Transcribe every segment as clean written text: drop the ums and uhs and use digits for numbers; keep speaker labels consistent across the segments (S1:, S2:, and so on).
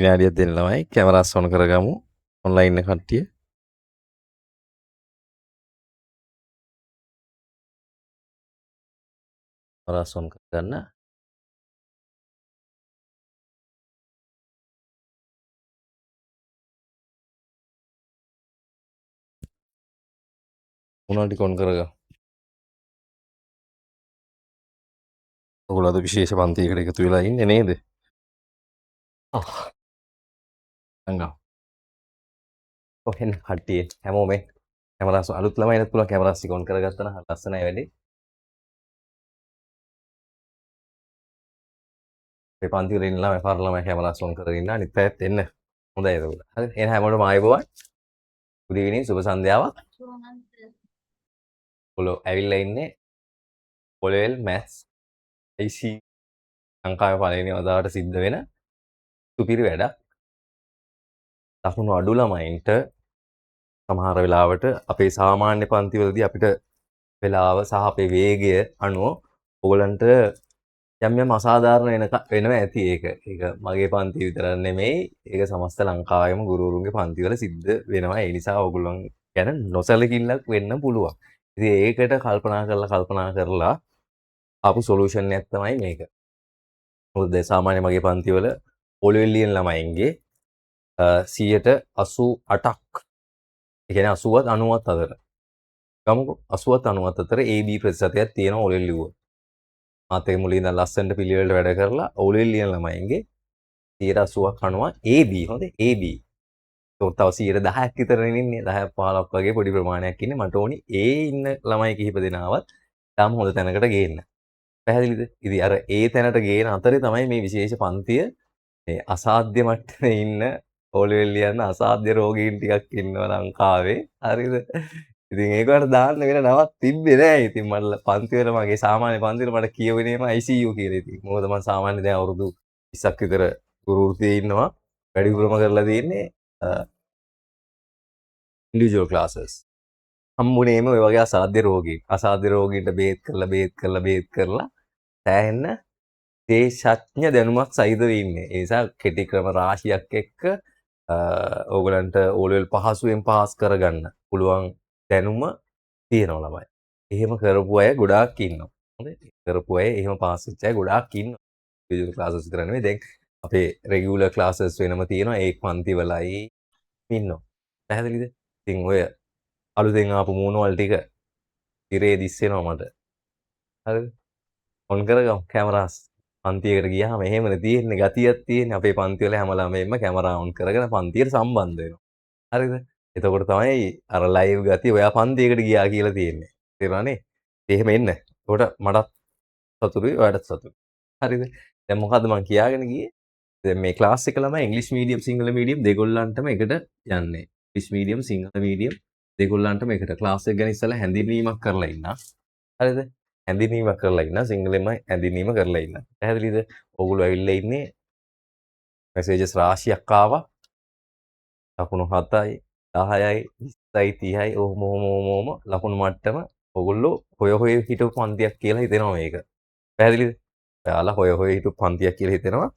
S1: විනාඩියක් දෙන්න ළමයි cameras on කරගමු ඔන්ලයින් එක කට්ටිය. කැමරාස් ඔන් කරගන්න. මොනවා ටික ඔන් කරගමු. ඔයගොල්ලෝ අද විශේෂ පන්තියකට එකතු වෙලා ඉන්නේ නේද? අංගා. කොහෙන් කට්ටිය හැමෝම කැමරාස් අලුත් ළමයිනත් පුළුවන් කැමරාස් ටික ඔන් කරගත්තා නම් ලස්සනයි වැඩේ. මේ පන්ති වල ඉන්න ළමයි පාර ළමයි කැමරාස් ඔන් කරගෙන ඉන්න අනිත් පැයත් එන්න. හොඳයි ඒක. හරි. එහෙනම් හැමෝටම ආයුබෝවන්. good evening සුබ සන්ධ්‍යාවක්. ඔයගොල්ලෝ ඇවිල්ලා ඉන්නේ පොලෙවල් මැත්ස් IC ලංකාවේ පළවෙනි වතාවට සිද්ධ වෙන සුපිරි වැඩක්. ලකුණු අඩු ළමයින්ට සමහර වෙලාවට අපේ සාමාන්‍ය පන්තිවලදී අපිට වෙලාව සහ අපේ වේගය අනුව ඔයගලන්ට යම් අසාධාරණ වෙනවා ඇති ඒක. ඒක මගේ පන්ති විතරක් නෙමෙයි. ඒක සමස්ත ලංකාවේම ගුරුවරුන්ගේ පන්තිවල සිද්ධ වෙනවා. ඒ නිසා ඔයගොල්ලන් ගැන නොසලකින්නක් වෙන්න පුළුවන්. ඉතින් ඒකට කල්පනා කරලා ආපු සොලියුෂන් එකක් තමයි මේක. මොකද සාමාන්‍ය මගේ පන්තිවල පොළොවෙල් ලියන ළමයින්ගේ 88ක් ඒ කියන්නේ 80ත් 90ත් අතර. ගමුකෝ 80ත් 90ත් අතර AB ප්‍රතිශතයක් තියෙනවා ඔලෙල් ලිව්වොත්. මාත් ඒක මුලින් ඉඳන් ලස්සනට පිළිවෙලට වැඩ කරලා ඔලෙල් ලියන ළමයින්ගේ 80ක් 90ක් AB හොඳේ AB. ඒක තව 10ක් විතර ඉන්නේ 10ක් 15ක් වගේ පොඩි ප්‍රමාණයක් ඉන්නේ. මට ඕනි ඒ ඉන්න ළමයි කිහිප දෙනාවත් තාම හොඳ තැනකට ගේන්න. පැහැදිලිද? ඉතින් අර ඒ තැනට ගේන අතරේ තමයි මේ විශේෂ පන්තිය මේ අසාධ්‍ය මට්ටමේ ඉන්න ඕලෙවල් ලියන්න අසාධ්‍ය රෝගීන් ටිකක් ඉන්නවා ලංකාවේ. හරිද? ඉතින් ඒකට දාන්න වෙන නමක් තිබ්බේ නෑ. ඉතින් මට පන්තිවල මගේ සාමාන්‍ය පන්තිවල මට කියවෙනේම ICU කියලා. ඉතින් මොකද මම සාමාන්‍ය දැන් අවුරුදු 20ක් විතර ගුරු වෘත්තියේ ඉන්නවා. වැඩිපුරම කරලා තියෙන්නේ ඉන්ඩිවිජුවල් ක්ලාසස්. හම්බුනේම ඔය වගේ අසාධ්‍ය රෝගීන්. අසාධ්‍ය රෝගීන්ට බේත් කරලා සෑහෙන්න දේශඥ දැනුමක් සහිතව ඉන්නේ. ඒ නිසා කෙටි ක්‍රම රාශියක් එක්ක ඕගලන්ට ඕලෙවල් පහසුවෙන් පාස් කරගන්න පුළුවන් දැනුම තියෙනවා ළමයි. එහෙම කරපු අය ගොඩාක් ඉන්නවා. හොඳේ. කරපු අය එහෙම පාස් වෙච්ච අය ගොඩාක් ඉන්නවා. ඉන්ඩිවිජුවල් ක්ලාසස් විතර නෙවෙයි. දැන් අපේ රෙගියුලර් ක්ලාසස් වෙනම තියෙනවා. ඒ පන්තිවලයි ඉන්නවා. පැහැදිලිද? ඉතින් ඔය අලුතෙන් ආපු මූණවල ටික ඉරේ දිස්සෙනවා මට. හරිද? ඔන් කරගමු කැමරාස්. පන්තියකට ගියාම එහෙමනේ තියෙන්නේ ගතියක් තියෙන්නේ. අපේ පන්තිවල හැම ළමයෙක්ම කැමරා ඔන් කරගෙන පන්තියට සම්බන්ධ වෙනවා. හරිද? එතකොට තමයි අර ලයිව් ගතිය ඔයා පන්තියකට ගියා කියලා තියෙන්නේ. තේරුණානේ? එහෙම එන්න. එතකොට මටත් සතුටුයි ඔයාටත් සතුටුයි. හරිද? දැන් මොකද්ද මම කියාගෙන ගියේ? දැන් මේ ක්ලාස් එක ළමයි ඉංග්‍රීසි මීඩියම් සිංහල මීඩියම් දෙගොල්ලන්ටම එකට යන්නේ. ඉංග්‍රීසි මීඩියම් සිංහල මීඩියම් දෙගොල්ලන්ටම එකට ක්ලාස් එක ගැන ඉස්සලා හැඳින්වීමක් කරලා ඉන්නා. හරිද? හැඳින්වීමක් කරලා ඉන්නා. සිංහලෙන්ම හැඳින්වීම කරලා ඉන්නා. පැහැදිලිද? ඕගොල්ලෝ ඇවිල්ලා ඉන්නේ මෙසේජස් රාශියක් ආවා. ලකුණු 7යි 10යි 20යි 30යි ඔහොම ලකුණු මට්ටම ඔයගොල්ලෝ හොය හිටපු පන්තියක් කියලා හිතෙනවා මේක. පැහැදිලිද? ඔයාලා හොය හිටපු පන්තියක් කියලා හිතෙනවා.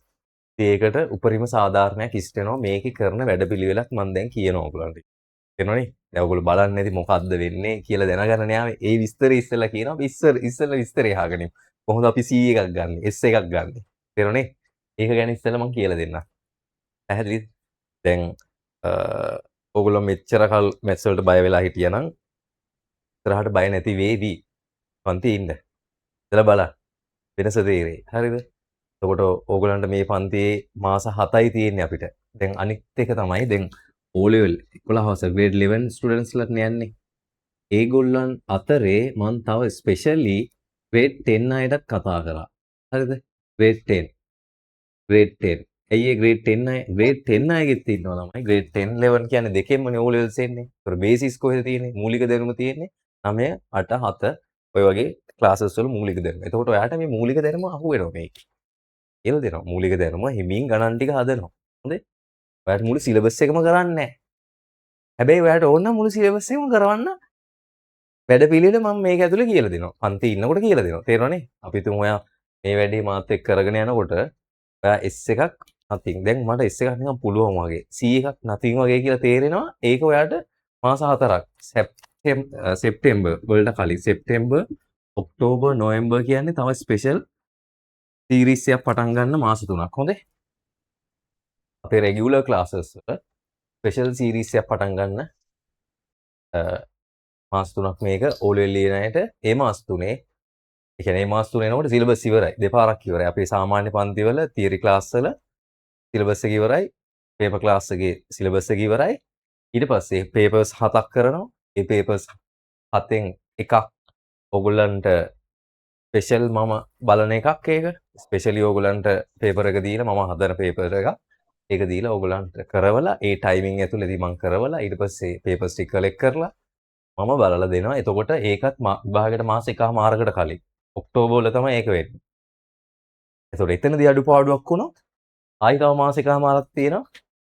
S1: ඒකට උපරිම සාධාරණයක් ඉෂ්ට වෙනවා මේකේ කරන වැඩපිළිවෙලක් මම දැන් කියනවා ඔයගලන්ට. තේරෙනවනේ? දැන් ඔයගොල්ලෝ බලන්නේ නැති මොකද්ද වෙන්නේ කියලා දැනගන්න යාවේ. ඒ විස්තරය ඉස්සෙල්ලා කියනවා. ඉස්සෙල්ලා විස්තරය අහගෙන ඉමු. කොහොමද අපි C එකක් ගන්න? S එකක් ගන්න. තේරෙනවනේ? ඒක ගැන ඉස්සෙල්ලා මම කියලා දෙන්නම්. පැහැදිලිද? දැන් ඔයගොල්ලෝ මෙච්චර කල් මැත්ස් වලට බය වෙලා හිටියනම් ඉස්සරහට බය නැති වේවි. පන්තියේ ඉන්න. ඉතලා බලන්න. වෙනස තේරෙයි. හරිද? එතකොට ඕගලන්ට මේ පන්තියේ මාස 7යි තියෙන්නේ අපිට. දැන් අනිත් එක තමයි දැන් O level 11 හවස grade 11 ස්ටුඩන්ට්ස් ලට යන්නේ. ඒගොල්ලන් අතරේ මම තව ස්පෙෂලි grade 10 අයටත් කතා කරා. හරිද? grade 10. grade 10. ඇයි ඒ grade 10 අය grade 10 අයගෙත් ඉන්නවා ළමයි. grade 10 11 කියන්නේ දෙකෙන්මනේ O levels එන්නේ. ඒතර බේසිස් කොහෙද තියෙන්නේ? මූලික දැනුම තියෙන්නේ 9 8 7 ඔය වගේ ක්ලාසස් වල මූලික දැනුම. එතකොට ඔයාට මේ මූලික දැනුම අහු වෙනවා මේකේ. කියලා දෙනවා. මූලික දැනුම හිමින් ගණන් ටික හදනවා. හොඳේ. ඔයාට මුළු සිලබස් එකම කරන්නේ නැහැ. හැබැයි ඔයාට ඕන නම් මුළු සිලබස් එකම කරවන්න වැඩ පිළිවෙල මම මේක ඇතුලේ කියලා දෙනවා. පන්ති ඉන්නකොට කියලා දෙනවා. තේරෙනවනේ? අපි තුමු ඔයා මේ වැඩේ මාත් එක්ක කරගෙන යනකොට ඔයා S එකක් nothing. දැන් මට S එකක් නිකන් පුළුවන් වගේ. C එකක් nothing වගේ කියලා තේරෙනවා. ඒක ඔයාට මාස 4ක්. සෙප්ටෙම්බර් වලට කලින් සෙප්ටෙම්බර්, ඔක්තෝබර්, නොවැම්බර් කියන්නේ තව ස්පෙෂල් සීරීස් එකක් පටන් ගන්න මාස 3ක්. හොඳේ. අපේ රෙගියුලර් ක්ලාසස් වල ස්පෙෂල් සීරීස් එකක් පටන් ගන්න මාස 3ක් මේක O level ලියන අයට ඒ මාස 3 ඒ කියන්නේ මේ මාස 3 එනකොට සිලබස් ඉවරයි. දෙපාරක් ඉවරයි. අපේ සාමාන්‍ය පන්ති වල තියරි ක්ලාස් වල සිලබස් එක ඉවරයි. පේපර් ක්ලාස් එකේ සිලබස් එක ඉවරයි. ඊට පස්සේ පේපර්ස් 7ක් කරනවා. ඒ පේපර්ස් 7න් එකක් ඔයගොල්ලන්ට ස්පෙෂල් මම බලන එකක් ඒක. ස්පෙෂලි ඔයගොල්ලන්ට පේපර් එක දීලා මම හදන පේපර් එකක්. ඒක දීලා ඔයගොල්ලන්ට කරවලා ඒ ටයිමින් ඇතුළතදී මම කරවලා ඊට පස්සේ පේපර්ස් ටික කලෙක්ට් කරලා මම බලලා දෙනවා. එතකොට ඒකත් විභාගයට මාස එකමාරකට කලින් ඔක්තෝබර් වල තමයි ඒක වෙන්නේ. එතකොට එතනදී අඩුපාඩුවක් වුණොත් ආයි තව මාස එකමාරක් තියෙනවා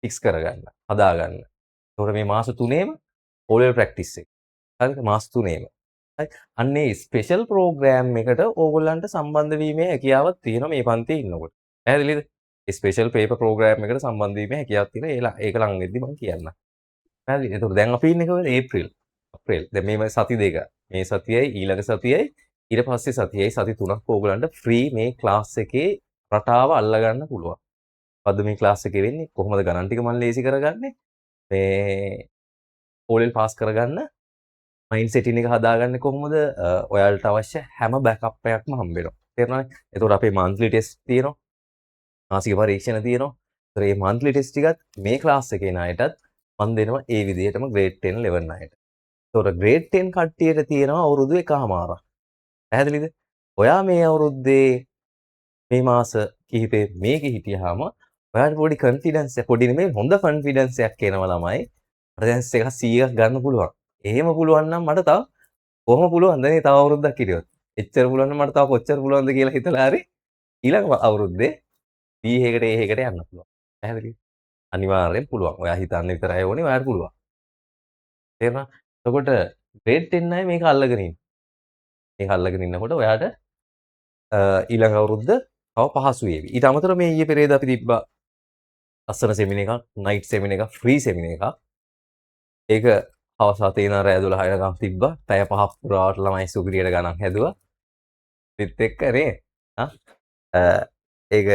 S1: ෆික්ස් කරගන්න, හදාගන්න. එතකොට මේ මාස 3ේම O level practice එක. හරිද? මාස 3ේම. හරි. අන්නේ ස්පෙෂල් ප්‍රෝග්‍රෑම් එකට ඕගොල්ලන්ට සම්බන්ධ වීමේ හැකියාවක් තියෙනවා මේ පන්තියේ ඉන්නකොට. පැහැදිලිද? ස්පෙෂල් පේපර් ප්‍රෝග්‍රෑම් එකට සම්බන්ධ වීමේ හැකියාවක් තියෙනවා. ඒක ලඟ වෙද්දි මම කියන්නම්. පැහැදිලිද? එතකොට දැන් අපි ඉන්නේ කොහෙද? ඒප්‍රිල්. දැන් මේ සති දෙක. මේ සතියයි ඊළඟ සතියයි ඊට පස්සේ සතියයි සති 3ක් ඕගොල්ලන්ට ෆ්‍රී මේ ක්ලාස් එකේ රටාව අල්ලගන්න පුළුවන්. මොකද්ද මේ ක්ලාස් එකේ වෙන්නේ? කොහොමද ගණන් ටික මම ලේසි කරගන්නේ? මේ O level පාස් කරගන්න මයින්ඩ් සෙටින් එක හදාගන්නේ කොහොමද? ඔයාලට අවශ්‍ය හැම බෑකප් එකක්ම හම්බ වෙනවා. තේරුණාද? එතකොට අපේ මන්ත්ලි ටෙස්ට් තියෙනවා. මාසික පරීක්ෂණ තියෙනවා. ඒතර මේ මන්ත්ලි ටෙස්ට් ටිකත් මේ ක්ලාස් එකේ ණයටත් මම දෙනවා ඒ විදිහටම ග්‍රේඩ් 10 11 ණයට. ඒතකොට ග්‍රේඩ් 10 කට්ටියට තියෙනවා අවුරුදු එකමාරක්. පැහැදිලිද? ඔයා මේ අවුරුද්දේ මේ මාස කිහිපේ මේකේ හිටියාම ඔයාට පොඩි කොන්ෆිඩන්ස් එක පොඩි නෙමෙයි හොඳ කොන්ෆිඩන්ස් එකක් එනවා ළමයි. මට දැන් 100ක් ගන්න පුළුවන්. එහෙම පුළුවන් නම් මට තව කොහොම පුළුවන්ද නේ තව අවුරුද්දක් හිටියොත්. එච්චර පුළුවන් නම් මට තව කොච්චර පුළුවන්ද කියලා හිතලා හරි ඊළඟ අවුරුද්දේ B එකකට A එකකට යන්න පුළුවන්. පැහැදිලිද? අනිවාර්යෙන් පුළුවන්. ඔයා හිතන්න විතරයි ඕනේ ඔයාට පුළුවන්. තේරුණා? එතකොට ග්‍රේඩ් 10 අය මේක අල්ලගෙන ඉන්න. මේක අල්ලගෙන ඉන්නකොට ඔයාට ඊළඟ අවුරුද්ද තව පහසු වේවි. ඊට අමතරව මේ ඊයේ පෙරේද අපි තිබ්බා ලස්සන සෙමින එකක්, නයිට් සෙමින එකක්, ෆ්‍රී සෙමින එකක්. ඒක හවස 7 ඉඳන් රෑ 12 වෙනකම් තිබ්බා. පැය 5ක් පුරාවට ළමයි සුගිරියට ගණන් හැදුවා. පිට එක්ක නේ. ඒක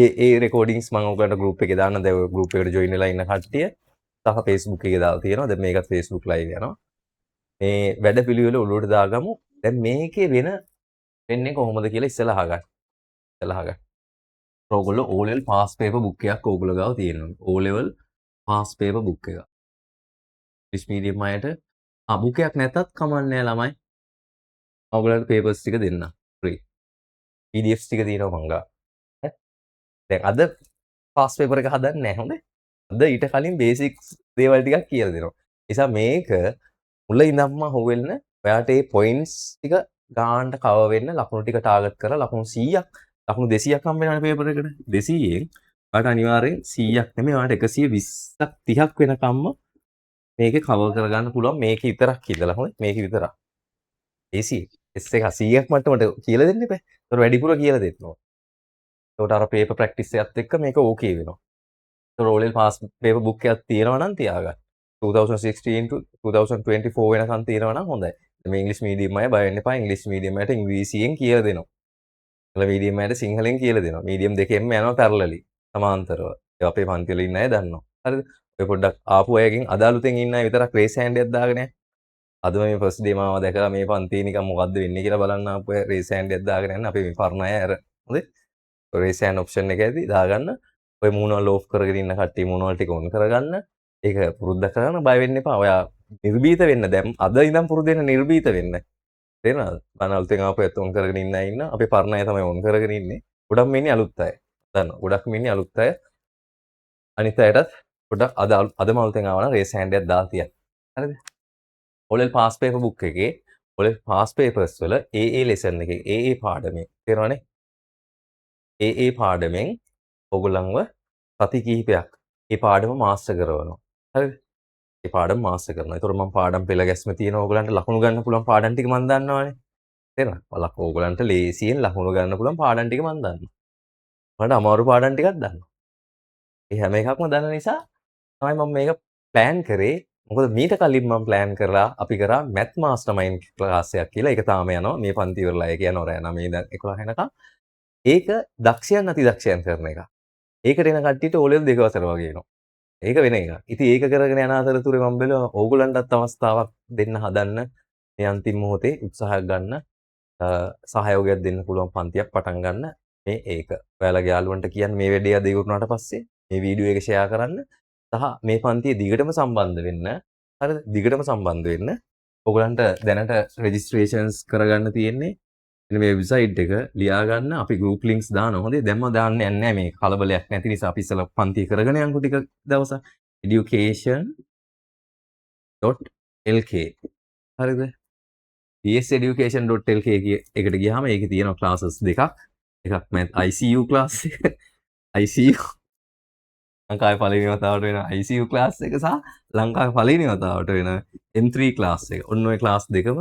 S1: ඒ රෙකෝඩින්ග්ස් මම ඔයගලන්ට ගෲප් එකේ දාන්න. දැන් ඔය ගෲප් එකට ජොයින් වෙලා ඉන්න කට්ටිය සහ Facebook එකේ දාලා තියෙනවා. දැන් මේකත් Facebook live යනවා. මේ වැඩ පිළිවෙල ඔළුවට දාගමු. දැන් මේකේ වෙන්නේ කොහොමද කියලා ඉස්සෙල්ලා අහගන්න. ඔයගොල්ලෝ O level pass paper book එකක් ඕගොල්ලෝ ගාව තියෙනවා. O level pass paper book එක. ඉංග්‍රීසි මීඩියම් අයට book එකක් නැතත් කමන්නේ ළමයි. ඔයගොල්ලන්ට papers ටික දෙන්න. free. PDFs ටික තියෙනවා මං ගාව. දැන් අද pass paper එක හදන්නේ නැහැ හොඳේ. අද ඊට කලින් basics දේවල් ටිකක් කියලා දෙනවා. නිසා මේක මුල ඉඳන්ම හොවෙන්න ඔයාට මේ points ටික ගානට කවර් වෙන්න ලකුණු ටික ටාගට් කරලා ලකුණු 100ක් ලකුණු 200ක් හම්බ වෙනවනේ පේපර් එකට 200න් ඔයාට අනිවාර්යෙන් 100ක් නෙමෙයි ඔයාට 120ක් 30ක් වෙනකම්ම මේකේ කවර් කරගන්න පුළුවන් මේක විතරක් කියලා හොඳ මේක විතරක් AC S එක 100ක් මට්ටමට කියලා දෙන්න එපා. ඒතර වැඩිපුර කියලා දෙන්න ඕන. ඒකට අර පේපර් ප්‍රැක්ටිස් එකත් එක්ක මේක ඕකේ වෙනවා. ඒතර O level pass paper book එකක් තියෙනවා නම් තියාගන්න. 2016 to 2024 වෙනකන් තියෙනවා නම් හොඳයි. මේ ඉංග්‍රීසි මීඩියම් අය බය වෙන්න එපා. ඉංග්‍රීසි මීඩියම් අයට ඉංග්‍රීසියෙන් කියලා දෙනවා. සිංහල මීඩියම් අයට සිංහලෙන් කියලා දෙනවා. මීඩියම් දෙකෙන්ම යනවා පැරලලි. සමාන්තරව. ඒ අපේ පන්ති වල ඉන්න අය දන්නවා. හරිද? ඔය පොඩ්ඩක් ආපු අයගෙන් අදාළුතෙන් ඉන්න අය විතරක් රේස් හෑන්ඩ් එකක් දාගෙන යන්න. අද මේ ෆස්ට් ඩේ මාව දැකලා මේ පන්තියේ නිකන් මොකද්ද වෙන්නේ කියලා බලන්න ආපු අය රේස් හෑන්ඩ් එකක් දාගෙන යන්න. අපි මේ පරණ අය අර හොඳේ. රේස් හෑන්ඩ් ඔප්ෂන් එක ඇති දාගන්න. ඔය මූණවල ඕෆ් කරගෙන ඉන්න කට්ටිය මූණවල ටික ඔන් කරගන්න. ඒක පුරුද්ද කරන්න බය වෙන්න එපා. ඔයා නිර්භීත වෙන්න දැන් අද ඉඳන් පුරුදු වෙන්න නිර්භීත වෙන්න. තේරෙනවද? අලුතෙන් ආපු ඇත්ත ඔන් කරගෙන ඉන්න අය ඉන්න. අපේ පරණ අය තමයි ඔන් කරගෙන ඉන්නේ. ගොඩක්ම ඉන්නේ අලුත් අය. දන්නවා. ගොඩක්ම ඉන්නේ අලුත් අය. අනිත් අයටත් පොඩ්ඩක් අදම අලුතෙන් ආවනම් රේස් හෑන්ඩ් එකක් දාලා තියන්න. හරිද? O level pass paper book එකේ O level pass papers වල AA lesson එකේ AA පාඩමේ තේරෙනවනේ? AA පාඩමෙන් ඔයගොල්ලන්ව සති කිහිපයක් ඒ පාඩම මාස්ටර් කරවනවා. හරිද? ඒ පාඩම මාස්ටර් කරනවා. ඒතකොට මම පාඩම් පෙළ ගැස්ම තියෙන ඕගලන්ට ලකුණු ගන්න පුළුවන් පාඩම් ටික මම දන්නවනේ. තේරෙනවද? ඕගලන්ට ලේසියෙන් ලකුණු ගන්න පුළුවන් පාඩම් ටික මම දන්නවා. මට අමාරු පාඩම් ටිකක් දන්නවා. ඒ හැම එකක්ම දන්න නිසා තමයි මම මේක ප්ලෑන් කරේ. මොකද මීට කලින් මම ප්ලෑන් කරලා අපි කරා මැත් මාස්ටර්මයින්ඩ් ක්ලාස් එකක් කියලා. ඒක තාම යනවා. මේ පන්ති ඉවරලා ඒක යනවා රෑ 9 ඉඳන් 11 වෙනකම්. ඒක දක්ෂයන් අතිදක්ෂයන් කරන එක. ඒකට එන කට්ටියට O level 2 වසර වගේ එනවා. ඒක වෙන එකක්. ඉතින් ඒක කරගෙන යන අතරතුරේ මම බැලුවා ඕගොල්ලන්ටත් අවස්ථාවක් දෙන්න හදන්න මේ අන්තිම මොහොතේ උත්සාහයක් ගන්න සහයෝගයක් දෙන්න පුළුවන් පන්තියක් පටන් ගන්න මේ ඒක. ඔයාලගේ යාළුවන්ට කියන්න මේ වැඩේ අද ඉවරුනාට පස්සේ මේ වීඩියෝ එක ෂෙයා කරන්න සහ මේ පන්තියේ දිගටම සම්බන්ධ වෙන්න. හරිද? දිගටම සම්බන්ධ වෙන්න. ඔයගලන්ට දැනට රෙජිස්ට්‍රේෂන්ස් කරගන්න තියෙන්නේ මෙන්න මේ වෙබ්සයිට් එක ලියා ගන්න. අපි group links දානවා. හොඳේ දැම්ම දාන්න යන්නේ නැහැ මේ කලබලයක් නැති නිසා අපි ඉස්සලා පන්ති කරගෙන යන්කෝ ටික දවසක්. education.lk හරිද? bseducation.lk එකට ගියාම ඒකේ තියෙනවා classes දෙකක්. එකක් math ICU class එක. ICU ලංකාවේ පළවෙනි වතාවට වෙන ICU class එක සහ ලංකාවේ පළවෙනි වතාවට වෙන M3 class එක. ඔන්න ඔය class දෙකම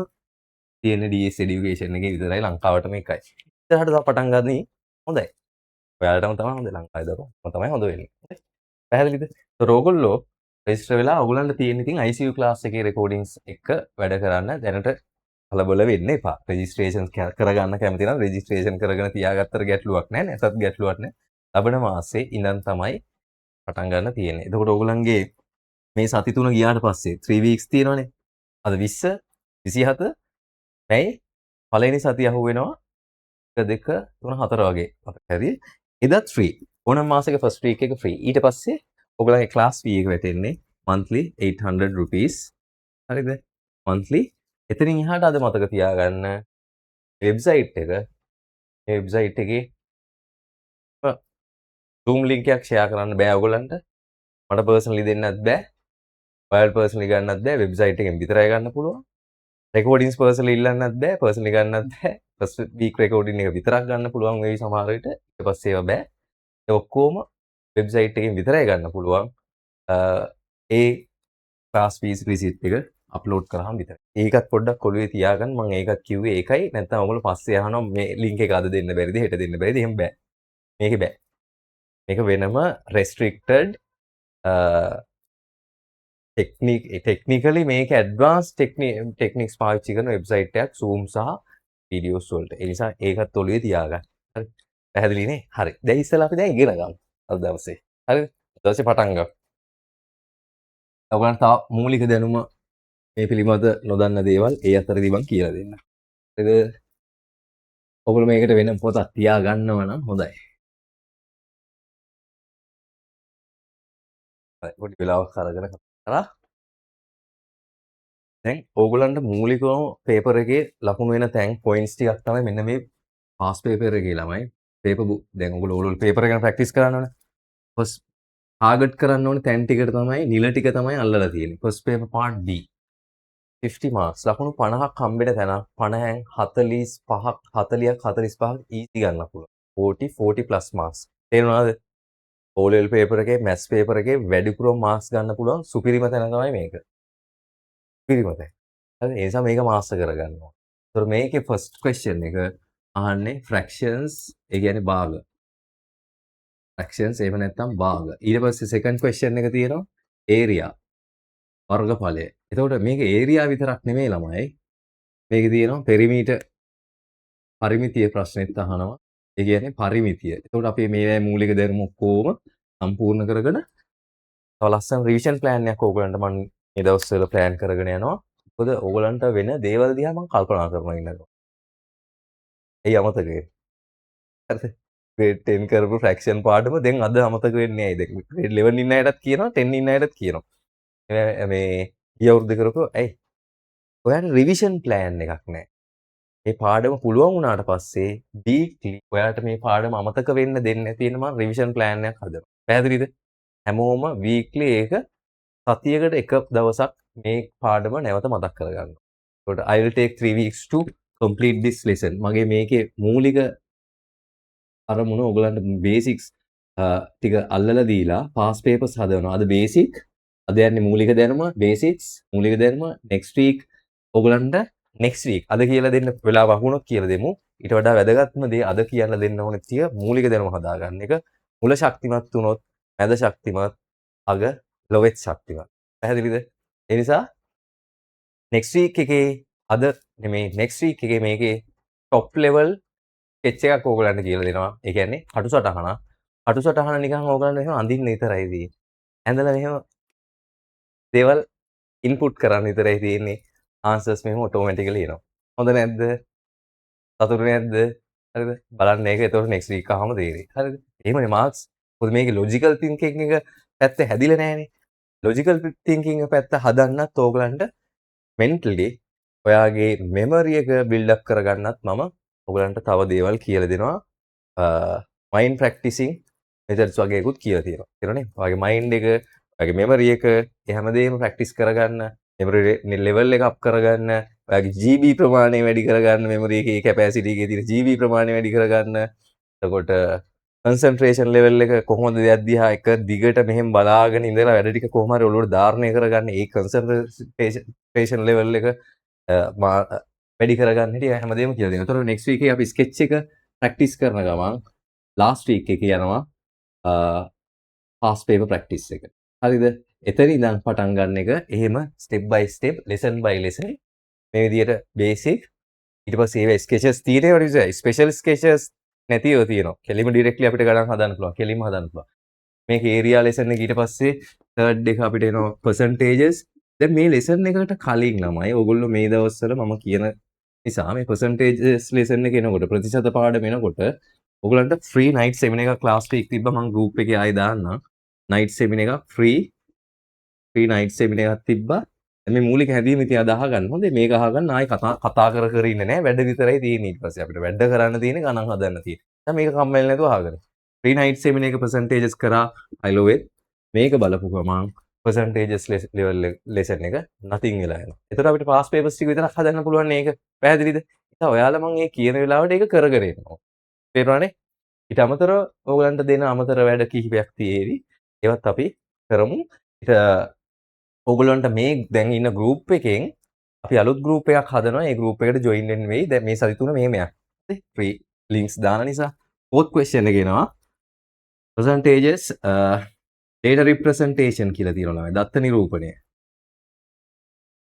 S1: තියෙන DS education එකේ විතරයි ලංකාවටම එකයි. ඉස්සරහට තව පටන් ගන්නී හොඳයි. ඔයාලටම තමයි හොඳ ලංකාවේ දරුවෝ තමයි හොඳ වෙන්නේ. පැහැදිලිද? ඒතර ඕගොල්ලෝ රෙජිස්ටර් වෙලා ඔයගොල්ලන්ට තියෙන ඉතින් ICU class එකේ recordings එක වැඩ කරන්න දැනට කලබල වෙන්න එපා. රෙජිස්ට්‍රේෂන් කරගන්න කැමති නම් රෙජිස්ට්‍රේෂන් කරගෙන තියාගත්තට ගැටලුවක් නැහැ. නැසත් ගැටලුවක් නැහැ. ලබන මාසේ ඉඳන් තමයි පටන් ගන්න තියෙන්නේ. එතකොට ඔයගොල්ලන්ගේ මේ සති 3 ගියාට පස්සේ 3 weeks තියෙනවනේ. අද 20 27 මැයි පළවෙනි සතිය අහු වෙනවා 1 2 3 4 වගේ. හරි. එදත් free. ඕනම මාසෙක first week එක free. ඊට පස්සේ ඔයගොල්ලන්ගේ class fee එක වැටෙන්නේ monthly 800 rupees. හරිද? monthly. එතනින් එහාට අද මතක තියාගන්න වෙබ්සයිට් එක මේ වෙබ්සයිට් එකේ Zoom link එකක් share කරන්න බෑ ඔයගොල්ලන්ට. මට personally දෙන්නත් බෑ. ඔයාලට personally ගන්නත් බෑ. වෙබ්සයිට් එකෙන් විතරයි ගන්න පුළුවන්. recordings personally ඉල්ලන්නත් බෑ. personally ගන්නත් බෑ. first week recording එක විතරක් ගන්න පුළුවන් වෙයි සමහර විට. ඊට පස්සේ ඒවා බෑ. ඒ ඔක්කොම වෙබ්සයිට් එකෙන් විතරයි ගන්න පුළුවන්. ඒ class fees receipt එක අප්ලෝඩ් කරාම විතරයි. ඒකත් පොඩ්ඩක් ඔළුවේ තියාගන්න. මම ඒකත් කිව්වේ ඒකයි. නැත්නම් ඔයගොල්ලෝ පස්සේ අහනවා මේ link එක අද දෙන්න බැරිද? හෙට දෙන්න බැරිද? එහෙම බෑ. මේකේ බෑ. මේක වෙනම restricted technically මේක advanced techniques පාවිච්චි කරන වෙබ්සයිට් එකක් Zoom සහ videos වලට. ඒ නිසා ඒකත් ඔළුවේ තියාගන්න. හරි. පැහැදිලි නේ? හරි. දැන් ඉස්සෙල්ලා අපි දැන් ඉගෙන ගමු. අද දවසේ. හරිද? දවසේ පටන් ගමු. ඔයගොල්ලන්ට තව මූලික දැනුම මේ පිළිබඳ නොදන්න දේවල් ඒ අතරදී මම කියලා දෙන්නම්. හරිද? ඔයගොල්ලෝ මේකට වෙන පොතක් තියාගන්නව නම් හොඳයි. හරි. පොඩි වෙලාවක් අරගෙන කරා. දැන් ඕගොල්ලන්ට මූලිකවම පේපර් එකේ ලකුණු වෙන තැන් පොයින්ට්ස් ටිකක් තමයි මෙන්න මේ පාස් පේපර් එකේ ළමයි. පේපර් බුක් දැන් ඔයගොල්ලෝ පේපර් එක ගැන ප්‍රැක්ටිස් කරන්න ඕනේ. ෆස්ට් ටාගට් කරන්න ඕනේ තැන් ටිකට තමයි නිල ටික තමයි අල්ලලා තියෙන්නේ. First paper part B 50 Marx ලකුණු 50ක් හම්බෙන තැන 50න් 45ක් 40ක් 45ක් ඊසි ගන්න පුළුවන්. 40 plus මාක්ස්. තේරුණාද? O level පේපර් එකේ මැත්ස් පේපර් එකේ වැඩිපුරම මාක්ස් ගන්න පුළුවන් සුපිරිම තැන තමයි මේක. සුපිරිම තැන. හරි ඒ නිසා මේක මාස්ටර් කරගන්න ඕනේ. ඒතර මේකේ ෆස්ට් ක්වෙස්චන් එක අහන්නේ fractions ඒ කියන්නේ භාග. fractions එහෙම නැත්නම් භාග. ඊට පස්සේ සෙකන්ඩ් ක්වෙස්චන් එක තියෙනවා area වර්ගඵලය. එතකොට මේක area විතරක් නෙමෙයි ළමයි. මේකේ තියෙනවා පෙරිමීටර් පරිමිතිය ප්‍රශ්නෙත් අහනවා. ඒ කියන්නේ පරිමිතිය. එතකොට අපි මේ මූලික දැනුම ඔක්කොම සම්පූර්ණ කරගෙන තව ලස්සන රිවිෂන් ප්ලෑන් එකක් ඕගලන්ට මම මේ දවස්වල ප්ලෑන් කරගෙන යනවා. මොකද ඕගලන්ට වෙන දේවල් දිහා මම කල්පනා කරනවා ඉන්නවා. එයි අමතක වෙන්නේ. හරිද? grade 10 කරපු fraction පාඩම දැන් අද අමතක වෙන්නේ ඇයිද? grade 11 ඉන්න අයටත් කියනවා 10 ඉන්න අයටත් කියනවා. මේ ගිය අවුරුද්ද කරපුවා ඇයි? ඔයාලට රිවිෂන් ප්ලෑන් එකක් නැහැ. මේ පාඩම පුළුවන් වුණාට පස්සේ weekly ඔයාලට මේ පාඩම අමතක වෙන්න දෙන්නේ නැති වෙන මම රිවිෂන් ප්ලෑන් එකක් හදනවා. පැහැදිලිද? හැමෝම weekly ඒක සතියකට එක දවසක් මේ පාඩම නැවත මතක් කරගන්න. ඒකට I will take 3 weeks to complete this lesson. මගේ මේකේ මූලික අරමුණ ඔයගලන්ට බේසික්ස් ටික අල්ලලා දීලා පාස් පේපර්ස් හදවනවා. අද බේසික් අද යන්නේ මූලික දැනුම බේසික්ස් මූලික දැනුම next week ඔයගලන්ට next week අද කියලා දෙන්න වෙලාව වහුණොත් කියලා දෙමු. ඊට වඩා වැදගත්ම දේ අද කියන්න දෙන්න ඕනේ තිය මූලික දැනුම හදාගන්න එක. මුල ශක්තිමත් වුණොත් මැද ශක්තිමත්, අග ලොවෙත් ශක්තිමත්. පැහැදිලිද? ඒ නිසා නෙක්ස්ට් වීක් එකේ අද නෙමෙයි නෙක්ස්ට් වීක් එකේ මේකේ টොප් ලෙවල් ස්කෙච් එකක් ඕගලන්ට කියලා දෙනවා. ඒ කියන්නේ කටුසටහන. කටුසටහන නිකන් ඕගලන්ට එහෙම අඳින්න විතරයි තියෙන්නේ. ඇඳලා මෙහෙම දේවල් ඉන්පුට් කරන්න විතරයි තියෙන්නේ. ආන්සර්ස් මෙහෙම ඔටෝමැටිකලි එනවා. හොඳ නැද්ද? සතුටු නැද්ද? හරිද? බලන්න මේක එතකොට නෙක්ස්ට් වීක් ආවම තේරෙයි. හරිද? එහෙමනේ මාක්ස්. මොකද මේකේ ලොජිකල් තින්කින් එක පැත්ත හැදිලා නැහැනේ. ලොජිකල් තින්කින් එක පැත්ත හදන්නත් ඕගලන්ට මෙන්ටලි ඔයාගේ මෙමරි එක බිල්ඩ් අප් කරගන්නත් මම ඔයගලන්ට තව දේවල් කියලා දෙනවා. මයින්ඩ් ප්‍රැක්ටිසින් මෙතඩ්ස් වගේකුත් කියලා තියෙනවා. තේරුණේ? ඔයාගේ මයින්ඩ් එක, ඔයාගේ මෙමරි එක ඒ හැමදේම ප්‍රැක්ටිස් කරගන්න, මෙමරි ලෙවල් එක අප් කරගන්න, ඔයාගේ GB ප්‍රමාණය වැඩි කරගන්න, මෙමරි එකේ කැපැසිටි එකේ තියෙන GB ප්‍රමාණය වැඩි කරගන්න. එතකොට කන්සන්ට්‍රේෂන් ලෙවල් එක කොහොමද දෙයක් දිහා එක දිගට මෙහෙම බලාගෙන ඉඳලා වැඩ ටික කොහොම හරි ඔළුවට ධාරණය කරගන්න. ඒ කන්සන්ට්‍රේෂන් ලෙවල් එක වැඩි කරගන්න හැටි හැමදේම කියලා දෙනවා. ඒතකොට නෙක්ස්ට් වීක් එකේ අපි ස්කෙච් එක ප්‍රැක්ටිස් කරන ගමන් ලාස්ට් වීක් එකේ යනවා පාස් පේපර් ප්‍රැක්ටිස් එක. හරිද? එතන ඉඳන් පටන් ගන්න එක එහෙම ස්ටෙප් බයි ස්ටෙප් ලෙසන් බයි ලෙසන් මේ විදිහට බේසික් ඊට පස්සේ ඒවා ස්කෙචස් තියෙනවා විදිහට ස්පෙෂල් ස්කෙචස් නැතිව තියෙනවා. කෙලිම ඩිරෙක්ට්ලි අපිට ගණන් හදන්න පුළුවන්. කෙලිම හදන්න පුළුවන්. මේක ඒරියා ලෙසන් එක ඊට පස්සේ තර්ඩ් එක අපිට එනවා පර්සන්ටේජස්. දැන් මේ ලෙසන් එකට කලින් ළමයි ඕගොල්ලෝ මේ දවස්වල මම කියන නිසා මේ පර්සන්ටේජස් ලෙසන් එක එනකොට ප්‍රතිශත පාඩම එනකොට ඔයගලන්ට ෆ්‍රී නයිට් සෙමිනාර් එකක් ලාස්ට් වීක් තිබ්බා මම ගෲප් එකේ ආයෙ දාන්නම්. නයිට් සෙමිනාර් එකක් ෆ්‍රී නයිට් සෙමිනාර් එකක් තිබ්බා. මේ මූලික හැදීම ඉතින් අද අහගන්න. හොඳේ මේක අහගන්න ආයෙ කතා කර ඉන්නේ නැහැ. වැඩ විතරයි තියෙන්නේ ඊට පස්සේ අපිට වැඩ කරන්න තියෙන්නේ ගණන් හදන්න තියෙන්නේ. දැන් මේක කම්මැලි නැතුව අහගන්න. ෆ්‍රී නයිට් සෙමිනාර් එක පර්සන්ටේජස් කරා I love it. මේක බලපු ගමන් පර්සන්ටේජස් ලෙවල් ලෙසන් එක නතින් වෙලා යනවා. එතකොට අපිට පාස් පේපර්ස් ටික විතරක් හදන්න පුළුවන් මේක. පැහැදිලිද? ඉතින් ඔයාලා මම මේ කියන වෙලාවට ඒක කරගෙන යනවා. තේරුණානේ? ඊට අමතරව ඕගලන්ට දෙන අමතර වැඩ කිහිපයක් තියෙවි. ඒවත් අපි කරමු. ඊට ඕගලන්ට මේ දැන් ඉන්න ගෲප් එකෙන් අපි අලුත් ගෲප් එකක් හදනවා. ඒ ගෲප් එකට ජොයින් වෙන්න වෙයි. දැන් මේ සති තුන මෙහෙම යන්න. ෆ්‍රී ලින්ක්ස් දාන නිසා. ෆෝත් ක්වෙස්චන් එක එනවා. percentages data representation කියලා තියෙනවා ළමයි. දත්ත නිරූපණය.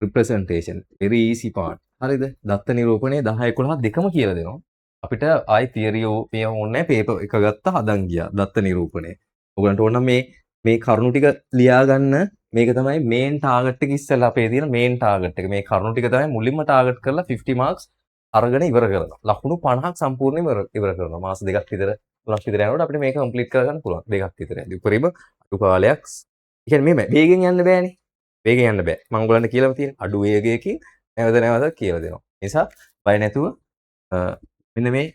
S1: representation very easy part. හරිද? දත්ත නිරූපණය 10 11 දෙකම කියලා දෙනවා. අපිට ආයි තියරි මේ ඕනේ පේපර් එක ගත්තා හදන් ගියා දත්ත නිරූපණය. ඔයගලන්ට ඕන මේ කරුණු ටික ලියා ගන්න මේක තමයි මේන් ටාගට් එක ඉස්සෙල්ලා අපේ තියෙන මේන් ටාගට් එක. මේ කරුණු ටික තමයි මුලින්ම ටාගට් කරලා 50 මාක්ස් අරගෙන ඉවර කරනවා. ලකුණු 50ක් සම්පූර්ණයෙන් ඉවර කරනවා. මාස දෙකක් විතර තුනක් විතර යනකොට අපිට මේක කම්ප්ලීට් කරගන්න පුළුවන්. දෙකක් විතර යද්දි. උපරිම අඩු කාලයක්. ඒ කියන්නේ මේ වේගෙන් යන්න බෑනේ. වේගෙන් යන්න බෑ. මම ඔයගලන්ට කියලාම තියෙන අඩු වේගයකින් නැවත කියලා දෙනවා. ඒ නිසා බය නැතුව මෙන්න මේ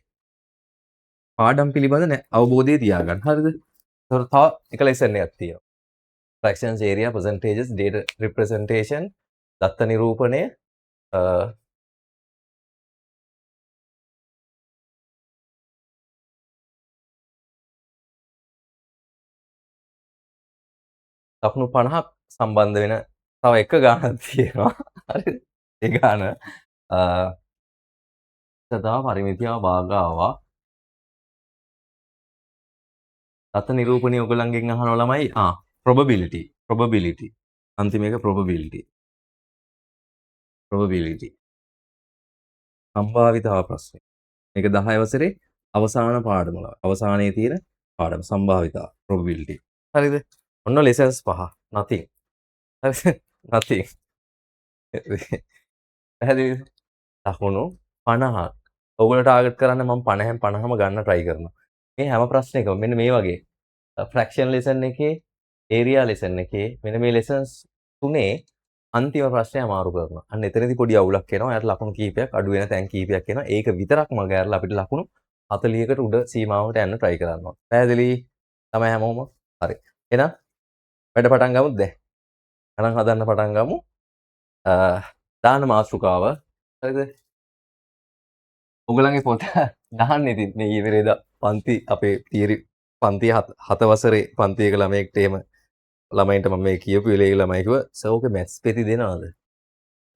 S1: පාඩම් පිළිබඳ අවබෝධය තියාගන්න. හරිද? ඒතකොට තව එක ලෙසන් එකක් තියෙනවා. fractions area percentages data representation දත්ත නිරූපණය ලකුණු 50ක් සම්බන්ධ වෙන තව එක ගානක් තියෙනවා. හරිද? ඒ ගාන සදා පරිමිතිය භාගාවා දත්ත නිරූපණය ඔයගලන්ගෙන් අහනවා ළමයි probability අන්තිම එක probability සම්භාවිතාව ප්‍රශ්නේ මේක 10 වසරේ අවසාන පාඩම අවසානයේ තියෙන පාඩම සම්භාවිතාව probability හරිද ඔන්න lessons 5 nothing හරිද nothing පැහැදිලිද ලකුණු 50ක් ඔයගොල්ලෝ ටාගට් කරන්න මම 50ම ගන්න try කරනවා මේ හැම ප්‍රශ්නයකම මෙන්න මේ වගේ fraction lesson එකේ area lesson එකේ මෙන්න මේ lessons තුනේ අන්තිම ප්‍රශ්නය අමාරු කරනවා. අන්න එතනදී පොඩි අවුලක් එනවා. එයාට ලකුණු කීපයක් අඩු වෙන තැන් කීපයක් එනවා. ඒක විතරක් මග ඇරලා අපිට ලකුණු 40කට උඩ සීමාවට යන්න try කරනවා. පැහැදිලි? තමයි හැමෝම. හරි. එහෙනම් වැඩ පටන් ගමුද දැන්? ගණන් හදන්න පටන් ගමු. දාන මාතෘකාව. හරිද? ඔයගලගේ පොත දාන්න ඉතින් මේ ඊවරේද පන්ති අපේ තීරි පන්ති 7 වසරේ පන්ති එක ළමයෙක්ට එහෙම ළමයින්ට මම මේ කියපු වෙලේ ළමයි කිව්වා සර් ඔක මැත්ස් පෙති දෙනවද?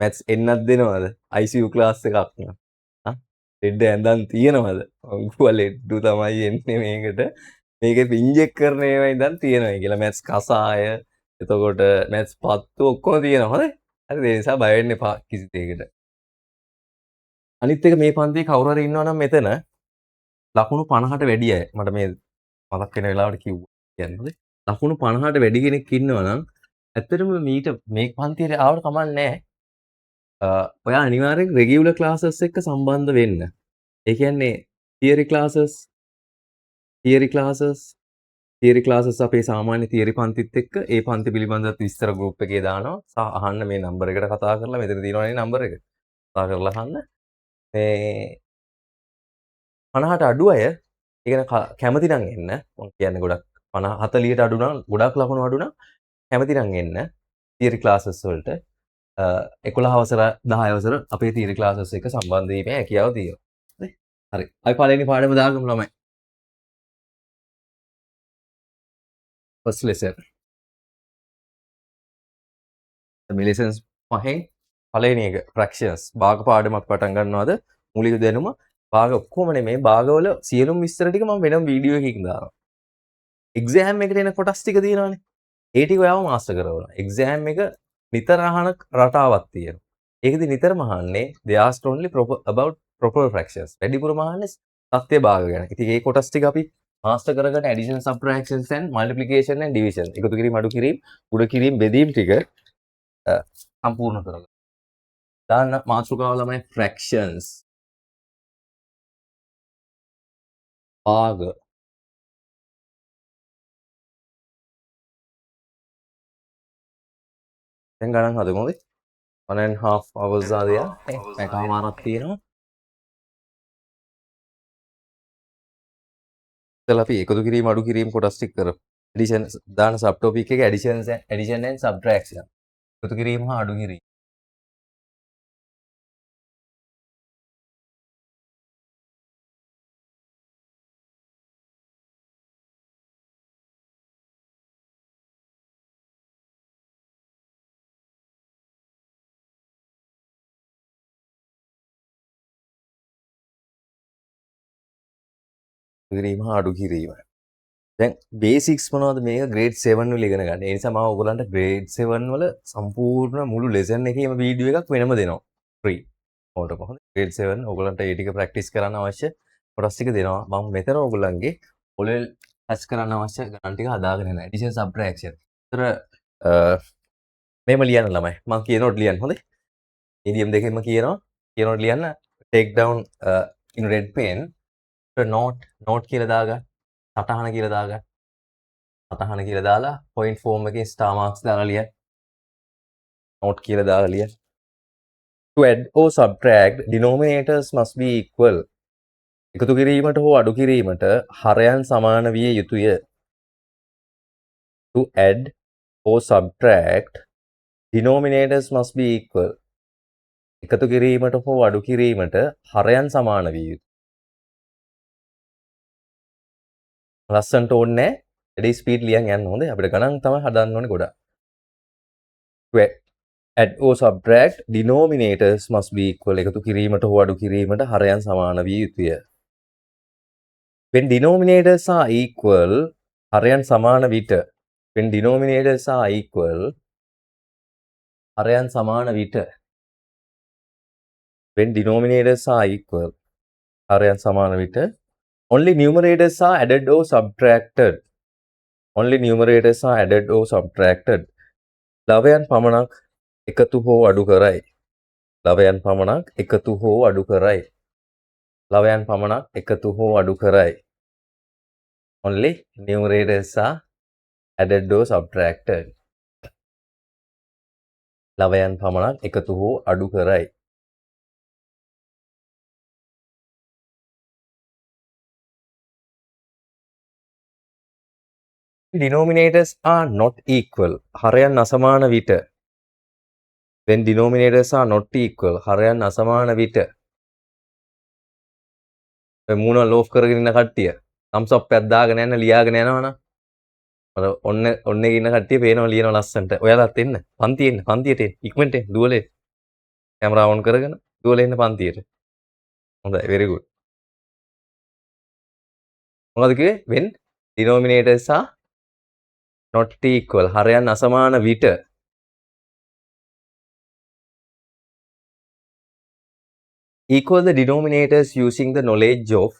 S1: මැත්ස් එන්නත් දෙනවද? ICU ක්ලාස් එකක් න. ලෙඩ ඇඳන් තියෙනවද? ඔව්වා ලෙඩ්ඩු තමයි එන්නේ මේකට. මේකේ ඉන්ජෙක්ට් කරන ඒවා ඉඳන් තියෙනවා කියලා. මැත්ස් කසාය, එතකොට මැත්ස් පත්තු ඔක්කොම තියෙනවා. හොඳයි. හරිද? ඒ නිසා බය වෙන්න එපා කිසි දෙයකට. අනිත් එක මේ පන්තියේ කවුරු හරි ඉන්නවා නම් මෙතන ලකුණු 50ට වැඩි අය. මට මේ මතක් වෙන වෙලාවට කිව්වා කියන්නේ. හොඳයි. ලකුණු 50ට වැඩි කෙනෙක් ඉන්නවා නම් ඇත්තටම මීට මේ පන්තියට ආවට කමක් නැහැ. ඔයා අනිවාර්යෙන් රෙගියුලර් ක්ලාසස් එක්ක සම්බන්ධ වෙන්න. ඒ කියන්නේ තියරි ක්ලාසස් අපේ සාමාන්‍ය තියරි පන්තිත් එක්ක ඒ පන්ති පිළිබඳව විස්තර ගෲප් එකේ දානවා. සහ අහන්න මේ නම්බර එකට කතා කරලා මෙතන තියෙනවනේ නම්බර එක. කතා කරලා අහන්න. මේ 50ට අඩු අය ඒ කියන්නේ කැමති නම් එන්න. මම කියන්නේ ගොඩක් 50 40ට අඩු නම් ගොඩක් ලකුණු අඩු නම් කැමති නම් එන්න. තියරි ක්ලාසස් වලට 11 වසර 10 වසර අපේ තියරි ක්ලාසස් එක සම්බන්ධ වීමේ හැකියාව තියෙනවා. හරි. අපි පළවෙනි පාඩම දාගමු ළමයි. first lesson. මේ lessons පහෙන් පළවෙනි එක fractions භාග පාඩමක් පටන් ගන්නවාද මූලික දැනුම භාග ඔක්කොම නෙමෙයි භාගවල සියලුම විස්තර ටික මම වෙනම වීඩියෝ එකකින් දානවා. එක්සෑම් එකට එන කොටස් ටික තියෙනවානේ. ඒ ටික ඔයාව මාස්ටර් කරවනවා. එක්සෑම් එක නිතර අහන රටාවක් තියෙනවා. ඒකෙදි නිතරම අහන්නේ they asked only about proper fractions. වැඩිපුරම අහන්නේ සත්‍ය භාග ගැන. ඉතින් ඒ කොටස් ටික අපි මාස්ටර් කරගන්න addition subtractions and multiplication and division. එකතු කිරීම අඩු කිරීම උඩ කිරීම බෙදීම ටික සම්පූර්ණ කරගන්න. දාන්න මාතෘකාව ළමයි fractions. භාග දැන් ගණන් හදමු. 1.5 hours ආදියා පැයකමාරක් තියෙනවා. ඉතල අපි එකතු කිරීම අඩු කිරීම කොටස් ටික කරමු. addition දාන sub topic එක addition and subtraction. එකතු කිරීම හා අඩු කිරීම. කිරීම හා අඩු කිරීම. දැන් බේසික්ස් මොනවද මේක grade 7 වල ඉගෙන ගන්න. ඒ නිසා මම ඔයගලන්ට grade 7 වල සම්පූර්ණ මුළු lesson එකේම වීඩියෝ එකක් වෙනම දෙනවා. free. ඕකට කොහොමද? grade 7 ඔයගලන්ට ඒ ටික practice කරන්න අවශ්‍ය කොටස් ටික දෙනවා. මම මෙතන ඔයගලන්ගේ ඔලෙල් ටච් කරන්න අවශ්‍ය ගණන් ටික හදාගෙන යනවා. addition subtraction. ඒතර මේම ලියන්න ළමයි. මම කියනකොට ලියන්න හොඳේ. medium දෙකෙන්ම කියනකොට ලියන්න take down in red pen note කියලා දාගන්න. සටහන කියලා දාගන්න. සටහන කියලා දාලා point form එකේ star marks දාලා ලියන්න. note කියලා දාලා ලියන්න. To add or subtract denominators must be equal. එකතු කිරීමට හෝ අඩු කිරීමට හරයන් සමාන විය යුතුය. To add or subtract denominators must be equal. එකතු කිරීමට හෝ අඩු කිරීමට හරයන් සමාන විය යුතුය. ලස්සන්ට ඕනේ වැඩි ස්පීඩ් ලියන් යන්න හොඳේ. අපිට ගණන් තමයි හදන්න ඕනේ ගොඩක්. To add or subtract denominators must be equal. එකතු කිරීමට හෝ අඩු කිරීමට හරයන් සමාන විය යුතුය. When denominators are equal, හරයන් සමාන විට when denominators are equal, හරයන් සමාන විට when denominators are equal, හරයන් සමාන විට only numerators are added or subtracted. Only numerators are added or subtracted. ලවයන් පමණක් එකතු හෝ අඩු කරයි. ලවයන් පමණක් එකතු හෝ අඩු කරයි. ලවයන් පමණක් එකතු හෝ අඩු කරයි. Only numerators are added or subtracted. ලවයන් පමණක් එකතු හෝ අඩු කරයි. Denominators are not equal. හරයන් අසමාන විට. When denominators are not equal, හරයන් අසමාන විට. මේ මූණ ලෝෆ් කරගෙන ඉන්න කට්ටිය thumbs up එකක් දාගෙන යන්න ලියාගෙන යනවනම් අර ඔන්න ඉන්න කට්ටිය පේනවා ලියනවා ලස්සන්ට. ඔයාලත් එන්න. පන්තියට එන්න. ඉක්මනට එන්න. දුවලේ. කැමරාව ඔන් කරගෙන දුවලේ එන්න පන්තියට. හොඳයි very good. මොකද කිව්වේ when denominators are not equal හරයන් අසමාන විට equal the denominators using the knowledge of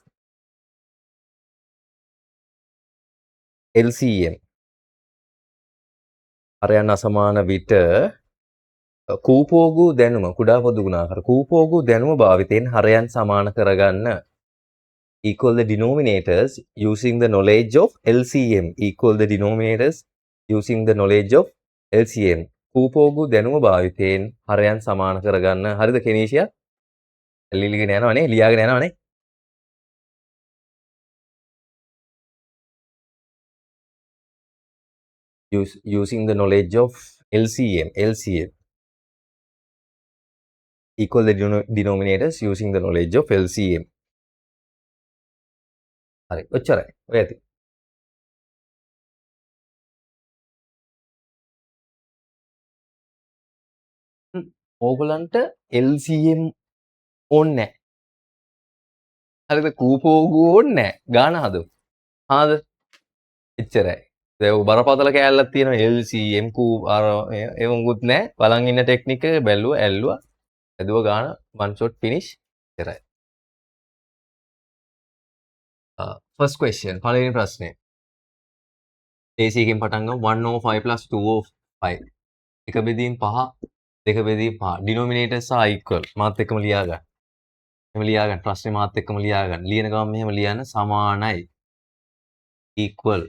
S1: LCM. හරයන් අසමාන විට කූපෝගු දැනුම කුඩා පොදු ගුණාකාර කූපෝගු දැනුම භාවිතයෙන් හරයන් සමාන කරගන්න. Equal the denominators using the knowledge of LCM. Equal the denominators using the knowledge of LCM. කූපෝගු දැනුම භාවිතයෙන් හරයන් සමාන කරගන්න. හරිද කෙනීෂියා? ලියලිගෙන යනවනේ ලියාගෙන යනවනේ. Using the knowledge of LCM. Equal the denominators using the knowledge of LCM. හරි ඔච්චරයි. ඔය ඇති. ඕගලන්ට LCM ඕනේ නැහැ. හරිද? කූපෝගු ඕනේ නැහැ. ගාන හදමු. ආද? එච්චරයි. දැන් බරපතල කෑල්ලක් තියෙනවා LCM කූ අර ඒ මොකුත් නැහැ. බලන් ඉන්න ටෙක්නික් එක බැලුවා ඇල්ලුවා. ඇදුව ගාන one shot finish එච්චරයි. first question පළවෙනි ප්‍රශ්නේ. AC එකෙන් පටන් ගමු 1 over 5 plus 2 over 5. එක බෙදීම් 5 දෙක බෙදීම් 5. denominators are equal. මාත් එක්කම ලියා ගන්න. එහෙම ලියා ගන්න. ප්‍රශ්නේ මාත් එක්කම ලියා ගන්න. ලියන ගමන් මෙහෙම ලියන්න සමානයි. equal.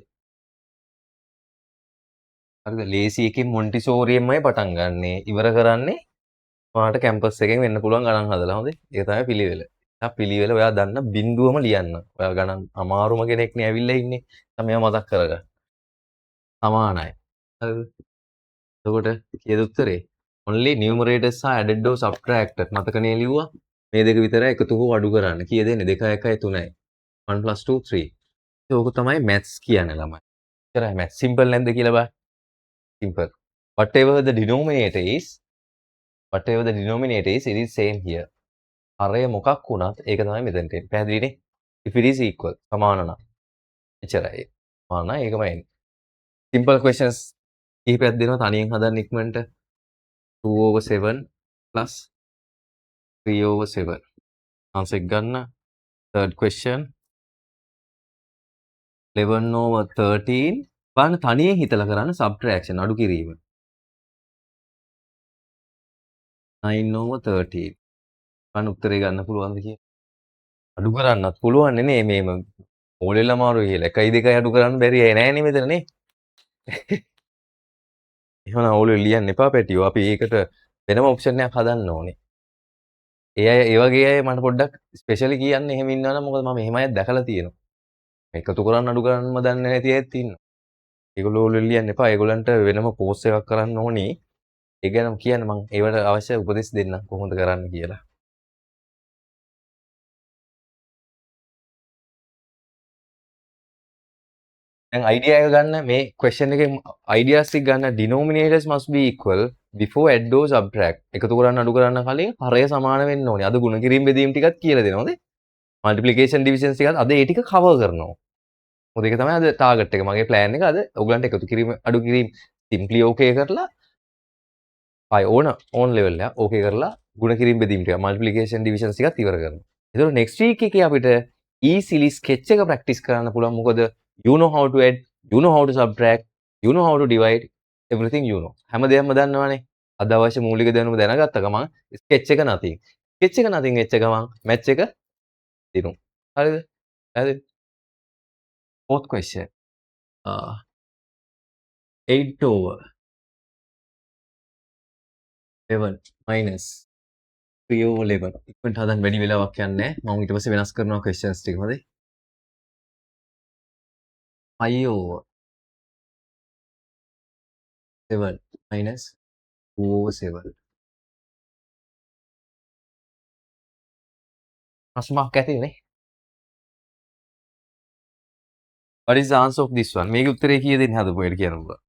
S1: හරිද? ලේසි එකෙන් මොන්ටිසෝරියෙන්මයි පටන් ගන්නෙ. ඉවර කරන්නේ ඔයාලට කැම්පස් එකෙන් වෙන්න පුළුවන් ගණන් හදලා. හොඳේ? ඒක තමයි පිළිවෙල. පිළිවෙල ඔයා දන්න බිඳුවම ලියන්න. ඔයා ගණන් අමාරුම කෙනෙක් නේ ඇවිල්ලා ඉන්නේ. තමයි මතක් කරගන්න. සමානයි. හරිද? එතකොට කීයද උත්තරේ? only numerators are added or subtracted. මතකනේ ලිව්වා. මේ දෙක විතරයි එකතු හෝ අඩු කරන්න. කීයද එන්නේ? 2 1 3යි. 1 + 2 3. ඒක තමයි maths කියන්නේ ළමයි. ඉතරයි maths. simple නැද්ද කියලා බලන්න. simple. Whatever the denominator is, it is same here. හරය මොකක් වුණත් ඒක තමයි මෙතනට එන්නේ. පැහැදිලිනේ? if it is equal සමාන නම්. එච්චරයි. සමාන නම් ඒකමයි එන්නේ. simple questions කිහිපයක් දෙනවා තනියෙන් හදන්න ඉක්මනට. 2 over 7 plus 3 over 7. answer එක ගන්න. third question 11 over 13. බලන්න තනියෙන් හිතලා කරන්න subtraction අඩු කිරීම. 9 over 13. බලන්න උත්තරේ ගන්න පුළුවන්ද කියලා. අඩු කරන්නත් පුළුවන් නේ මේම ඕලෙල් අමාරුයි කියලා. 1යි 2යි අඩු කරන්න බැරි අය නෑනේ මෙතන නේ. එහෙනම් ඕලෙල් ලියන්න එපා පැටියෝ. අපි ඒකට වෙනම ඔප්ෂන් එකක් හදන්න ඕනේ. ඒ වගේ අය මට පොඩ්ඩක් ස්පෙෂලි කියන්න එහෙම ඉන්නවනම් මොකද මම එහෙම අයත් දැකලා තියෙනවා. එකතු කරන්න අඩු කරන්නම දන්නේ නැති අයත් ඉන්නවා. ඒගොල්ලෝ ඕලෙල් ලියන්න එපා. ඒගොල්ලන්ට වෙනම කෝස් එකක් කරන්න ඕනේ. ඒ ගැන කියන්න මම ඒවට අවශ්‍ය උපදෙස් දෙන්නම් කොහොමද කරන්න කියලා. දැන් අයිඩියා එක ගන්න මේ question එකේ ideas ටික ගන්න denominators must be equal before add or subtract. එකතු කරන්න අඩු කරන්න කලින් හරය සමාන වෙන්න ඕනේ. අද ගුණ කිරීම බෙදීම් ටිකත් කියලා දෙනවාද? multiplication division ටිකත් අද ඒ ටික cover කරනවා. මොකද ඒක තමයි අද target එක. මගේ plan එක අද ඔයගලන්ට එකතු කිරීම අඩු කිරීම simply okay කරලා ඕන level එක okay කරලා ගුණ කිරීම බෙදීම් ටික multiplication division ටිකත් ඉවර කරනවා. ඒතකොට next week එකේ අපිට easily sketch එක practice කරන්න පුළුවන්. මොකද you know how to add, you know how to subtract, you know how to divide, everything you know. හැම දෙයක්ම දන්නවනේ. අද අවශ්‍ය මූලික දැනුම දැනගත්ත ගමන් sketch එක nothing. sketch එක nothing වෙච්ච ගමන් match එක දිනු. හරිද? හරිද? Fourth question. 8 over 11 minus 3 over 11. ඉක්මනට හදන්න වැඩි වෙලාවක් යන්නේ නැහැ. මම ඊට පස්සේ වෙනස් කරනවා questions ටික. හොඳයි? 5 over 7 minus 2 over 7. ප්‍රශ්න මාර්ක් ඇතිනේ. What is the answer of this one? මේකේ උත්තරේ කීයද දෙන්න හදපු එකට කියන්න පුළුවන්.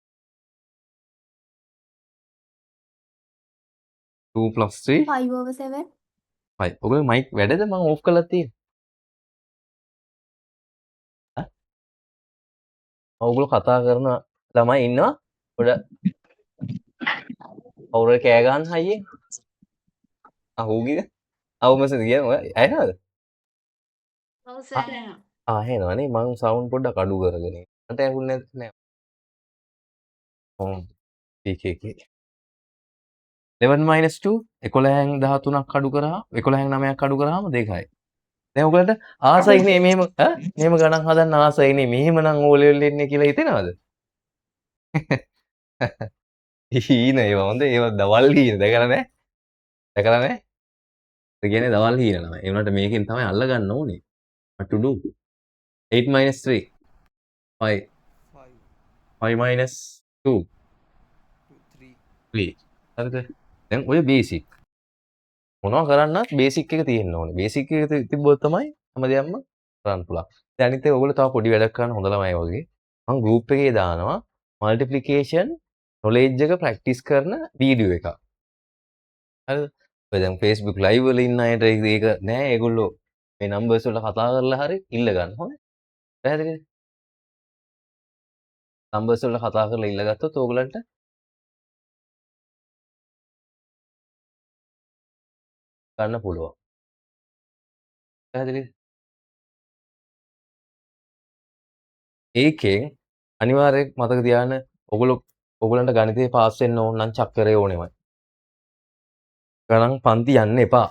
S1: 2 plus 3
S2: 5 over 7.
S1: හයි. ඔයගොල්ලෝ මයික් වැඩද මම ඕෆ් කරලා තියෙන්නේ? ඈ? ඔයගොල්ලෝ කතා කරන ළමයි ඉන්නවා? පොඩ කවුරු හරි කෑ ගහන්න හයියෙන්. අහුගිද? අවුමසද කියන්නේ ඔය ඇහෙනවද?
S2: ඔව් සර් ඇහෙනවා.
S1: ඇහෙනවනේ මං සවුන්ඩ් පොඩ්ඩක් අඩු කරගෙන ඉන්නේ. මට ඇහුන්නේ නෑ. ඔව්. ඒකේ 11 2 11න් 13ක් අඩු කරා 11න් 9ක් අඩු කරාම 2යි. දැන් ඔයගලට ආසයිනේ මෙහෙම මෙහෙම ගණන් හදන්න ආසයිනේ මෙහෙමනම් ඕ ලෙවල් එන්නේ කියලා හිතෙනවද? හීන ඒවා හොඳ ඒවා දවල් හීන දැකලා නැහැ? දැකලා නැහැ? ඒ කියන්නේ දවල් හීන නම. ඒ වුණාට මේකෙන් තමයි අල්ලගන්න ඕනේ. what to do 8 3 5 5 2 3 හරිද? දැන් ඔය බේසික් මොනවා කරන්නත් බේසික් එක තියෙන්න ඕනේ. බේසික් එක තිබ්බොත් තමයි හැමදේම කරන්න පුළුවන්. දැන් අනිත් එක ඔයගොල්ලෝ තව පොඩි වැඩක් කරන්න හොඳ ළමයි වගේ. මම ගෲප් එකේ දානවා මල්ටිප්ලිකේෂන් නොලෙජ් එක ප්‍රැක්ටිස් කරන වීඩියෝ එකක්. හරිද? ඔය දැන් Facebook live වල ඉන්න අයට ඒක නෑ. ඒගොල්ලෝ මේ නම්බර්ස් වලට කතා කරලා හරි ඉල්ල ගන්න. හොඳයි. පැහැදිලිද? නම්බර්ස් වලට කතා කරලා ඉල්ල ගත්තොත් ඕගලන්ට ගන්න පුළුවන්. පැහැදිලිද? ඒකෙන් අනිවාර්යෙන් මතක තියාගන්න ඔයගලන්ට ගණිතේ පාස් වෙන්න ඕන නම් චක්‍රය ඕනෙමයි. ගණන් පන්ති යන්න එපා.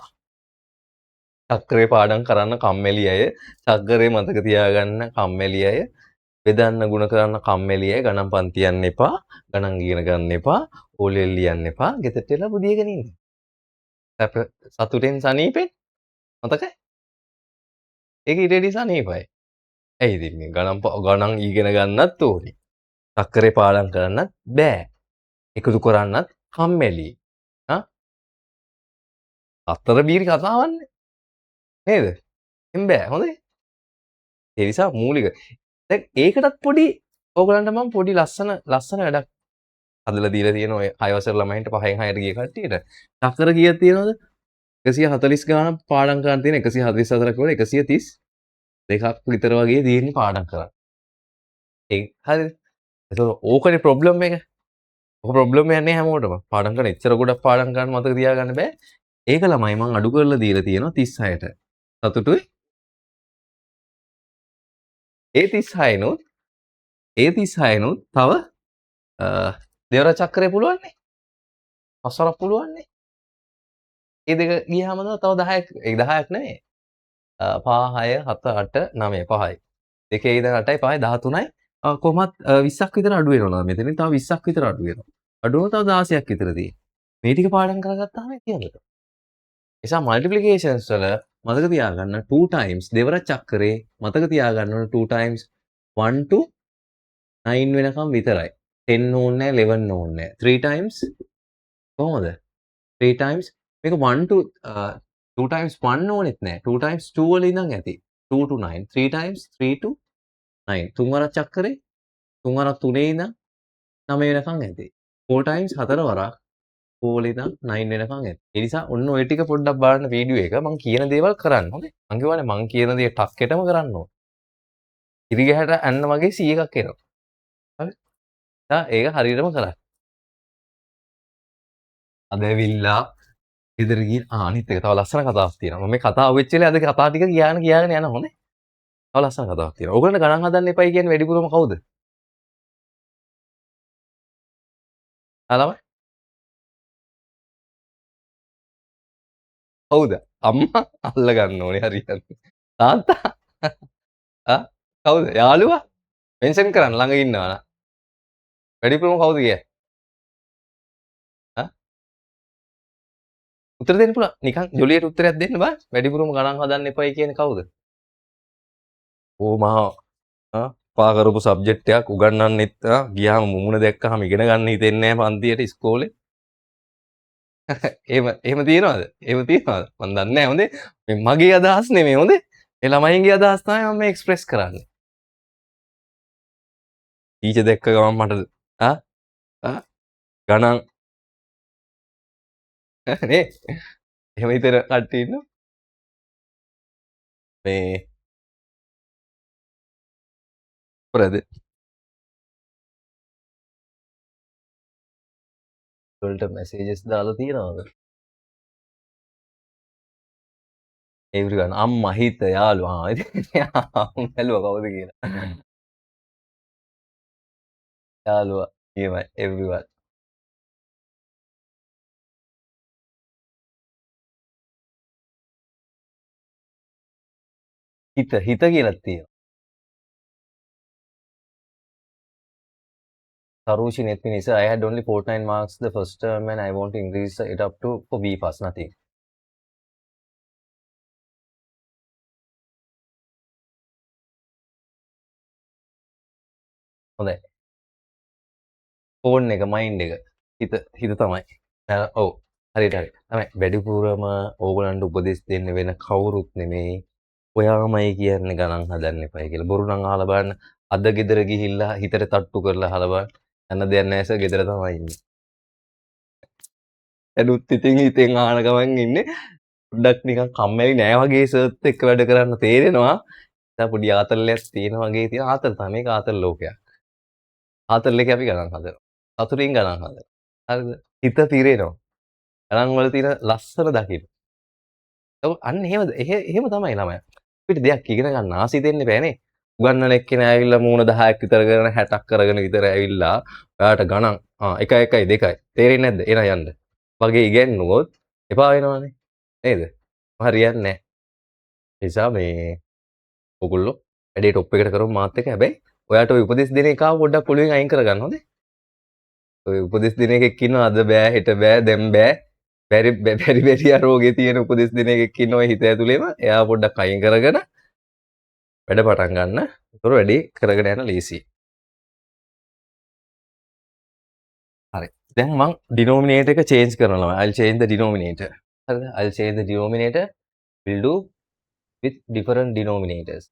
S1: චක්‍රේ පාඩම් කරන්න කම්මැලි අය, චක්‍රේ මතක තියාගන්න කම්මැලි අය, බෙදන්න ಗುಣ කරන්න කම්මැලි අය ගණන් පන්ති යන්න එපා, ගණන් ඉගෙන ගන්න එපා, ඕලෙල් ලියන්න එපා, ගෙදරට එලා බුදියගෙන ඉන්න. සතුටෙන් සනීපෙන් මතකයි? ඒක ඊටෙඩි සනීපයි. ඇයි ඉතින් මේ ගණන් ඉගෙන ගන්නත් ඕනේ. චක්‍රේ පාඩම් කරන්නත් බෑ. එකතු කරන්නත් කම්මැලි. අතර බීරි කතාවන්නේ නේද? එම් බෑ හොඳේ. ඒ නිසා මූලික දැන් ඒකටත් පොඩි ඕගලන්ට මම පොඩි ලස්සන වැඩක් හදලා දීලා තියෙනවා ඔය 6 වසර ළමයින්ට 5න් 6ට ගිය කට්ටියට. චක්‍ර කීයක් තියෙනවද? 140 ගානක් පාඩම් කරන් තියෙන 144ක් වල 132ක් විතර වගේ තියෙන්නේ පාඩම් කරන්න. ඒ හරිද? ඒතකොට ඕකනේ ප්‍රොබ්ලම් එක. ඔක ප්‍රොබ්ලම් එකක් නේ හැමෝටම. පාඩම් කරන එච්චර ගොඩක් පාඩම් කරන්න මතක තියාගන්න බෑ. ඒක ළමයි මම අඩු කරලා දීලා තියෙනවා 36ට. සතුටුයි? ඒ 36 නුත් තව දෙවර චක්‍රය පුළුවන් නේ. පස්වරක් පුළුවන් නේ. ඒ දෙක ගියාම තව 10ක් ඒ 10ක් නෙමෙයි. 5 6 7 8 9 5යි. දෙකේ ඉඳන් 8යි 5යි 13යි. කොහොමත් 20ක් විතර අඩු වෙනවා මෙතනින් තව 20ක් විතර අඩු වෙනවා. අඩු වුණොත් තව 16ක් විතර තියෙනවා. මේ ටික පාඩම් කරගත්තාම කියන්නද? නිසා මල්ටිප්ලිකේෂන්ස් වල මතක තියාගන්න 2 times දෙවර චක්‍රේ මතක තියාගන්න ඕන 2 times 1 to 9 වෙනකම් විතරයි. 10 ඕනේ නැහැ 11 ඕනේ නැහැ. 3 times කොහොමද? 3 times මේක 1 to 2 times 1 ඕනෙත් නැහැ. 2 times 2 වල ඉඳන් ඇති. 2 to 9. 3 times 3 to 9. තුන් වරක් චක්‍රේ තුන් වරක් 3 ඉඳන් 9 වෙනකම් ඇති. 4 times 4 වරක් 4 වල ඉඳන් 9 වෙනකම් ඇති. ඒ නිසා ඔන්න ඔය ටික පොඩ්ඩක් බලන්න වීඩියෝ එක. මම කියන දේවල් කරන්න. හොඳේ. මං කියවනේ මං කියන දේ ටක්කෙටම කරන්න ඕන. ඉරිගැහැට ඇන්න වගේ 100 එකක් එනවා. හරි? ඒක හරියටම කරන්න. අද ඇවිල්ලා ගෙදර ගිහින් අනිත් එක තව ලස්සන කතාවක් තියෙනවා. මම මේ කතාව වෙච්ච වෙලේ අද කතා ටික කියාගෙන යනවා හොඳේ. තව ලස්සන කතාවක් තියෙනවා. ඕගොල්ලන්ට ගණන් හදන්න එපයි කියන්නේ වැඩිපුරම කවුද? ළමයි? කවුද? අම්මා අල්ල ගන්න ඕනේ හරියට. තාත්තා? කවුද? යාළුවා? මෙන්ෂන් කරන්න ළඟ ඉන්නවා නා. වැඩිපුරම කවුද කියන්නේ? උත්තර දෙන්න පුළුවන්. නිකන් ජොලියට උත්තරයක් දෙන්න බෑ. වැඩිපුරම ගණන් හදන්න එපයි කියන්නේ කවුද? මහා පා කරපු සබ්ජෙක්ට් එකක් උගන්වන්නෙත් ගියාම මුමුණ දැක්කහම ඉගෙන ගන්න හිතෙන්නේ නැහැ පන්තියට ඉස්කෝලේ. එහෙම තියනවද? එහෙම තියනවද? මන් දන්නේ නැහැ හොඳේ. මේ මගේ අදහස් නෙමෙයි හොඳේ. ඒ ළමයින්ගේ අදහස් තමයි මම මේ එක්ස්ප්‍රෙස් කරන්නේ. ටීචර් දැක්ක ගමන් මට ගණන් නේ එහෙම හිතන කට්ටිය ඉන්නවා. මේ මොකද වලට මැසේජස් දාලා තියෙනවද? එව්රිවන් අම්මා හිත යාළුවා ඉතින් බැලුවා කවුද කියලා. යාළුවා නියමයි එව්රිවන්. හිත කියලා තියෙනවා. Tarushi Netmini sir, I had only 49 marks the first term and I want to increase it up to for B pass, nothing. හොඳයි. ෆෝන් එක මයින්ඩ් එක හිත තමයි. ඔව්. හරියට හරි. තමයි වැඩිපුරම ඕගලන්ට උපදෙස් දෙන්න වෙන කවුරුත් නෙමෙයි. ඔයාමයි කියන්නේ ගණන් හදන්න එපයි කියලා. බොරු නම් අහලා බලන්න. අද ගෙදර ගිහිල්ලා හිතට තට්ටු කරලා අහලා බලන්න. යන්න දෙයක් නැහැ සර් ගෙදර තමයි ඉන්නේ. එනුත් ඉතින් හිතෙන් ආන ගමන් ඉන්නේ. පොඩ්ඩක් නිකන් කම්මැලි නෑ වගේ සර්ත් එක්ක වැඩ කරන්න තේරෙනවා. දැන් පොඩි ආතල්ලයක් තියෙන වගේ තියෙන ආතල් තමයි මේක ආතල් ලෝකයක්. ආතල් එකේ අපි ගණන් හදනවා. සතුටින් ගණන් හදනවා. හරිද? හිත පිරෙනවා. ගණන් වල තියෙන ලස්සන දකින්න. ඔව් අන්න එහෙම තමයි ළමයා. අපිට දෙයක් ඉගෙන ගන්න ආසි දෙන්න බෑනේ. උගන්නන එක්කෙනා ඇවිල්ලා මූණ 10ක් විතර කරගෙන 60ක් කරගෙන විතර ඇවිල්ලා ඔයාට ගණන් 1 1 2යි තේරෙන්නේ නැද්ද? එන යන්න. වගේ ඉගෙනුවොත් එපා වෙනවනේ. නේද? හරියන්නේ නැහැ. ඒ නිසා මේ ඔයගොල්ලෝ වැඩේ টොප් එකට කරමු මාත් එක්ක. හැබැයි ඔයාට ඔය උපදෙස් දෙන එක පොඩ්ඩක් පොළුවෙන් අයින් කරගන්න හොඳේ. ඔය උපදෙස් දෙන එකෙක් ඉන්නවා අද බෑ හෙට බෑ දැන් බෑ. බැරි රෝගේ තියෙන උපදෙස් දෙන එකෙක් ඉන්නවා හිත ඇතුලේම. එයා පොඩ්ඩක් අයින් කරගෙන වැඩ පටන් ගන්න. ඒතර වැඩේ කරගෙන යන ලේසියි. හරි. දැන් මං denominator එක change කරනවා. I'll change the denominator. හරිද? I'll change the denominator. We'll do with different denominators.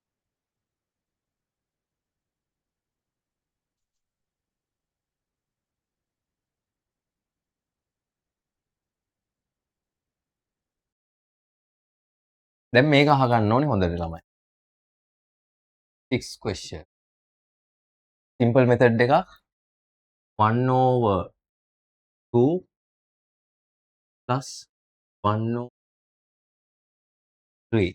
S1: දැන් මේක අහගන්න ඕනේ හොඳට ළමයි. 6 question. Simple method එකක් 1 over 2 plus 1 over 3.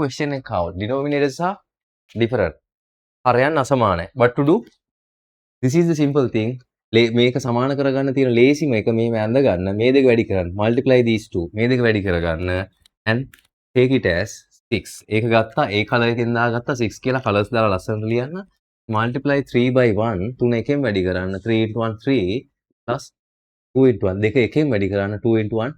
S1: question එක ආව denominators are different. හරයන් අසමානයි. What to do? This is the simple thing. මේක සමාන කරගන්න තියෙන ලේසිම එක මේ ඇඳ ගන්න මේ දෙක වැඩි කරන්න multiply these two මේ දෙක වැඩි කරගන්න and take it as 6 ඒක ගත්තා ඒ කලර් එකෙන් දාගත්තා 6 කියලා කලර්ස් දාලා ලස්සනට ලියන්න multiply 3 by 1 තුන එකෙන් වැඩි කරන්න 3 into 1 3 plus 2 into 1 දෙක එකෙන් වැඩි කරන්න 2 into 1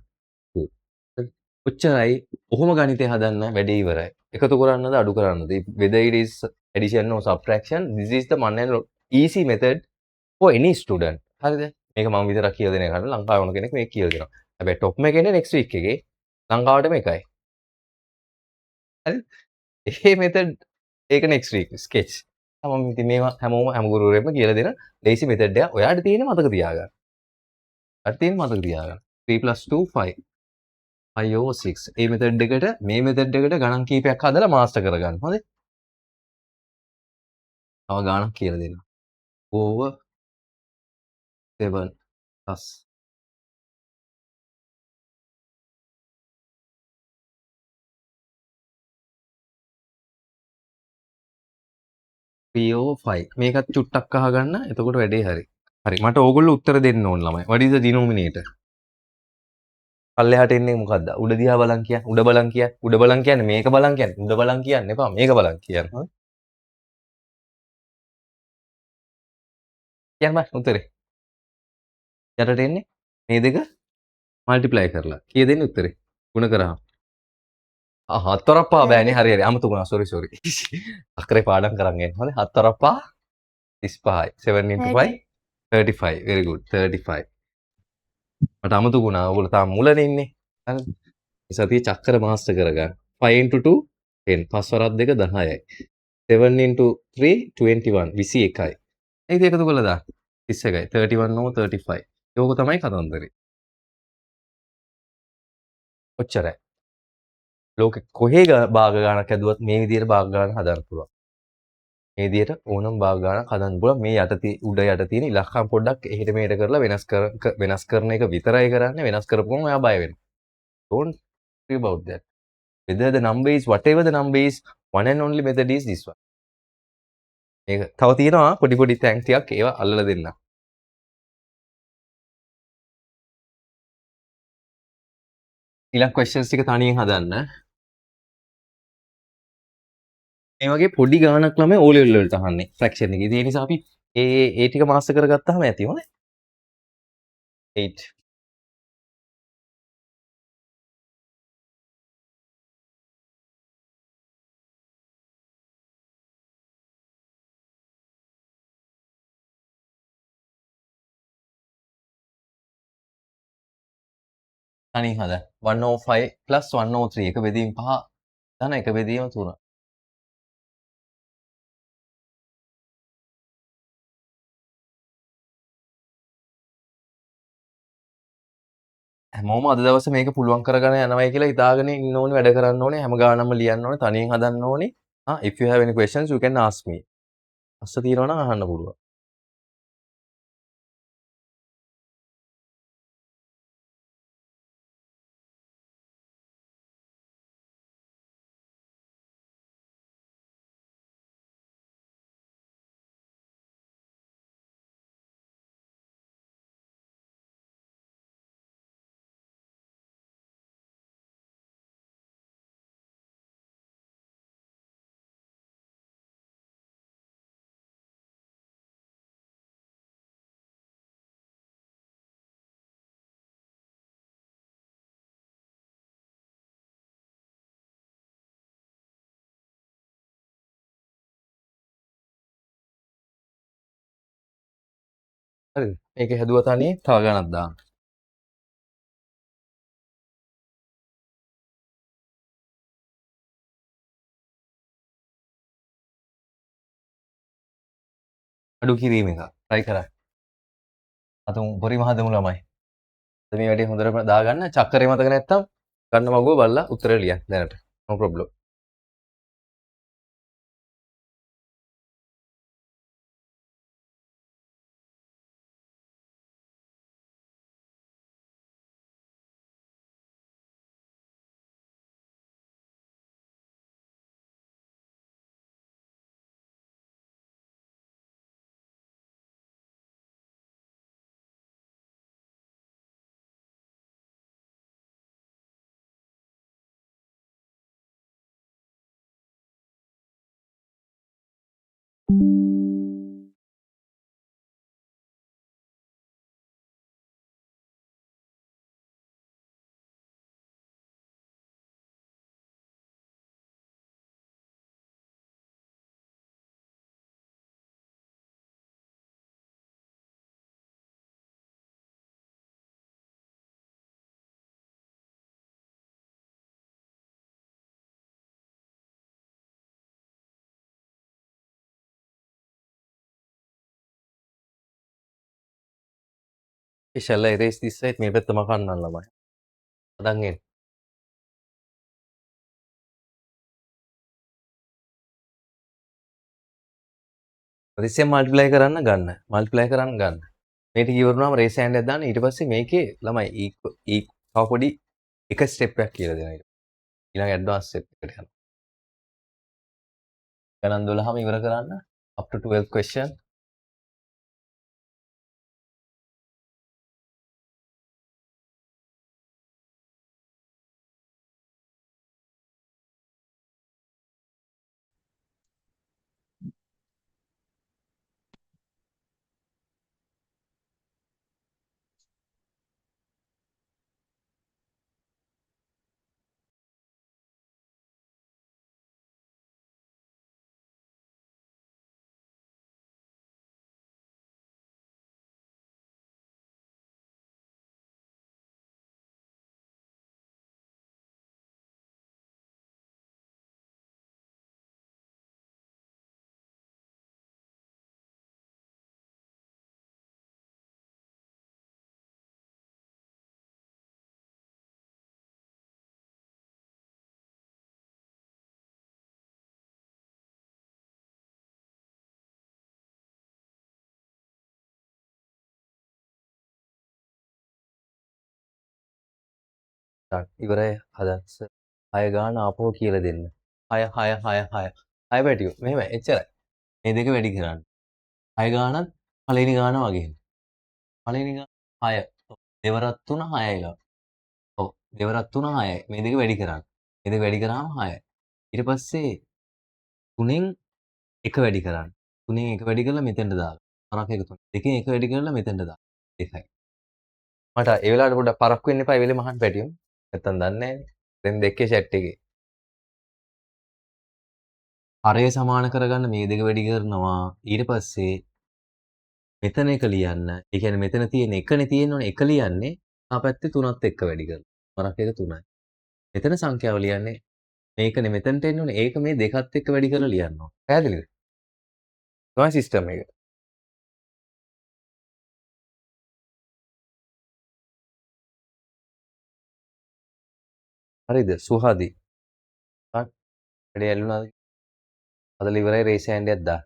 S1: 2 ඔච්චරයි ඔහොම ගණිතය හදන්න වැඩේ ඉවරයි එකතු කරන්නද අඩු කරන්නද whether it is addition or subtraction this is the one and easy method for any student. හරිද? මේක මම විතරක් කියලා දෙන එකට ලංකාවේ වුණ කෙනෙක් මේක කියලා දෙනවා. හැබැයි টොප් එකේ ඉන්නේ next week එකේ ලංකාවටම එකයි. හරිද? ඒ method ඒක next week sketch. මම ඉතින් මේවා හැම ගුරුවරයෙක්ම කියලා දෙන lazy method එක ඔයාලට තියෙන මතක තියාගන්න. ඔයාලට තියෙන මතක තියාගන්න. 3 + 2 5. 5 over 6. මේ method එකට මේ method එකට ගණන් කීපයක් හදලා master කරගන්න. හොඳේ? තව ගාණක් කියලා දෙන්න. over 7 plus 3 over 5 මේකත් චුට්ටක් අහගන්න එතකොට වැඩේ හරි හරි මට ඕගොල්ලෝ උත්තර දෙන්න ඕන ළමයි what is the denominator පල්ලෙහාට එන්නේ මොකද්ද උඩ දිහා බලන් කියන්න උඩ බලන් කියන්නේ මේක බලන් කියන්නේ උඩ බලන් කියන්න එපා මේක බලන් කියන්න හරි කියන්න බෑ උත්තරේ යටට එන්නේ මේ දෙක මල්ටිප්ලයි කරලා කීයද එන්නේ උත්තරේ ගුණ කරාම හතරක් පහ බෑනේ හරි හරි අමුතු ගුණා සෝරි අක්කරේ පාඩම් කරන් එන්න හොඳේ හතරක් පහ 35යි 7 into 5 35 very good 35 මට අමුතු ගුණා ඔයගොල්ලෝ තාම මුලනේ ඉන්නේ හරිද සතිය චක්‍ර මාස්ටර් කරගන්න 5 into 2 10 පස් වරක් දෙක 10යි 7 into 3 21 21යි ඒක එකතු කරලා දාන්න 31යි 31 over 35 යෝක තමයි කතන්දරේ ඔච්චරයි. ලෝකෙ කොහේ භාග ගානක් ඇදුවත් මේ විදිහට භාග ගාන හදන්න පුළුවන්. මේ විදිහට ඕනම භාග ගානක් හදන්න පුළුවන්. මේ උඩ යට තියෙන ඉලක්කම් පොඩ්ඩක් එහෙට මෙහෙට කරලා වෙනස් කරන එක විතරයි කරන්නේ. වෙනස් කරපුවම ඔයා බය වෙනවා. Don't worry about that. Whether the number is whatever the number is, one and only method is this one. මේක තව තියෙනවා පොඩි පොඩි තැන් ටිකක් ඒවා අල්ලලා දෙන්න. ඊළඟ questions ටික තනියෙන් හදන්න. මේ වගේ පොඩි ගානක් ළමයි O level වලට අහන්නේ fraction එකේ. ඒ නිසා අපි ඒ ටික මාස්ටර් කරගත්තාම ඇති හොඳයි. 8 තනියෙන් හදන්න. 105 plus 103 එක බෙදීම 5 ධන එක බෙදීම 3. හැමෝම අද දවසේ මේක පුළුවන් කරගෙන යනවයි කියලා හිතාගෙන ඉන්න ඕනේ වැඩ කරන්න ඕනේ හැම ගානක්ම ලියන්න ඕනේ තනියෙන් හදන්න ඕනේ. If you have any questions you can ask me. අස්ස තියෙනවා නම් අහන්න පුළුවන්. හරිද? මේක හැදුවා තනියෙන් තව ගණක් දාන්න. අඩු කිරීම එක. try කරන්න. අතුන් පොරි මහදමු ළමයි. මේ වැඩේ හොඳට දාගන්න. චක්කරේ මතක නැත්තම් ගන්න මගුව බලලා උත්තරේ ලියන්න දැනට. no problem. shall I erase this side මේ පැත්තම කන්නම් ළමයි. අදන් එන්න. ප්‍රතිශතය මල්ටිප්ලයි කරන්න ගන්න. මල්ටිප්ලයි කරන්න ගන්න. මේ ටික ඉවරුනාම රේස් හෑන්ඩ් එකක් දාන්න. ඊට පස්සේ මේකේ ළමයි තව පොඩි එක ස්ටෙප් එකක් කියලා දෙනවා. ඊළඟ ඇඩ්වාන්ස් ස්ටෙප් එකට යනවා. ගණන් 12ම ඉවර කරන්න. up to 12 question. ඉවරයි හදස්ස 6 ගාන ආපහු කියලා දෙන්න. 6 6 6 6 6 පැටියෝ. මෙහෙම එච්චරයි. මේ දෙක වැඩි කරන්න. 6 ගානත් පළවෙනි ගාන වගේ. පළවෙනි ගාන 6. දෙවරක් 3 6යි ගාන. ඔව්. දෙවරක් 3 6යි. මේ දෙක වැඩි කරන්න. මේ දෙක වැඩි කරාම 6යි. ඊට පස්සේ 3න් 1 වැඩි කරන්න. 3න් 1 වැඩි කරලා මෙතෙන්ට දාන්න. පරක් එක 3. 2කින් 1 වැඩි කරලා මෙතෙන්ට දාන්න. 2යි. මට ඒ වෙලාවට පොඩ්ඩක් පරක්කු වෙන්න එපා. ඒ වෙලෙම අහන්න පැටියෝ. නැත්තම් දන්නේ නැහැනේ. දැන් දෙකේ chat එකේ. හරය සමාන කරගන්න මේ දෙක වැඩි කරනවා. ඊට පස්සේ මෙතන එක ලියන්න. ඒ කියන්නේ මෙතන තියෙන එකනේ තියෙනවනේ. එක ලියන්නේ ආ පැත්තේ 3ත් එක්ක වැඩි කරලා. පරක් එක 3යි. මෙතන සංඛ්‍යාව ලියන්නේ මේකනේ මෙතනට එන්න ඕනේ. ඒක මේ දෙකත් එක්ක වැඩි කරලා ලියන්න ඕනේ. පැහැදිලිද? තමයි සිස්ටම් එක. හරිද? සුහදි. හරි. වැඩේ ඇල්ලුණාද? අදලා ඉවරයි රේස් හෑන්ඩ් එකක් දාන්න.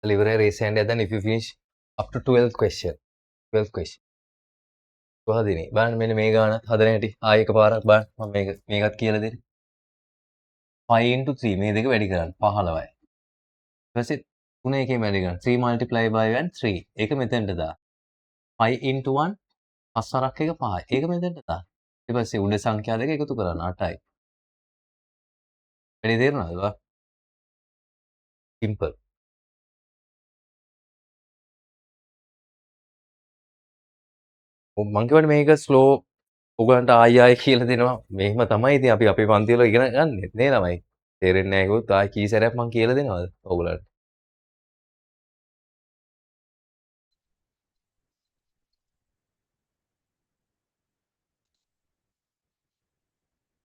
S1: අදලා ඉවරයි රේස් හෑන්ඩ් එකක් දාන්න if you finish up to 12th question. 12th question. සුහදිනේ. බලන්න මෙන්න මේ ගානත් හදන හැටි. ආයෙ එකපාරක් බලන්න. මම මේකත් කියලා දෙන්න. 5 into 3 මේ දෙක වැඩි කරන්න 15යි. ඊට පස්සේ 3 එකේ වැඩි කරන්න 3 multiply by 1 3. ඒක මෙතෙන්ට දාන්න. 5 into 1 පස්වරක් එක 5යි. ඒක මෙතෙන්ට දාන්න. ඊට පස්සේ උඩ සංඛ්‍යා දෙක එකතු කරන්න 8යි. වැඩි තේරුණාද බා? සිම්පල්. මං කියවනේ මේක ස්ලෝ ඔයගලන්ට ආයි කියලා දෙනවා. මෙහෙම තමයි ඉතින් අපි අපේ පන්ති වල ඉගෙන ගන්නෙ නේ ළමයි. තේරෙන්නේ නැහැ කිව්වොත් ආයි කී සැරයක් මං කියලා දෙනවද ඔයගලන්ට?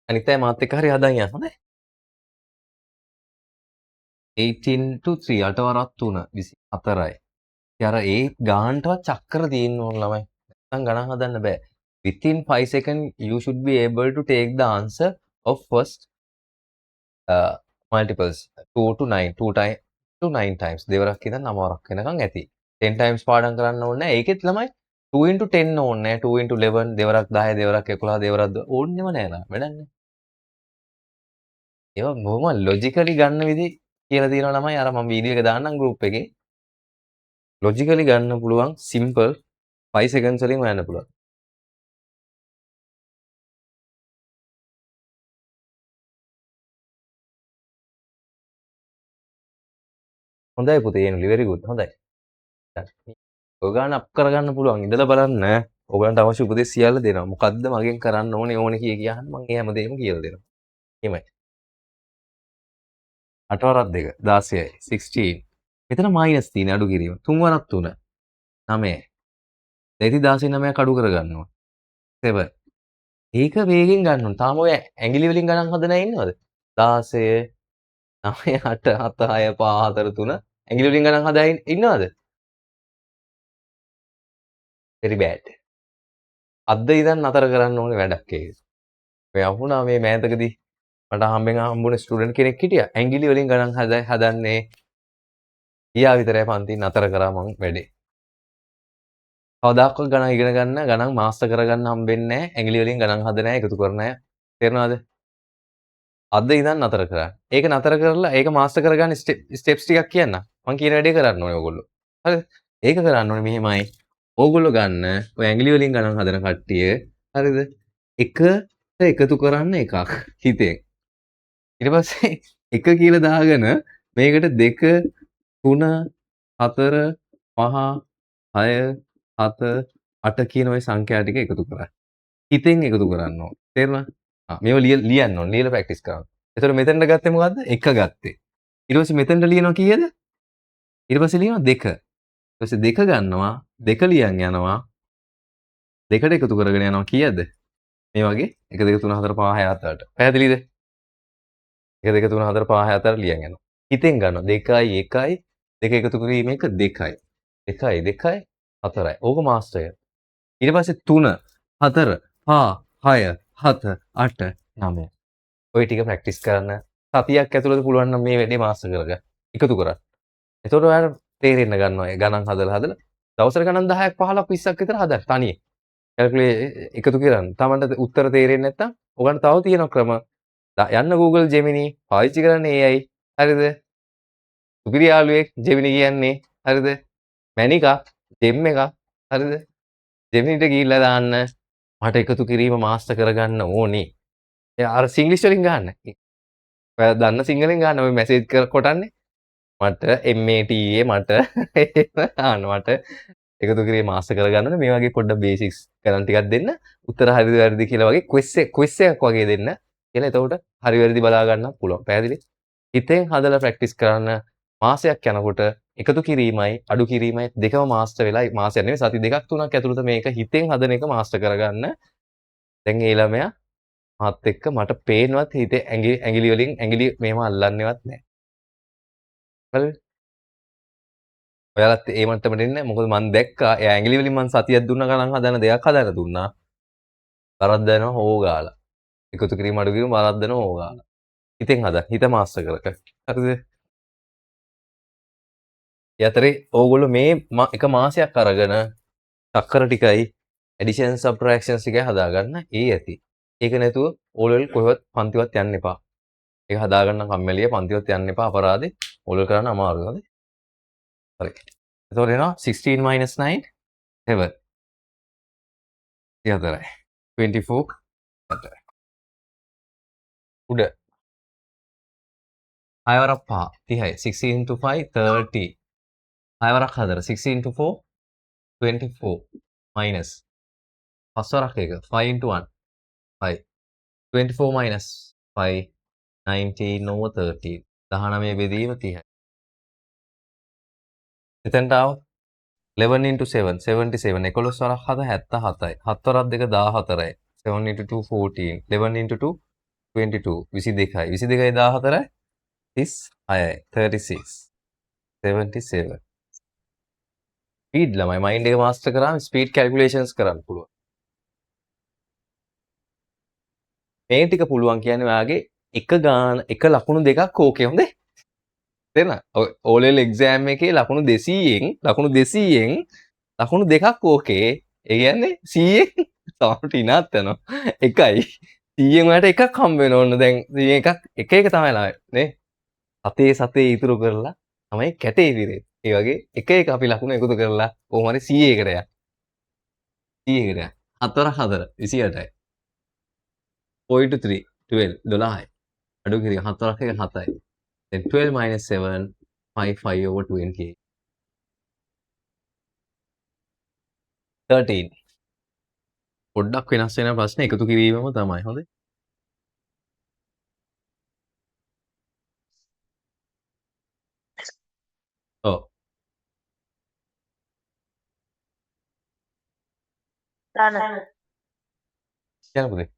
S1: අනිත් අය මාත් එක්ක හරි හදන් යන්න හොඳයි. 18 to 3 8 වරක් 3 24යි. ඉතින් අර ඒ ගානටවත් චක්‍ර තියෙන්න ඕන ළමයි. නැත්නම් ගණන් හදන්න බෑ. Within 5 seconds you should be able to take the answer of first multiples 2 to 9 2 time to 9 times දෙවරක් ඉඳන් 9 වරක් වෙනකන් ඇති 10 times පාඩම් කරන්න ඕනේ නැහැ ඒකෙත් ළමයි 2 into 10 ඕනේ නැහැ 2 into 11 දෙවරක් 10 දෙවරක් 11 දෙවරක් ඕන්නෙම නැහැ නා වැඩක් නැහැ ඒවා බොහොම ලොජිකලි ගන්න විදි කියලා තියෙනවා ළමයි අර මම වීඩියෝ එක දාන්නම් group එකේ ලොජිකලි ගන්න පුළුවන් simple 5 seconds වලින් හොයන්න පුළුවන් හොඳයි පුතේ එනුලි very good හොඳයි ඔය ගාන අප් කරගන්න පුළුවන් ඉඳලා බලන්න ඔයගලන්ට අවශ්‍ය උපදෙස් සියල්ල දෙනවා මොකද්ද මගෙන් කරන්න ඕනේ කිය අහන්න මම ඒ හැමදේම කියලා දෙනවා එහෙමයි 8 වරක් 2 16යි 16 මෙතන මයිනස් තියෙන අඩු කිරීම 3 වරක් 3 9යි දැන් ඉතින් 16 9ක් අඩු කරගන්න ඕන 7 ඒක වේගෙන් ගන්න ඕන තාම ඔය ඇඟිලි වලින් ගණන් හදන අය ඉන්නවද 16 9 8 7 6 5 4 3 ඇඟිලි වලින් ගණන් හදා ඉන්නවද very bad අද්ද ඉඳන් නතර කරන්න ඕනේ වැඩක් ඒක ඔය අහුණා මේ මෑතකදී මට හම්බුනේ ස්ටුඩන්ට් කෙනෙක් හිටියා ඇඟිලි වලින් ගණන් හදන්නේ ගියා විතරයි පන්ති නතර කරා මං වැඩේ කවදාකවත් ගණන් ඉගෙන ගන්න ගණන් මාස්ටර් කරගන්න හම්බෙන්නේ නැහැ ඇඟිලි වලින් ගණන් හදන අය එකතු කරන අය තේරෙනවද අද ඉඳන් නතර කරා ඒක නතර කරලා ඒක මාස්ටර් කරගන්න ස්ටෙප්ස් ටිකක් කියන්න මං කියන වැඩේ කරන්න ඕනේ ඔයගොල්ලෝ හරිද ඒක කරන්න ඕනේ මෙහෙමයි ඕගොල්ලෝ ගන්න ඔය ඇඟිලි වලින් ගණන් හදන කට්ටිය හරිද එකට එකතු කරන්න එකක් හිතෙන් ඊට පස්සේ එක කියලා දාගෙන මේකට 2 3 4 5 6 7 8 කියන ওই සංඛ්‍යා ටික එකතු කරා. හිතෙන් එකතු කරන්න ඕන. තේරුණා? මේව ලියන්න ඕන. ලියලා ප්‍රැක්ටිස් කරන්න. එතකොට මෙතනට ගත්තේ මොකද්ද? 1 ගත්තේ. ඊට පස්සේ මෙතනට ලියනවා කීයද? ඊට පස්සේ ලියනවා 2. ඊට පස්සේ 2 ගන්නවා 2 ලියන් යනවා. 2ට එකතු කරගෙන යනවා කීයද? මේ වගේ 1 2 3 4 5 6 7 8. පැහැදිලිද? 1 2 3 4 5 6 7 ලියන් යනවා. හිතෙන් ගන්නවා 2යි 1යි 2 එකතු කිරීම එක 2යි. 2යි 2යි 4යි. ඕක මාස්ටර් එක. ඊට පස්සේ 3 4 5 6 7 8 9 ඔය ටික ප්‍රැක්ටිස් කරන්න සතියක් ඇතුළත පුළුවන් නම් මේ වැඩේ මාස්ටර් කරගන්න. එකතු කරන්න. එතකොට ඔයාලට තේරෙන්න ගන්නවා ඒ ගණන් හදලා දවසට ගණන් 10ක් 15ක් 20ක් විතර හදන්න තනියෙන්. එකතු කරන්න. තමන්ට උත්තර තේරෙන්නේ නැත්නම් ඔයගොල්ලන්ට තව තියෙන ක්‍රම. යන්න Google Gemini පාවිච්චි කරන්න AI. හරිද? සුපිරි යාළුවෙක් Gemini කියන්නේ. හරිද? මැනිකක් ජෙම් එකක්. හරිද? Geminiට ගිහිල්ලා දාන්න මට එකතු කිරීම මාස්ටර් කරගන්න ඕනේ. එයා අර සිංග්ලිෂ් වලින් ගන්න. ඔයා දන්න සිංහලෙන් ගන්න ඔය මැසේජ් කොටන්නේ. මට MATA මට ආන්න මට එකතු කිරීම මාස්ටර් කරගන්න ඕනේ. මේ වගේ පොඩ්ඩක් බේසික්ස් ගණන් ටිකක් දෙන්න. උත්තර හරිද වැරදිද කියලා වගේ ක්විස් එකක් වගේ දෙන්න. කියලා එතකොට හරි වැරදි බලා ගන්න පුළුවන්. පැහැදිලි? හිතෙන් හදලා ප්‍රැක්ටිස් කරන්න මාසයක් යනකොට එකතු කිරීමයි අඩු කිරීමයි දෙකම මාස්ටර් වෙලා මාසයක් නෙවෙයි සති දෙකක් තුනක් ඇතුළත මේක හිතෙන් හදන එක මාස්ටර් කරගන්න. දැන් ඒ ළමයා මාත් එක්ක මට පේනවත් හිතේ ඇඟිලි වලින් ඇඟිලි මේව අල්ලන්නේවත් නැහැ. හරිද? ඔයාලත් ඒ මට්ටමට එන්න. මොකද මම දැක්කා එයා ඇඟිලි වලින් මම සතියක් දුන්න ගණන් හදන දෙයක් හදන්න දුන්නා. වරද්දනවා හොගාලා. එකතු කිරීම අඩු කිරීම වරද්දනවා හොගාලා. හිතෙන් හදන්න. හිත මාස්ටර් කරක. හරිද? යතරේ ඕගොල්ලෝ මේ එක මාසයක් අරගෙන චක්කර ටිකයි ඇඩිෂන් සබ්ට්‍රැක්ෂන්ස් ටිකයි හදාගන්න ඇති. ඒක නැතුව ඕලෙවල් කොහෙවත් පන්තිවත් යන්න එපා. ඒක හදාගන්න කම්මැලිය පන්තිවත් යන්න එපා අපරාධේ. ඕලෙවල් කරන්න අමාරුයි හරි. හරි. එතකොට එනවා 16 9 7. 34යි. 24 7. උඩ 6 වරක් 5 30යි. 16 into 5 30. 6 වරක් 4 16 into 4 24 minus 5 වරක් එක 5 into 1 5 24 minus 5 19 over 13 19 බෙදීම 30යි. එතනට ආව 11 into 7 77 11 වරක් 7 77යි. 7 වරක් 2 14යි. 7 into 2 14 11 into 2 22 22යි. 22යි 14යි 36යි. 36 77 ස්පීඩ් ළමයි මයින්ඩ් එක මාස්ටර් කරාම ස්පීඩ් කැල්කියුලේෂන්ස් කරන්න පුළුවන්. මේ ටික පුළුවන් කියන්නේ ඔයාගේ එක ලකුණු දෙකක් ඕකේ හොඳේ. තේරෙනවද? O level exam එකේ ලකුණු 200න් ලකුණු දෙකක් ඕකේ. ඒ කියන්නේ 100න් සමහරට ඉනත් යනවා. එකයි 100න් ඔයාලට එකක් හම්බ වෙන ඕන දැන් 100 එකක් එක තමයි ළමයි නේ. සතේ ඉතුරු කරලා තමයි කැටේ ඉතිරේ. ඒ වගේ එක අපි ලකුණු එකතු කරලා කොහොම හරි 100කට යන්න. 100කට යන්න. 4 4 28යි. 4 into 3 12 12යි. අඩු කිරීම 4ක් එක 7යි. then 12 minus 7 5 over 28. 13. පොඩ්ඩක් වෙනස් වෙන ප්‍රශ්න එකතු කිරීමම තමයි හොඳේ. ඔව්. කියන්න පුතේ.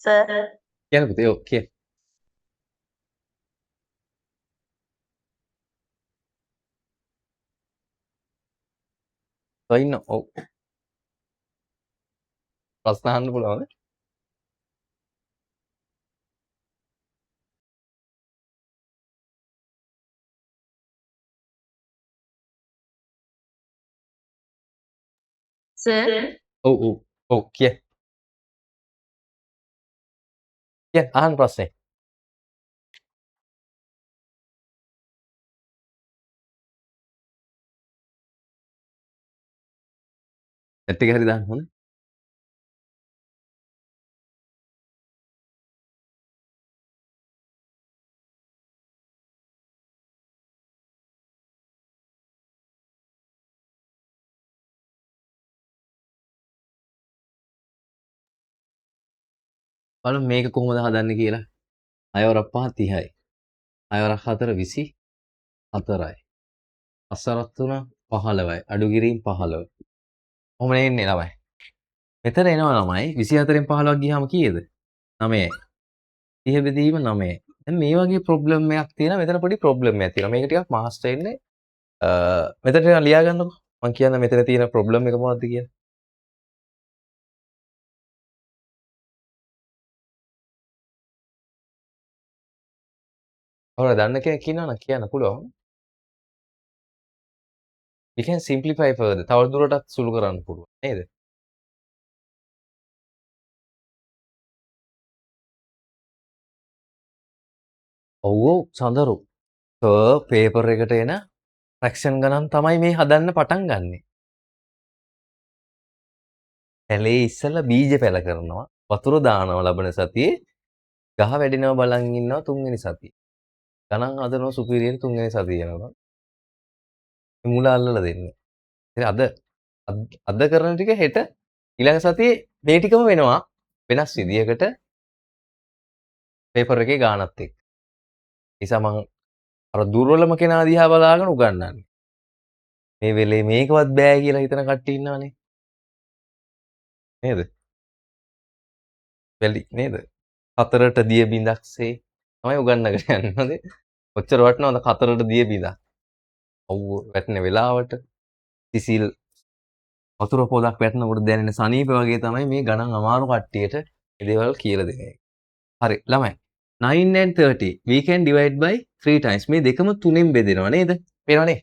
S2: සර්
S1: කියන්න පුතේ. ඔව් කියන්න. ඔය ඉන්න. ඔව්. ප්‍රශ්න අහන්න පුළුවන්ද?
S2: සර්
S1: ඔව් කියන්න. කියන්න අහන්න ප්‍රශ්නේ. net එක හරි දාන්න හොඳේ. බලමු මේක කොහොමද හදන්නේ කියලා. 6 වරක් 5 30යි. 6 වරක් 4 24යි. 5 වරක් 3 15යි. අඩු කිරීම 15. කොහොම එන්නේ ළමයි? මෙතන එනවා ළමයි 24න් 15ක් ගියාම කීයද? 9යි. 30 බෙදීම 9යි. දැන් මේ වගේ ප්‍රොබ්ලම් එකක් තියෙනවා. මෙතන පොඩි ප්‍රොබ්ලම් එකක් තියෙනවා. මේක ටිකක් මාස්ටර් වෙන්නේ. මෙතන ටිකක් ලියා ගන්නකො. මම කියන්න මෙතන තියෙන ප්‍රොබ්ලම් එක මොකක්ද කියලා. ඔයාලා දන්න කෙනෙක් ඉන්නවා නම් කියන්න පුළුවන්. We can simplify further. තව දුරටත් සුළු කරන්න පුළුවන් නේද? ඔව් ඔව් සඳරු. පේපර් එකට එන ෆ්‍රැක්ෂන් ගණන් තමයි මේ හදන්න පටන් ගන්නෙ. පැලේ ඉස්සෙල්ලා බීජ පැල කරනවා. වතුර දානවා ලබන සතියේ. ගහ වැඩෙනවා බලන් ඉන්නවා තුන්වෙනි සතියේ. ගණන් හදනවා සුපිරියර් තුන්වෙනි සතිය යනවා. මුල අල්ලලා දෙන්නේ. ඉතින් අද කරන ටික හෙට ඊළඟ සතියේ මේ ටිකම වෙනවා. වෙනස් විදියකට පේපර් එකේ ගානත් එක්ක. නිසා මං අර දුර්වලම කෙනා දිහා බලාගෙන උගන්වන්නේ. මේ වෙලේ මේකවත් බෑ කියලා හිතන කට්ටිය ඉන්නවනේ. නේද? වැලි නේද? හතරට දිය බිඳක්සේ තමයි උගන්වගෙන යන්නේ. හොඳේ. කොච්චර වටිනවද හතරට දිය බිඳක්. ඔව් වැටෙන වෙලාවට සිසිල් වතුර පොදක් වැටෙනකොට දැනෙන සනීප වගේ තමයි මේ ගණන් අමාරු කට්ටියට මේ දේවල් කියලා දෙන්නේ. හරි ළමයි 9 and 30 we can divide by 3 times මේ දෙකම 3ෙන් බෙදෙනවා නේද? පේනවනේ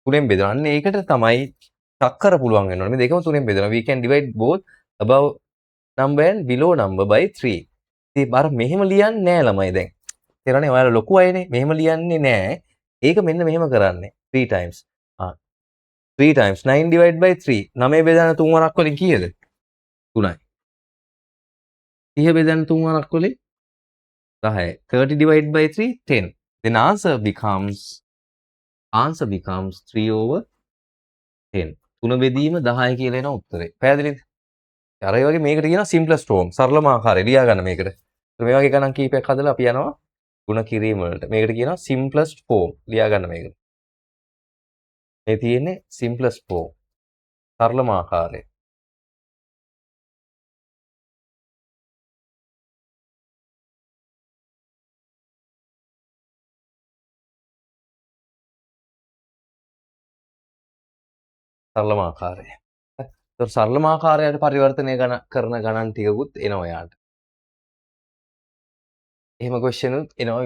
S1: 3ෙන් බෙදනවා. අන්න ඒකට තමයි චක්කර පුළුවන් වෙනවනේ. මේ දෙකම 3ෙන් බෙදෙනවා. we can divide both above number and below number by 3. ඉතින් අර මෙහෙම ලියන්නේ නෑ ළමයි දැන්. තේරෙනවනේ ඔයාලා ලොකු අයනේ. මෙහෙම ලියන්නේ නෑ. ඒක මෙන්න මෙහෙම කරන්නේ. 3 times. 3 times 9 divided by 3. 9 බෙදන්න 3 වරක් වලින් කීයද? 3යි. 30 බෙදන්න 3 වරක් වලින් 10යි. 30 divided by 3 10. Then answer becomes 3 over 10. 3 බෙදීම 10 කියලා එන උත්තරේ. පැහැදිලිද? අර ඒ වගේ මේකට කියනවා simplest form. සරලම ආකාරය ලියා ගන්න මේකට. මේ වගේ ගණන් කීපයක් හදලා අපි යනවා ಗುಣ කිරීම වලට. මේකට කියනවා simplest form. ලියා ගන්න මේකට. මේ තියෙන්නේ simplest form. සරලම ආකාරය. සරලම ආකාරය. ඒතර සරලම ආකාරයට පරිවර්තනය කරන ගණන් ටිකකුත් එනවා යාට. එහෙම question උත් එනවා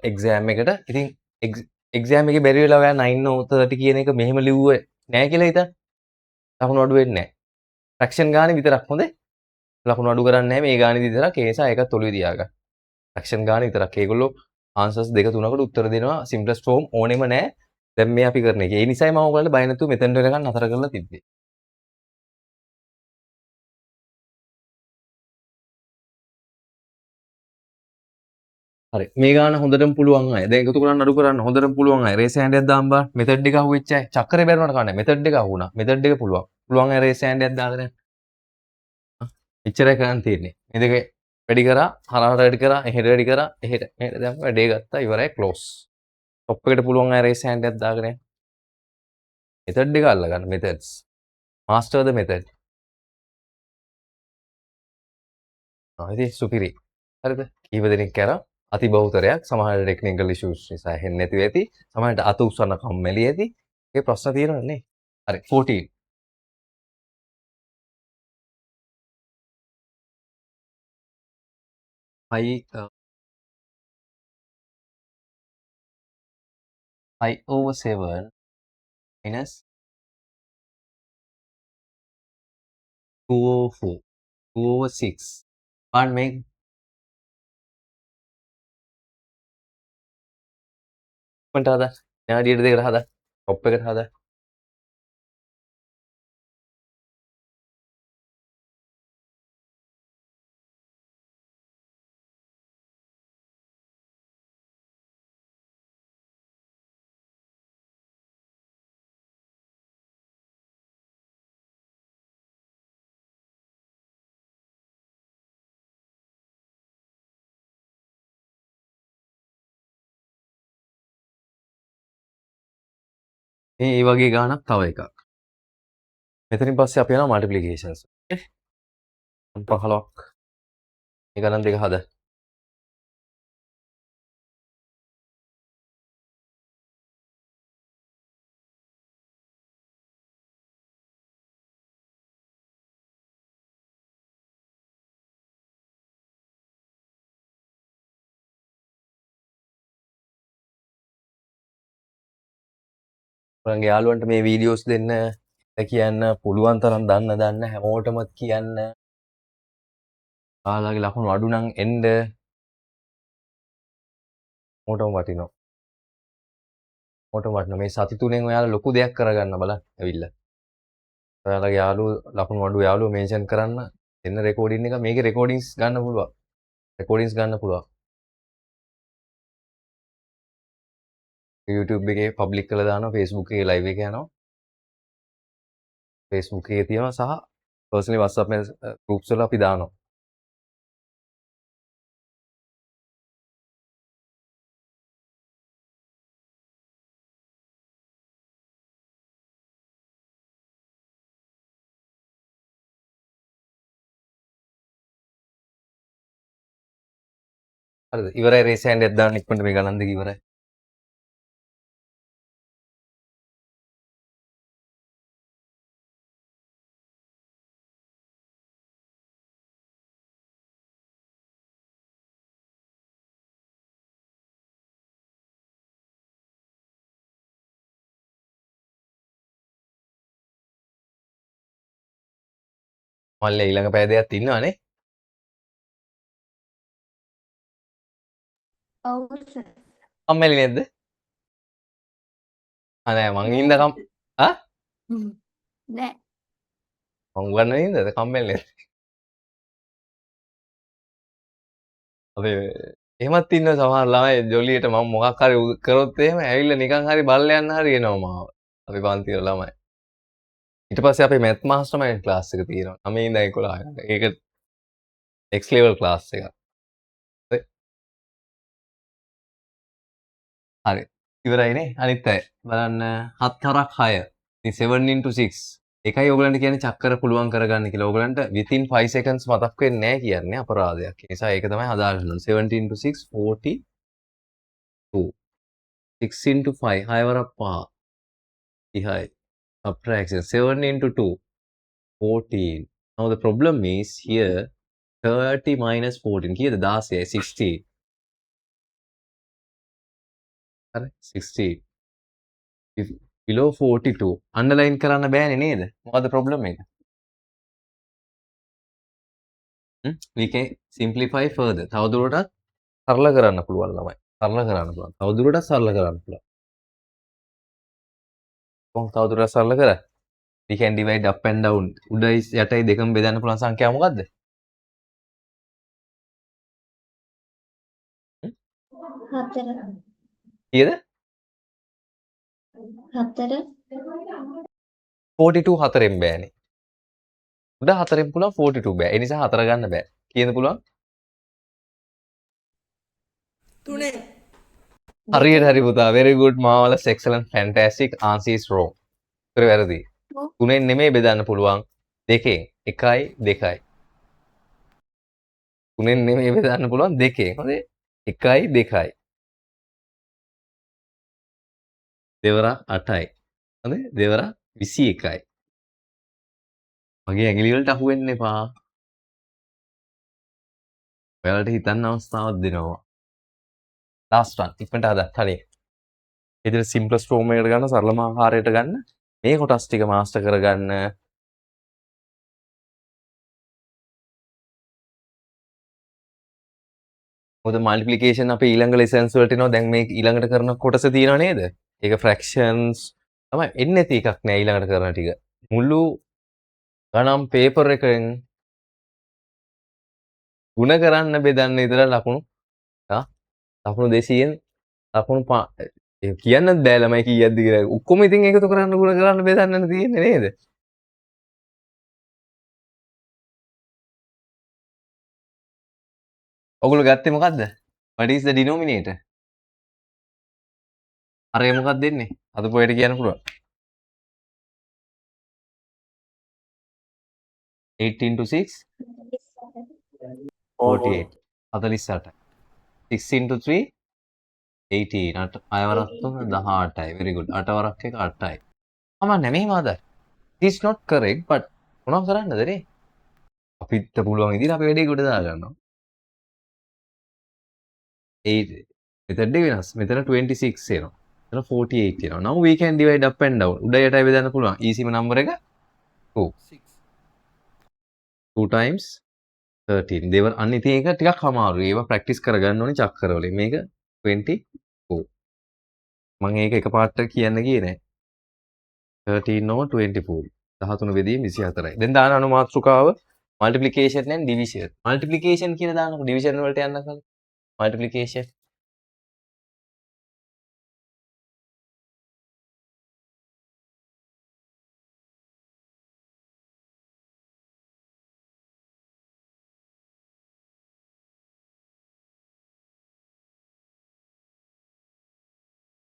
S1: exam එකට. ඉතින් exam එකේ බැරි වෙලා ඔයා 9 or 30 කියන එක මෙහෙම ලිව්වේ නෑ කියලා හිතන්න. ලකුණු අඩු වෙන්නේ නෑ. fraction ගානේ විතරක් හොඳේ. ලකුණු අඩු කරන්නේ නෑ මේ ගානේ විතරක්. ඒ නිසා ඒකත් ඔළුවේ තියාගන්න. fraction ගානේ විතරක්. ඒගොල්ලෝ answers දෙක තුනකට උත්තර දෙනවා simplest form ඕනෙම නෑ. දැන් මේ අපි කරන එක. ඒ නිසායි මම ඔයගොල්ලන්ට බය නැතුව මෙතෙන්ට වෙනකන් නතර කරලා තිබ්බේ. හරි මේ ගාන හොඳටම පුළුවන් අය දැන් එකතු කරන්න අඩු කරන්න හොඳටම පුළුවන් අය රේස් හෑන්ඩ් එකක් දාන්න බලන්න මෙතඩ් එක අහුවෙච්ච අය චක්‍රේ බැලුණාට කන්නේ මෙතඩ් එක අහුණා මෙතඩ් එක පුළුවන් අය රේස් හෑන්ඩ් එකක් දාගෙන එච්චරයි කරන්න තියෙන්නේ මේ දෙක වැඩි කරා හරහට වැඩි කරා එහෙට වැඩි කරා එහෙට මෙහෙට දැම්ම වැඩේ ගත්තා ඉවරයි ක්ලෝස් টොප් එකට පුළුවන් අය රේස් හෑන්ඩ් එකක් දාගෙන මෙතඩ් එක අල්ලගන්න මෙතඩ්ස් මාස්ටර් ද මෙතඩ් ඉතින් සුපිරි හරිද කීප දෙනෙක් කරා අති බහුතරයක් සමහර ටෙක්නිකල් ඉෂුස් නිසා හෙන්නේ නැති වෙති සමහරට අත උස්සන්න කම්මැලි ඇති ඒ ප්‍රශ්න තියෙනවනේ හරි 14 5 over 7 minus 2 over 4 2 over 6 and make මට හදා ඥාඩියට දෙකට හදා টොප් එකට හදා මේ වගේ ගානක් තව එකක් මෙතනින් පස්සේ අපි යනවා මල්ටිප්ලිකේෂන්ස් 15ක් මේ ගණන් දෙක හදා ඔයාලගේ යාළුවන්ට මේ වීඩියෝස් දෙන්න කියන්න පුළුවන් තරම් දන්න හැමෝටමත් කියන්න. ඔයාලගේ ලකුණු අඩු නම් එන්න. මොටම වටිනවා. මොටම වටිනවා. මේ සති තුනෙන් ඔයාලා ලොකු දෙයක් කරගන්න බලන්න ඇවිල්ලා. ඔයාලගේ යාළුවෝ ලකුණු අඩු යාළුවෝ මෙන්ෂන් කරන්න එන්න රෙකෝඩින් එක. මේකේ රෙකෝඩින්ග්ස් ගන්න පුළුවන්. රෙකෝඩින්ග්ස් ගන්න පුළුවන්. YouTube එකේ පබ්ලික් කරලා දානවා. Facebook එකේ ලයිව් එක යනවා. Facebook එකේ තියෙනවා සහ පර්සනලි WhatsApp groups වල අපි දානවා. හරිද? ඉවරයි රේස් හෑන්ඩ් එකක් දාන්න ඉක්මනට මේ ගණන් දෙක ඉවරයි. මල්ලේ ඊළඟ පැය දෙකක් ඉන්නවනේ.
S2: ඔව් සර්.
S1: කම්මැලි නේද? නෑ මං ඉඳකම්
S2: නෑ.
S1: මං උගන්නන ඉඳද කම්මැලි නේද? අපි එහෙමත් ඉන්න සමහර ළමයි ජොලියට මම මොකක් හරි කරොත් එහෙම ඇවිල්ලා නිකන් හරි බල්ල යන්න හරි එනවා මාව. අපි පන්ති වල ළමයි. ඊට පස්සේ අපේ මැත් මාස්ටර් මයින්ඩ් ක්ලාස් එක තියෙනවා. 9 ඉඳන් 11 යනකම්. ඒක next level ක්ලාස් එකක්. හරි. ඉවරයිනේ. අනිත් අය බලන්න 7 හරක් 6. ඉතින් 7 into 6. ඒකයි ඕගලන්ට කියන්නේ චක්කර පුළුවන් කරගන්න කියලා. ඕගලන්ට within 5 seconds මතක් වෙන්නේ නැහැ කියන්නේ අපරාධයක්. ඒ නිසා ඒක තමයි හදාගන්න ඕනේ. 17 into 6 42. 6 into 5 6 වරක් 5. 30යි. Subtraction 7 into 2 14. Now the problem is here 30 minus 14 කීයද 16යි 16. හරි 16. If below 42 underline කරන්න බෑනේ නේද? මොකද problem එක? We can simplify further. තවදුරටත් සරල කරන්න පුළුවන් ළමයි. සරල කරන්න පුළුවන්. තවදුරටත් සරල කරන්න පුළුවන්. කොහොමද තවදුරටත් සරල කරන්නේ? We can divide up and down. උඩයි යටයි දෙකම බෙදන්න පුළුවන් සංඛ්‍යාව මොකද්ද?
S2: හතර.
S1: කීයද?
S2: 4.
S1: 42 හතරෙන් බෑනේ. උඩ හතරෙන් පුළුවන් 42 බෑ. ඒ නිසා හතර ගන්න බෑ. කීයද පුළුවන්?
S3: 3.
S1: හරියට හරි පුතා. very good marvelous excellent fantastic answer is wrong. උත්තර වැරදි.
S2: ඔව්.
S1: 3ෙන් නෙමෙයි බෙදන්න පුළුවන්. 2ෙන් 1යි 2යි. 3ෙන් නෙමෙයි බෙදන්න පුළුවන් 2ෙන්. හොඳේ. 1යි 2යි. දෙවරක් 8යි. හොඳේ. දෙවරක් 21යි. මගේ ඇඟිලි වලට අහු වෙන්න එපා. ඔයාලට හිතන්න අවස්ථාවක් දෙනවා. last one. ඉක්මනට හදන්න. හරි. ඉතින් simplest form එකට ගන්න සරලම ආකාරයට ගන්න. මේ කොටස් ටික මාස්ටර් කරගන්න. මොකද multiplication අපි ඊළඟ lessons වලට එනවා. දැන් මේ ඊළඟට කරන කොටස තියෙනව නේද? ඒක fractions තමයි එන්නේ නැති එකක් නෑ ඊළඟට කරන ටික. මුළු ගණන් පේපර් එකෙන් ಗುಣ කරන්න බෙදන්න විතර ලකුණු ලකුණු 200න් ලකුණු කියන්නත් බෑ ළමයි කීයක්ද කියලා. ඔක්කොම ඉතින් එකතු කරන්න ಗುಣ කරන්න බෙදන්නනේ තියෙන්නේ නේද? ඔගොල්ලෝ ගත්තේ මොකද්ද? What is the denominator? අරේ මොකක්ද දෙන්නේ? අද පොයට කියන්න පුළුවන්. 8 into 6 48. 48. 6 into 3 18. 8 වරක් 3 18යි. very good. 8 වරක් 1 8යි. අමන්නේ මෙහෙම ආදයි. it is not correct but මොනව කරන්නද නේ? අපිට පුළුවන් විදිහට අපි වැඩේ ගොඩ දා ගන්නවා. 8 මෙතන වෙනස්. මෙතන 26 එනවා. එතන 48 තියෙනවා. now we can divide up and down. උඩ යටයි බෙදන්න පුළුවන්. easy number එක 2. 2 times 13. දෙවන අන්න ඉතින් ඒක ටිකක් අමාරුයි. ඒවා ප්‍රැක්ටිස් කරගන්න ඕනේ චක්‍රවලින්. මේක 24. මම ඒක එකපාරට කියන්න ගියේ නෑ. 13 over 24. 13 බෙදීම 24යි. දැන් දාන අනුමාත්‍රිකාව multiplication and division. multiplication කියලා දානකො division වලට යන්න කලින්. multiplication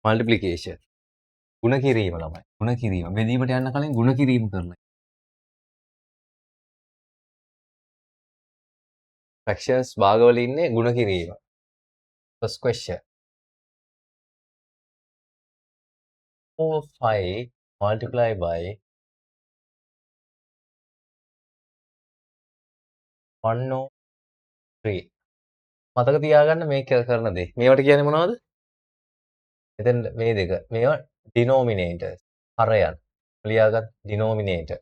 S1: multiplication ගුණ කිරීම ළමයි. ගුණ කිරීම. බෙදීමට යන්න කලින් ගුණ කිරීම කරලා. fractions භාගවල ඉන්නේ ගුණ කිරීම. first question. 4 5 multiply by 103. මතක තියාගන්න මේ කරන දේ. මේවට කියන්නේ මොනවද? එතෙන් මේ දෙක. මේවා denominators. හරයන්. ලියාගත් denominator.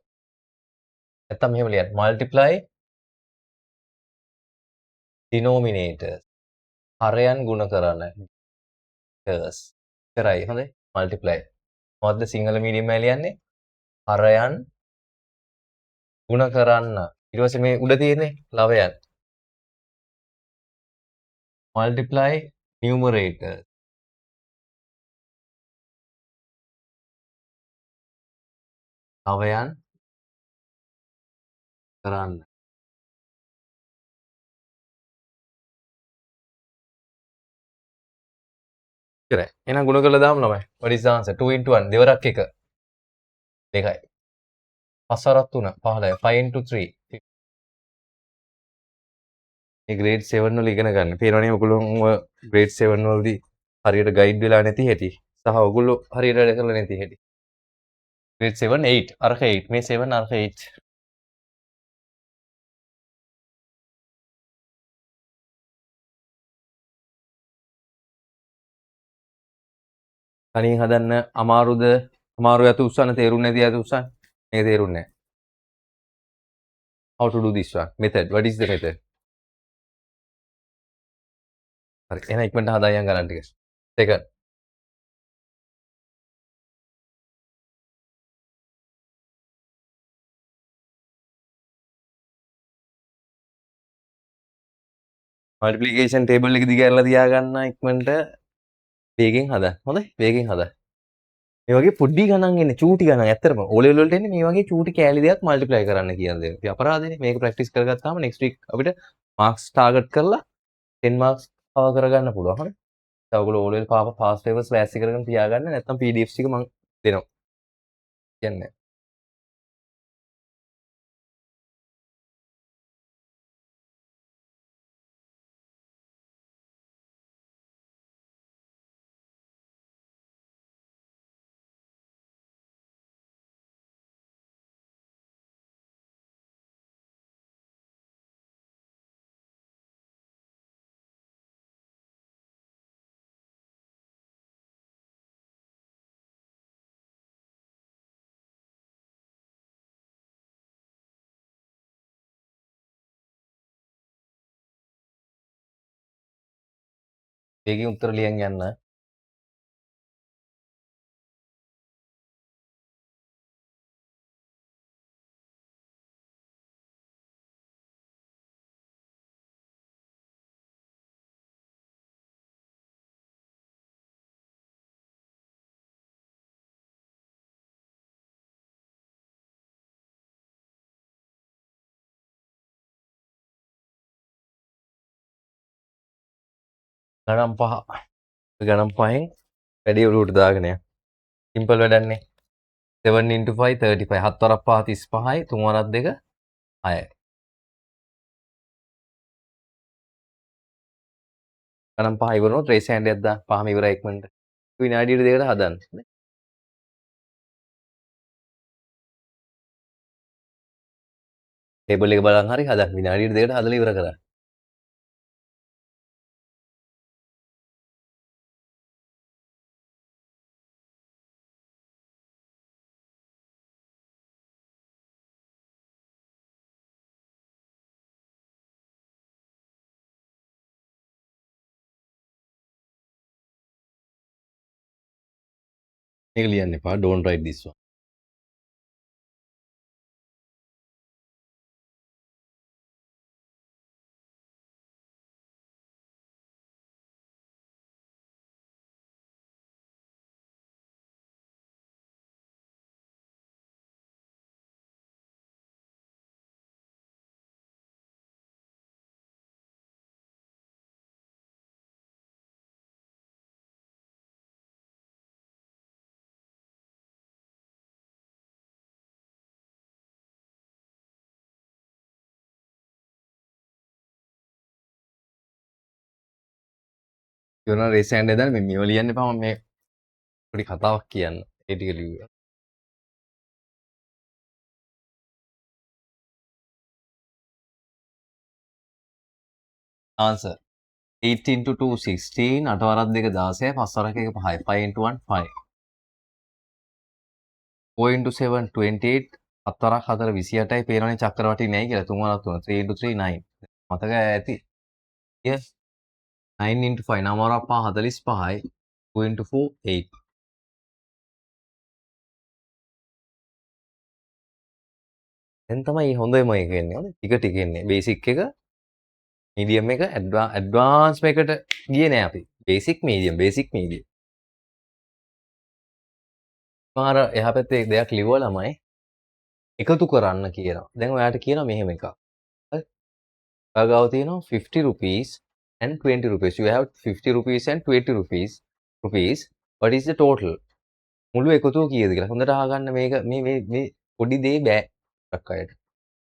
S1: නැත්තම් මෙහෙම ලියන්න. multiply denominators. හරයන් ගුණ කරන. ters. කරයි. හොඳයි. multiply. මොකද්ද සිංහල මීඩියම් එකේ ලියන්නේ? හරයන් ගුණ කරන්න. ඊට පස්සේ මේ උඩ තියෙන්නේ ලවයන්. multiply numerator. ලවයන් කරන්න. ඉතරයි. එහෙනම් ගුණ කරලා දාමු ළමයි. what is the answer? 2 into 1 දෙවරක් එක. දෙකයි. 5 4 3 15. 5 into 3 මේ grade 7 වල ඉගෙන ගන්න. පේනවනේ ඔයගොල්ලෝ grade 7 වලදී හරියට ගයිඩ් වෙලා නැති හැටි සහ ඔයගොල්ලෝ හරියට වැඩ කරලා නැති හැටි. grade 7 8 අරක 8 මේ 7 අරක 8. තනියෙන් හදන්න අමාරුද? අමාරු යතු උස්සන්න තේරුන්නේ නැති යතු උස්සන්න. මේක තේරුන්නේ නැහැ. how to do this one? method. what is the method? හරි. එහෙනම් ඉක්මනට හදායන් ගණන් ටික. second. multiplication table එක දිගහැරලා තියාගන්න ඉක්මනට වේගෙන් හදන්න. හොඳයි? වේගෙන් හදන්න. මේ වගේ පොඩි ගණන් එන්නේ චූටි ගණන්. ඇත්තටම O level වලට එන්නේ මේ වගේ චූටි කෑලි දෙයක් multiply කරන්න කියන දේ. අපි අපරාධනේ. මේක ප්‍රැක්ටිස් කරගත්තාම next week අපිට marks target කරලා 10 marks cover කරගන්න පුළුවන්. හරි? දැන් ඔයගොල්ලෝ O level past papers වාසි කරගෙන තියාගන්න. නැත්නම් PDFs ටික මම දෙනවා. කියන්නේ. වේගෙන් උත්තර ලියන් යන්න. ගණන් 5. ගණන් 5න් වැඩි උඩට දාගෙන යන්න. සිම්පල් වැඩන්නේ. 7 into 5 35. 7 වරක් 5 35යි. 3 වරක් 2 6යි. ගණන් 5 ඉවරනොත් රේස් හෑන්ඩ් එකක් දාන්න. 5ම ඉවරයි ඉක්මනට. විනාඩියට දෙකට හදන්න. ටේබල් එක බලන් හරි හදන්න. විනාඩියට දෙකට හදලා ඉවර කරන්න. මේක ලියන්න එපා. Don't write this one. කියනවා රේස් හෑන්ඩ් එක දාන්න මේව ලියන්න එපා. මම මේ පොඩි කතාවක් කියන්න. ඒ ටික ලිව්වා. answer 8 into 2 16 8 වරක් 2 16 5 වරක් 1 5 5 into 1 5 4 into 7 28 7 වරක් 4 28යි පේනවනේ චක්‍රවටි නෑ කියලා 3 වරක් 3 3 into 3 9 මතක ඇති yes 9 into 5 9 වරක් 5 45යි 2 into 4 8 දැන් තමයි හොඳම එක එන්නේ හොඳ ටික ටික එන්නේ බේසික් එක මීඩියම් එක ඇඩ්වාන්ස් එකකට ගියේ නෑ අපි බේසික් මීඩියම් මාර එහා පැත්තේ දෙයක් ලිව්වා ළමයි එකතු කරන්න කියනවා. දැන් ඔයාට කියනවා මෙහෙම එකක්. හරි? ඔයා ගාව තියෙනවා 50 rupees and 20 rupees. You have 50 rupees and 20 rupees. What is the total? මුළු එකතුව කීයද කියලා. හොඳට අහගන්න මේක මේ පොඩි දේ බෑ. අක්කයට.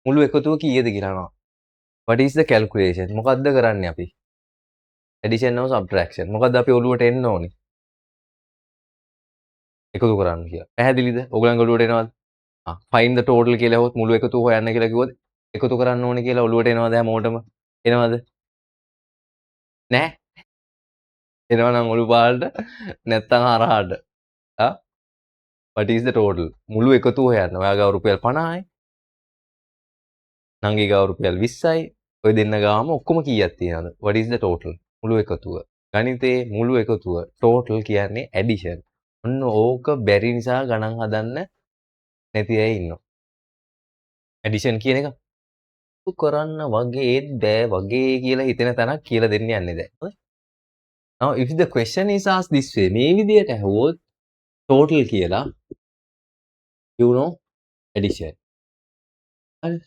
S1: මුළු එකතුව කීයද කියලා අහනවා. What is the calculation? මොකද්ද කරන්නේ අපි? addition or subtraction. මොකද්ද අපි ඔළුවට එන්න ඕනේ? එකතු කරන්න කියලා. පැහැදිලිද? ඔයගලන්ගේ ඔළුවට එනවද? find the total කියලා හොත් මුළු එකතුව හොයන්න කියලා කිව්වොත් එකතු කරන්න ඕනේ කියලා ඔළුවට එනවද හැමෝටම? එනවද? නෑ. එනවනම් ඔලු පාට නැත්තම් හරහාට. What is the total? මුළු එකතුව හොයන්න. ඔයා ගාව රුපියල් 50යි. නංගි ගාව රුපියල් 20යි. ඔය දෙන්න ගාවම ඔක්කොම කීයක් තියෙනවද? What is the total? මුළු එකතුව. ගණිතේ මුළු එකතුව total කියන්නේ addition. ඔන්න ඕක බැරි නිසා ගණන් හදන්න නැති අය ඉන්නවා. addition කියන එක කරන්න වගේ බෑ වගේ කියලා හිතෙන තැනක් කියලා දෙන්න යන්නේ දැන්. හරි? Now if the question is asked this way මේ විදියට ඇහුවොත් total කියලා you know addition. හරි?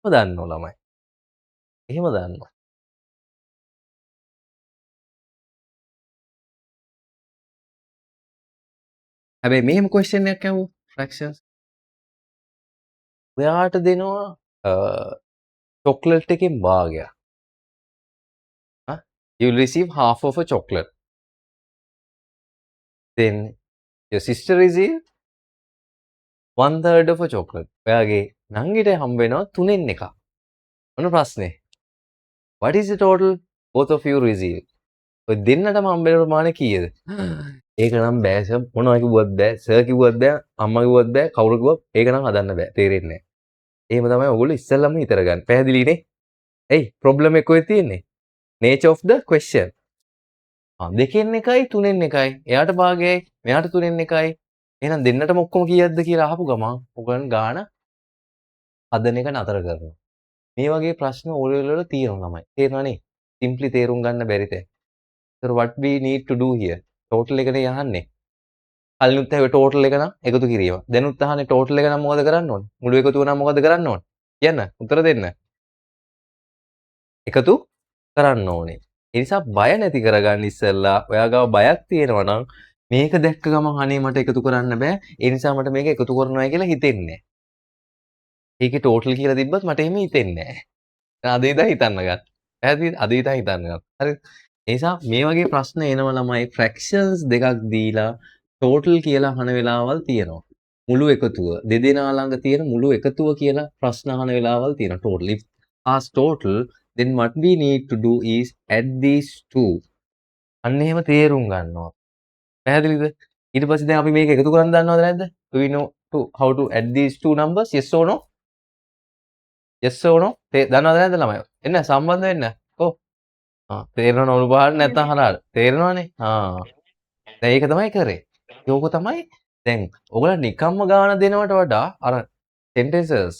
S1: එහෙම දන්නෝ ළමයි. එහෙම දන්නවා. හැබැයි මෙහෙම question එකක් ඇහුවොත් fractions ඔයාට දෙනවා chocolate එකෙන් භාගයක්. You will receive half of a chocolate. Then your sister receive 1/3 of a chocolate. ඔයාගේ නංගිට හම්බ වෙනවා 3න් එකක්. මොන ප්‍රශ්නේ? What is the total both of you receive? ඔය දෙන්නටම හම්බ වෙන ප්‍රමාණය කීයද? ඒක නම් බෑ සර් මොනවා කිව්වත් බෑ සර් කිව්වත් බෑ අම්මා කිව්වත් බෑ කවුරු කිව්වත් ඒක නම් හදන්න බෑ තේරෙන්නේ නැහැ. එහෙම තමයි ඔයගොල්ලෝ ඉස්සෙල්ලම හිතර ගන්න. පැහැදිලිනේ? එයි ප්‍රොබ්ලම් එක කොහෙද තියෙන්නේ? nature of the question. දෙකෙන් එකයි තුනෙන් එකයි. එයාට භාගයයි මෙයාට තුනෙන් එකයි. එහෙනම් දෙන්නටම ඔක්කොම කීයක්ද කියලා අහපු ගමන් ඔයගොල්ලන් ගාන හදන එක නතර කරනවා. මේ වගේ ප්‍රශ්න ඕලෙවල් වල තියෙනවා ළමයි. තේරෙනවනේ? simply තේරුම් ගන්න බැරි තැන. So what we need to do here? total එකනේ යහන්නේ. කලිනුත් ඇහුවේ total එක නම් එකතු කිරීම. දැනුත් අහන්නේ total එක නම් මොකද කරන්න ඕනේ? මුළු එකතුව නම් මොකද කරන්න ඕනේ? කියන්න උත්තර දෙන්න. එකතු කරන්න ඕනේ. ඒ නිසා බය නැති කරගන්න ඉස්සෙල්ලා ඔයා ගාව බයක් තියෙනවා නම් මේක දැක්ක ගමන් අනේ මට එකතු කරන්න බෑ. ඒ නිසා මට මේක එකතු කරනවා කියලා හිතෙන්නේ නැහැ. ඒකේ total කියලා තිබ්බත් මට එහෙම හිතෙන්නේ නැහැ. අද ඉඳන් හිතන්න ගන්න. පැහැදිලිද? අද ඉඳන් හිතන්න ගන්න. හරි. ඒ නිසා මේ වගේ ප්‍රශ්න එනවා ළමයි fractions දෙකක් දීලා total කියලා අහන වෙලාවල් තියෙනවා. මුළු එකතුව දෙදෙනා ළඟ තියෙන මුළු එකතුව කියලා ප්‍රශ්න අහන වෙලාවල් තියෙනවා. total if ask total then what we need to do is add these two. අන්න එහෙම තේරුම් ගන්නවා. පැහැදිලිද? ඊට පස්සේ දැන් අපි මේක එකතු කරන්න දන්නවද නැද්ද? Do we know how to add these two numbers? Yes or no? Yes or no? දන්නවද නැද්ද ළමයි? එන්න සම්බන්ධ වෙන්න. ඔව්. තේරෙනවද ඔලු පාට නැත්නම් හරහාට? තේරෙනවනේ? දැන් ඒක තමයි කරේ. යෝක තමයි දැන් ඔයගොල්ලෝ නිකම්ම ගාන දෙනවට වඩා අර sentences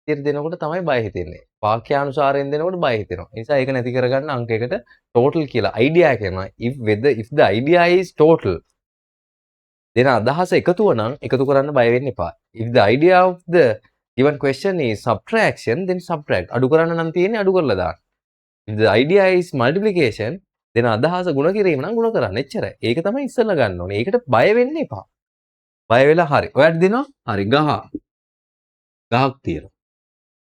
S1: විදියට දෙනකොට තමයි බය හිතෙන්නේ. වාක්‍යානුසාරයෙන් දෙනකොට බය හිතෙනවා. ඒ නිසා ඒක නැති කරගන්න අංක 1ට total කියලා idea එක එනවා. if the idea is total දෙන අදහස එකතුව නම් එකතු කරන්න බය වෙන්න එපා. if the idea of the given question is subtraction then subtract. අඩු කරන්න නම් තියෙන්නේ අඩු කරලා දාන්න. if the idea is multiplication දෙන අදහස ගුණ කිරීම නම් ගුණ කරන්න. එච්චරයි. ඒක තමයි ඉස්සෙල්ලා ගන්න ඕනේ. ඒකට බය වෙන්න එපා. බය වෙලා හරි. ඔයාලට දෙනවා? හරි ගහ. ගහක් තියෙනවා.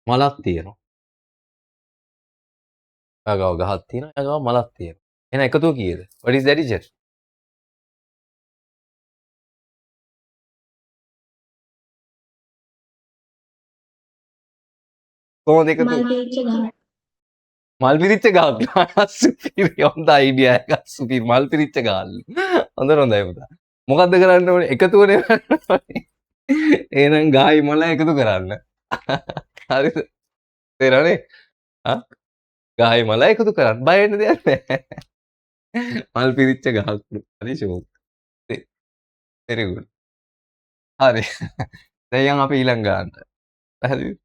S1: මලක් තියෙනවා. ඔයා ගාව ගහක් තියෙනවා. එයා ගාව මලක් තියෙනවා. එහෙනම් එකතුව කීයද? what is the addition? කොහොමද එකතු?
S2: මල් පිරිච්ච ගහ.
S1: මල් පිරිච්ච ගහක්. සුපිරි හොඳ අයිඩියා එකක්. සුපිරි මල් පිරිච්ච ගහක්. හොඳයි පුතා. මොකද්ද කරන්න ඕනේ? එකතුවනේ කරන්න ඕනේ. එහෙනම් ගහයි මලයි එකතු කරන්න. හරිද? තේරෙනවනේ? ආ? ගහයි මලයි එකතු කරන්න. බය වෙන්න දෙයක් නැහැ. මල් පිරිච්ච ගහක්. හරි ෂෝක්. very good. හරි. දැන් අපි ඊළඟ ගන්නට. හරිද?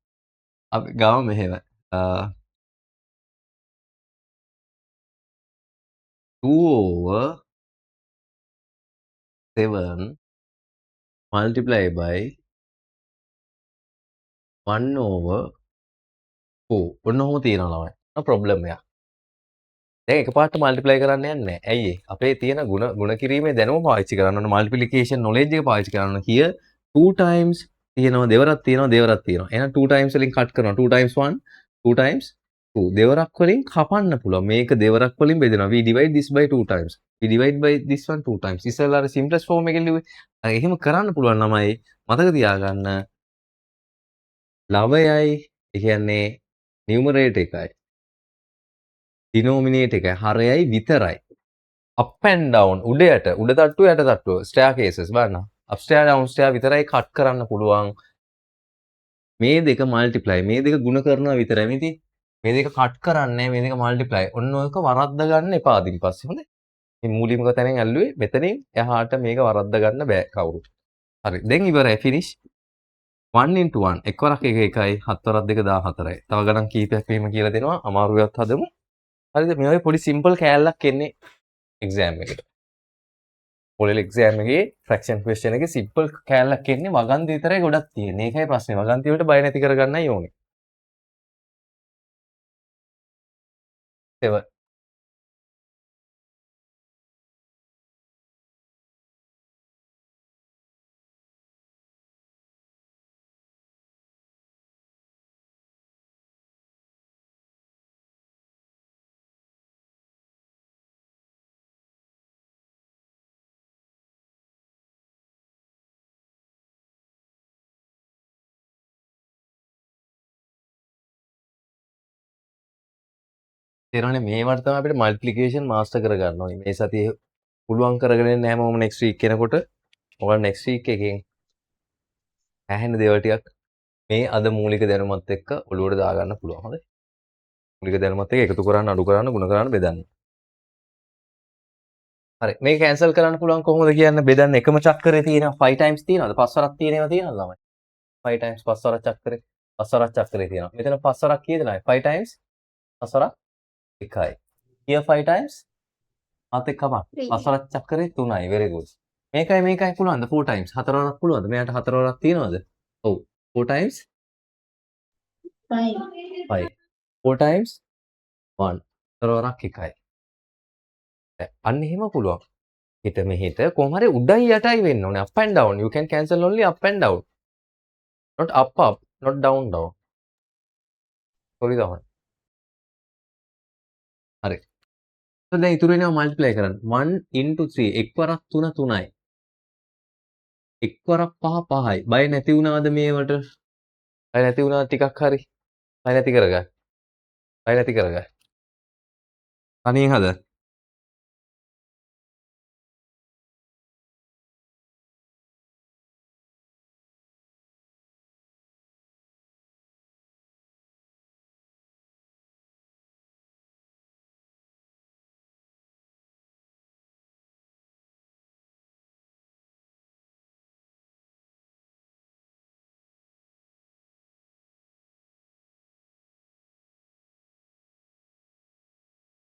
S1: අපි ගාව මෙහෙම. 2/7 multiplied by 1/4. ඔන්න ඔහොම තියෙනවා ළමයි. ප්‍රොබ්ලම් එකක්. දැන් එකපාරට මල්ටිප්ලයි කරන්න යන්නේ නැහැ. ඇයි ඒ? අපේ තියෙන ಗುಣ කිරීමේ දැනුම පාවිච්චි කරන්න ඕන. මල්ටිප්ලිකේෂන් නොලෙජ් එක පාවිච්චි කරන්න ඕන. here 2 times තියෙනවා දෙවරක් තියෙනවා. එහෙනම් 2 times වලින් කට් කරනවා. 2 times 1 2 times 2 දෙවරක් වලින් කපන්න පුළුවන්. මේක දෙවරක් වලින් බෙදෙනවා. we divide this by 2 times. we divide by this one 2 times. ඉස්සෙල්ලා අර simplest form එකෙන් ලිව්වේ. එහෙම කරන්න පුළුවන් ළමයි. මතක තියාගන්න. ලවයයි ඒ කියන්නේ නියුමරේටර් එකයි ඩිනෝමිනේටර් එකයි හරයයි විතරයි. up and down උඩ තට්ටුව යට තට්ටුව staircases බලන්න. upstairs downstairs විතරයි කට් කරන්න පුළුවන්. මේ දෙක multiply මේ දෙක ගුණ කරනවා විතරයි. මේ දෙක කට් කරන්නේ මේ දෙක multiply. ඔන්න ඔයක වරද්ද ගන්න එපා ඉතින් පස්සේ හොඳයි. මේ මූලික තැනෙන් ඇල්ලුවේ මෙතනින් එහාට මේක වරද්ද ගන්න බෑ කවුරුත්. හරි දැන් ඉවරයි finish. 1 into 1 එක්වරක් 1 1යි 7 වරක් 2 14යි. තව ගණන් කීපයක් මෙහෙම කියලා දෙනවා. අමාරුවත් හදමු. හරිද? මේ වගේ පොඩි සිම්පල් කෑල්ලක් එන්නේ එක්සෑම් එකට. පොලේ එක්සෑම් එකේ ෆ්‍රැක්ෂන් ක්වෙස්චන් එකේ සිම්පල් කෑල්ලක් එන්නේ වගන්ති විතරයි ගොඩක් තියෙන්නේ. ඒකයි ප්‍රශ්නේ. වගන්ති වලට බය නැති කරගන්නයි ඕනේ. 7 තේරෙනවනේ මේවට තමයි අපිට මල්ටිප්ලිකේෂන් මාස්ටර් කරගන්න ඕනේ. මේ සතියේ පුළුවන් කරගෙන එන්න හැමෝම නෙක්ස්ට් වීක් එනකොට ඔයාලා නෙක්ස්ට් වීක් එකෙන් ඇහෙන දේවල් ටිකක් මේ අද මූලික දැනුමත් එක්ක ඔළුවට දාගන්න පුළුවන්. හොඳයි. මූලික දැනුමත් එක්ක එකතු කරන්න, අඩු කරන්න, ගුණ කරන්න, බෙදන්න. හරි. මේක කැන්සල් කරන්න පුළුවන් කොහොමද කියන්න බෙදන්න එකම චක්‍රේ තියෙනවා 5 times තියෙනවද? 5 වරක් තියෙනවා ළමයි. 5 times 5 වරක් චක්‍රේ 5 වරක් චක්‍රේ තියෙනවා. මෙතන 5 වරක් කීයද ළමයි? 5 times 5 වරක් 1යි. here 5 times අත එකම 5 වරක් චක්‍රේ 3යි. very good. මේකයි පුළුවන්ද 4 times 4 වරක් පුළුවන්ද? මෙයාට 4 වරක් තියෙනවද? ඔව්. 4 times
S2: 5.
S1: 5. 4 times 1. 4 වරක් 1යි. අන්න එහෙම පුළුවන්. හිත මෙහෙට කොහොම හරි උඩයි යටයි වෙන්න ඕනේ. up and down. You can cancel only up and down. Not up, not down. sorry තමයි. හරි. දැන් ඉතුරු වෙනවා මල්ටිප්ලයි කරන්න. 1 into 3 එක් වරක් 3 3යි. එක් වරක් 5 5යි. බය නැති වුණාද මේවට? බය නැති වුණා ටිකක් හරි. බය නැති කරගන්න. තනියෙන් හද.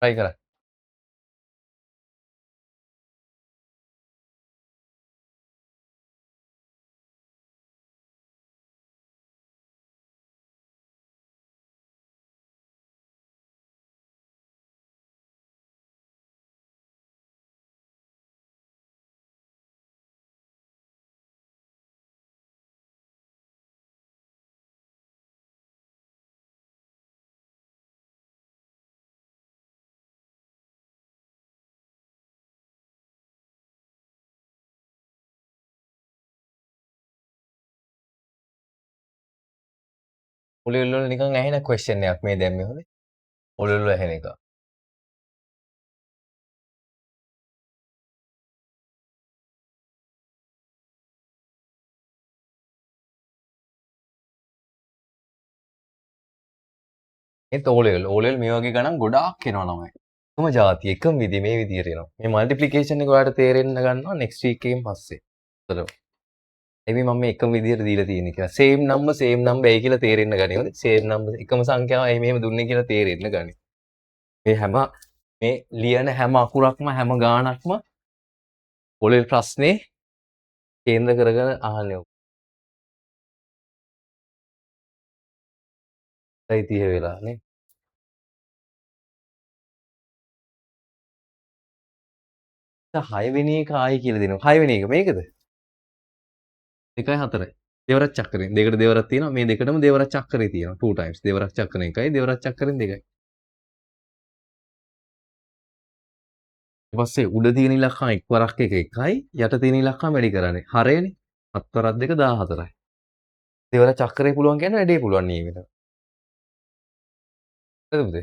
S1: try කරන්න. ඔළුව වල නිකන් ඇහෙන question එකක් මේ දැම්මේ හොඳේ. ඔළුව වල ඇහෙන එක. ඒත් O level මේ වගේ ගණන් ගොඩාක් එනවා ළමයි. එකම જાතිය එකම විදිය මේ විදියට එනවා. මේ multiplication එක ඔයාලට තේරෙන්න ගන්නවා next week එකෙන් පස්සේ. හතර. එමේ මම මේ එකම විදියට දීලා තියෙන්නේ කියලා. same number එයි කියලා තේරෙන්න ගනි. හොඳේ. same number එකම සංඛ්‍යාව එයි මෙහෙම දුන්නේ කියලා තේරෙන්න ගනි. මේ හැම මේ ලියන හැම අකුරක්ම හැම ගානක්ම O level ප්‍රශ්නේ කේන්ද්‍ර කරගෙන අහන්නේ. 30 වෙලා නේ. දැන් 6 වෙනි එක ආයි කියලා දෙනවා. 6 වෙනි එක මේකද? 2යි 4යි. දෙවරක් චක්‍රයෙන්. දෙකට දෙවරක් තියෙනවා. මේ දෙකටම දෙවරක් චක්‍රේ තියෙනවා. 2 times. දෙවරක් චක්‍රයෙන් 1යි, දෙවරක් චක්‍රයෙන් 2යි. ඊට පස්සේ උඩ තියෙන ඉලක්කම් එක්වරක් එක 1යි, යට තියෙන ඉලක්කම් වැඩි කරන්නේ. හරයනේ. 7 වරක් 2 14යි. දෙවර චක්‍රේ පුළුවන් කියන්නේ වැඩේ පුළුවන් නියමෙට. හරිද?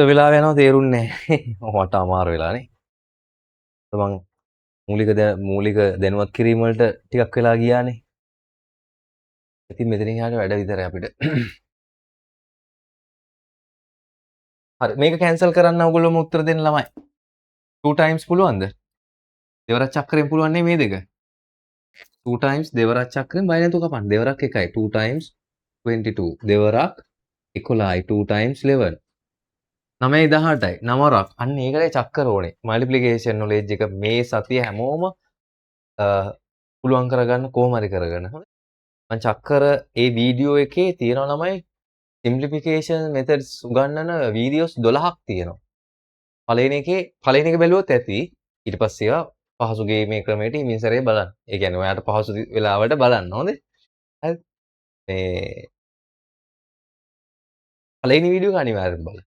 S1: වෙලාව යනවා තේරුන්නේ නැහැ. මට අමාරු වෙලානේ. මම මූලික දැනුවත් කිරීම වලට ටිකක් වෙලා ගියානේ. ඉතින් මෙතනින් එහාට වැඩ විතරයි අපිට. හරි මේක කැන්සල් කරන්න ඔයගොල්ලෝම උත්තර දෙන්න ළමයි. 2 times පුළුවන්ද? දෙවරක් චක්‍රයෙන් පුළුවන් නේ මේ දෙක. 2 times දෙවරක් චක්‍රයෙන් බය නැතුව කපන්න. දෙවරක් 1යි. 2 times 22. දෙවරක් 11යි. 2 times 11. 9යි 18යි. 9 වරක්. අන්න ඒකටයි චක්‍ර ඕනේ. මල්ටිප්ලිකේෂන් නොලෙජ් එක මේ සතිය හැමෝම පුළුවන් කරගන්න කොහොම හරි කරගන්න. හොඳයි. මම චක්‍ර ඒ වීඩියෝ එකේ තියෙනවා ළමයි simplification methods උගන්වන වීඩියෝස් 12ක් තියෙනවා. පළවෙනි එක බැලුවොත් ඇති. ඊට පස්සේ ඒවා පහසුගේ මේ ක්‍රමයට ඉමින් සැරේ බලන්න. ඒ කියන්නේ ඔයාලට පහසු වෙලාවට බලන්න හොඳේ. හරි. මේ පළවෙනි වීඩියෝ එක අනිවාර්යෙන් බලන්න.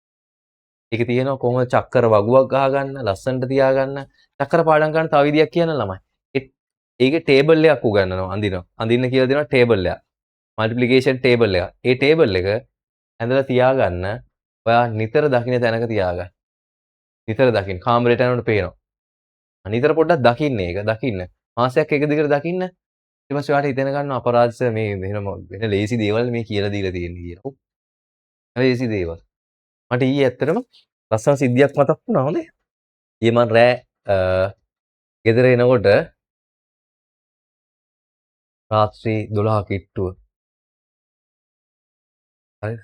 S1: ඒක තියෙනවා කොහොමද චක්‍ර වගුවක් ගහගන්න, ලස්සනට තියාගන්න. චක්‍ර පාඩම් කරන්න තව විදියක් කියන්න ළමයි. ඒකේ ටේබල් එකක් උගන්වනවා අඳිනවා. අඳින්න කියලා දෙනවා ටේබල් එකක්. මල්ටිප්ලිකේෂන් ටේබල් එක. ඒ ටේබල් එක ඇඳලා තියාගන්න. ඔයා නිතර දකින්න තැනක තියාගන්න. නිතර දකින්න. කාමරේට යනකොට පේනවා. නිතර පොඩ්ඩක් දකින්න ඒක. දකින්න. මාසයක් එක දිගට දකින්න. ඊට පස්සේ ඔයාලට හිතෙන ගන්න අපරාධ මේ වෙන ලේසි දේවල් මේ කියලා දීලා තියෙන්නේ කියලා. ඔව්. ලේසි දේවල්. මට ඊයේ ඇත්තටම ලස්සන සිද්ධියක් මතක් වුණා හොඳේ. ඊයේ මම රෑ ගෙදර එනකොට රාත්‍රී 12 කිට්ටුව. හරිද?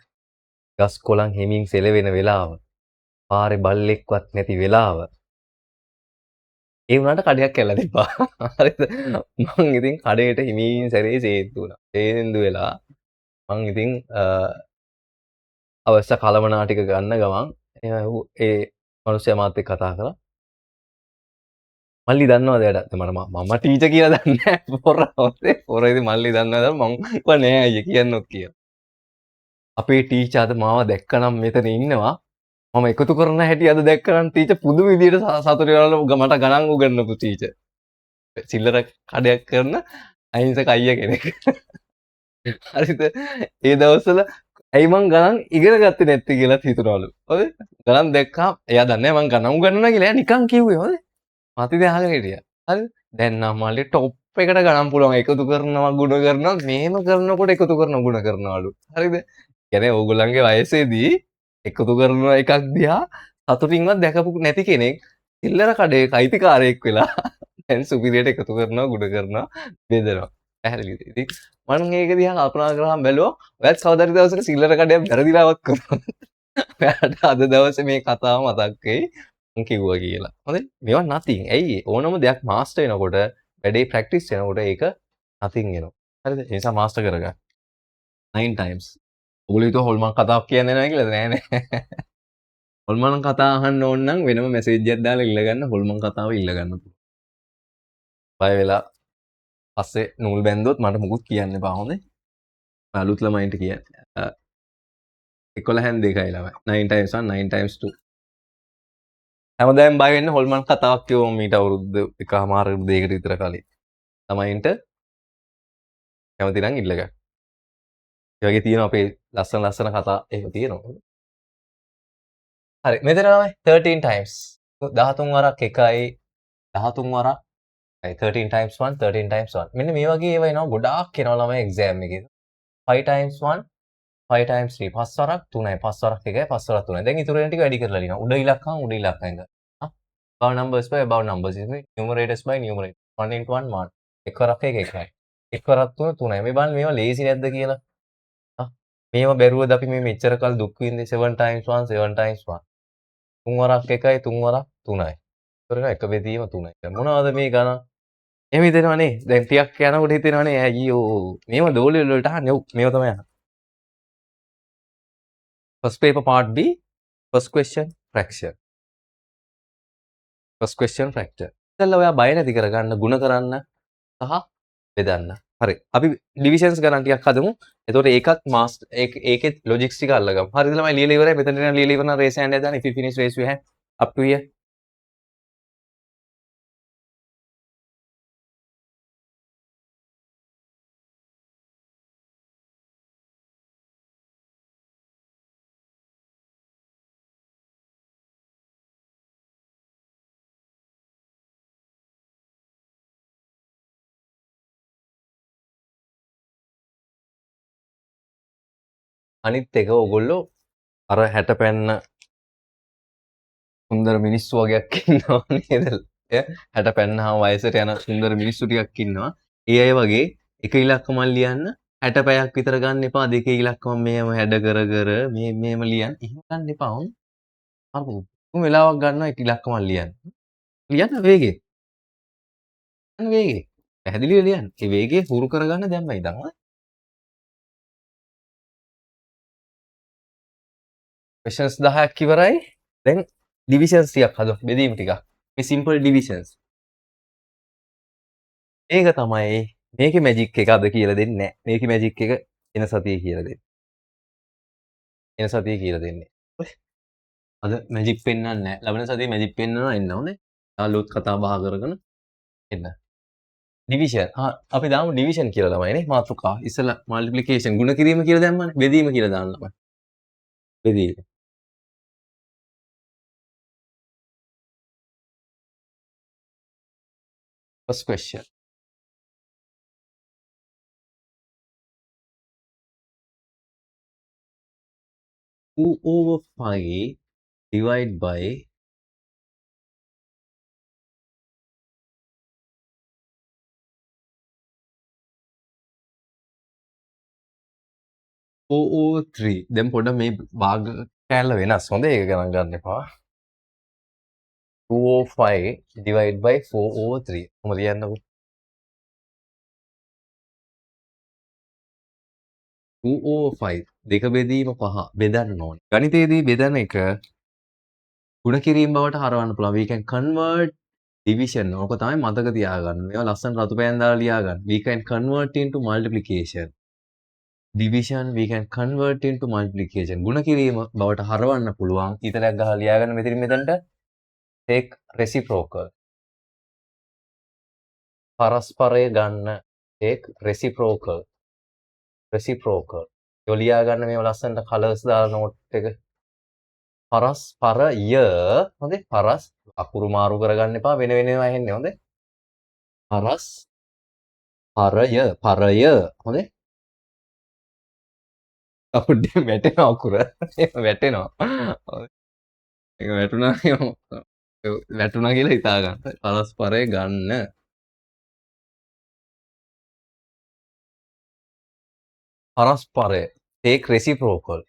S1: ගස් කොළන් හිමින් සෙලවෙන වෙලාව. පාරේ බල්ලෙක්වත් නැති වෙලාව. ඒ වුණාට කඩයක් කැල්ලා තිබ්බා. හරිද? මං ඉතින් කඩේට හිමින් සැරේ සේන්තු වුණා. සේන්දු වෙලා මං ඉතින් අවශ්‍ය කලමනා ටික ගන්න ගමන් ඒ මිනිස්සයා මාත් එක්ක කතා කරා. මල්ලි දන්නවද එයාට? මම ටීචර් කියලා දන්නේ නැහැ. පොර ඉතින් මල්ලි දන්නවද? මං කිව්වා නෑ අයියේ කියන්නොත් කියලා. අපේ ටීචර් අද මාව දැක්කනම් මෙතන ඉන්නවා. මම එකතු කරන හැටි අද දැක්කනම් ටීචර් පුදුම විදියට සතුටු වෙනවා මට ගණන් උගන්වපු ටීචර්. සිල්ලර කඩයක් කරන අහිංසක අයියා කෙනෙක්. හරිද? ඒ දවස්වල ඇයි මං ගණන් ඉගෙන ගත්තේ නැත්තේ කියලා හිතනවලු. හරිද? ගණන් දැක්කම එයා දන්නේ නැහැ මං ගණන් උගන්වනවා කියලා. එයා නිකන් කිව්වේ හරිද? මට ඉතින් අහගෙන හිටියා. හරිද? දැන් නම් මල්ලි টොප් එකට ගණන් පුළුවන් එකතු කරනවා ගුණ කරනවා මෙහෙම කරනකොට එකතු කරනවා ගුණ කරනවලු. හරිද? කියන්නේ ඕගොල්ලන්ගේ වයසේදී එකතු කරන එකක් දිහා සතුටින්වත් දැකපු නැති කෙනෙක් සිල්ලර කඩේක අයිතිකාරයෙක් වෙලා දැන් සුපිරියට එකතු කරනවා ගුණ කරනවා බෙදනවා. පැහැදිලිද? ඉතින් මම මේක දිහා කල්පනා කරාම බැලුවා ඔයත් කවදාද දවසක සිල්ලර කඩයක් වැරදිලාවත් කරනවා. ඔයාට අද දවසේ මේ කතාව මතක් වෙයි මං කිව්වා කියලා. හොඳේ? මේවා nothing. ඇයි ඕනම දෙයක් මාස්ටර් වෙනකොට වැඩේ ප්‍රැක්ටිස් වෙනකොට ඒක nothing වෙනවා. හරිද? ඒ නිසා මාස්ටර් කරගන්න. 9 times. ඔයගොල්ලෝ හිතුවා හොල්මන් කතාවක් කියන්නේ නැහැ කියලාද? නෑ නෑ. හොල්මන් කතා අහන්න ඕන නම් වෙනම මැසේජ් එකක් දාලා ඉල්ලගන්න හොල්මන් කතාව ඉල්ලගන්න පුළුවන්. බය වෙලා පස්සේ නූල් බැන්දොත් මට මුකුත් කියන්න එපා හොඳේ? අලුත් ළමයින්ට කියන්නේ. 11න් 2යි ළමයි. 9 times 1 9 times 2. හැමදාම බය වෙන්න හොල්මන් කතාවක් කිව්වම මීට අවුරුදු එකමාරකට දෙකකට විතර කලින්. ළමයින්ට කැමති නම් ඉල්ලගන්න. ඒ වගේ තියෙනවා අපේ ලස්සන කතා එහෙම තියෙනවා. හරි මෙතන තමයි 13 times 13 වරක් 1යි 13 වරක් 13 times 1 13 times 1 මෙන්න මේ වගේ ඒවා එනවා ගොඩාක් එනවා ළමයි එක්සෑම් එකේ 5 times 1 5 times 3 5 වරක් 3යි 5 වරක් 1යි 5 වරක් 3යි දැන් ඉතුරු වෙන ටික වැඩි කරලා ලියනවා උඩ ඉලක්කම් ගන්න above numbers by above numbers numerators by numerators 1 into 1 1 එක වරක් 1 එකයි එක වරක් 3 3යි මේ බලන්න මේවා ලේසි නැද්ද කියලා මේවා බැරුවද අපි මේ මෙච්චර කල් දුක් විඳින්නේ 7 times 1 7 times 1 3 වරක් 1යි 3 වරක් 3යි. ඒතර එක බෙදීම 3යි. මොනවද මේ ගණන්? එහෙම හිතෙනවනේ. දැන් ටිකක් යනකොට හිතෙනවනේ අයියෝ මේව දෝලෙ වලට අහන්නේ. ඔව් මේව තමයි අහන්නේ. First paper part B first question fraction. First question fraction. ඉතින්ලා ඔයා බය නැති කරගන්න ಗುಣ කරන්න සහ බෙදන්න. හරි. අපි ඩිවිෂන්ස් ගණන් ටිකක් හදමු. එතකොට ඒකත් මාස්ටර් ඒකෙත් ලොජික්ස් ටික අල්ලගමු. හරිද ළමයි ලියලා ඉවරයි. මෙතන ඉඳන් ලියලා ඉවර නම් raise hand එක දාන්න. If you finish raise your hand up to here. අනිත් එක ඕගොල්ලෝ අර 60 පැන්න සුන්දර මිනිස්සු වගේක් ඉන්නවා නේද? 60 පැන්නාම වයසට යන සුන්දර මිනිස්සු ටිකක් ඉන්නවා. ඒ අය වගේ එක ඉලක්කමක් ලියන්න 60 පැයක් විතර ගන්න එපා. දෙක ඉලක්කම මෙහෙම හැඩ කර කර මෙහෙම ලියන්න. එහෙම ගන්න එපා. හරි. වෙලාවක් ගන්නවා එක ඉලක්කමක් ලියන්න. ලියන්න වේගෙන්. යන්න වේගෙන්. පැහැදිලිව ලියන්න. ඒ වේගය හුරු කරගන්න දැම්ම ඉඳන්. questions 10ක් ඉවරයි. දැන් divisions ටිකක් හදමු. බෙදීම් ටිකක්. මේ simple divisions. ඒක තමයි මේකේ මැජික් එක අද කියලා දෙන්නේ නැහැ. මේකේ මැජික් එක එන සතියේ කියලා දෙන්නේ. එන සතියේ කියලා දෙන්නේ. අද මැජික් පෙන්වන්නේ නැහැ. ලබන සතියේ මැජික් පෙන්වනවා එන්න ඕනේ. යාළුවොත් කතා බහ කරගෙන එන්න. ඩිවිෂන්. අපි දාමු ඩිවිෂන් කියලා ළමයිනේ මාතෘකාව. ඉස්සෙල්ලා මල්ටිප්ලිකේෂන් ගුණ කිරීම කියලා දැම්මනේ. බෙදීම කියලා දාන්න ළමයි. බෙදීම. First question. Two over 5 divide by 4/3 දැන් පොඩ මේ භාග කෑල්ල වෙනස්. හොඳ ඒක ගණන් ගන්න එපා. 2/5 divide by 4/3 කොහොමද ලියන්නකො? 2/5 දෙක බෙදීම 5 බෙදන්න ඕනේ. ගණිතයේදී බෙදන එක ගුණ කිරීම බවට හරවන්න පුළුවන්. We can convert division. ඕක තමයි මතක තියාගන්න. මේවා ලස්සන රතු පෑන් දාලා ලියාගන්න. We can convert into multiplication. division we can convert into multiplication. ගුණ කිරීම බවට හරවන්න පුළුවන්. ඊතරයක් ගහලා ලියාගන්න මෙතනින් මෙතනට. take reciprocal. පරස්පරය ගන්න. take reciprocal. reciprocal. ඒව ලියාගන්න මේව ලස්සනට කලර්ස් දාලා නෝට් එක. පරස්පරය හොඳේ පරස් අකුරු මාරු කරගන්න එපා වෙන වෙනම ඇහෙන්නේ හොඳේ. පරය හොඳේ. අපුඩ වැටෙනවා අකුර. වැටෙනවා. ඒක වැටුණා වැටුණා කියලා හිතා ගන්න. පරස්පරය ගන්න. පරස්පරය take reciprocal.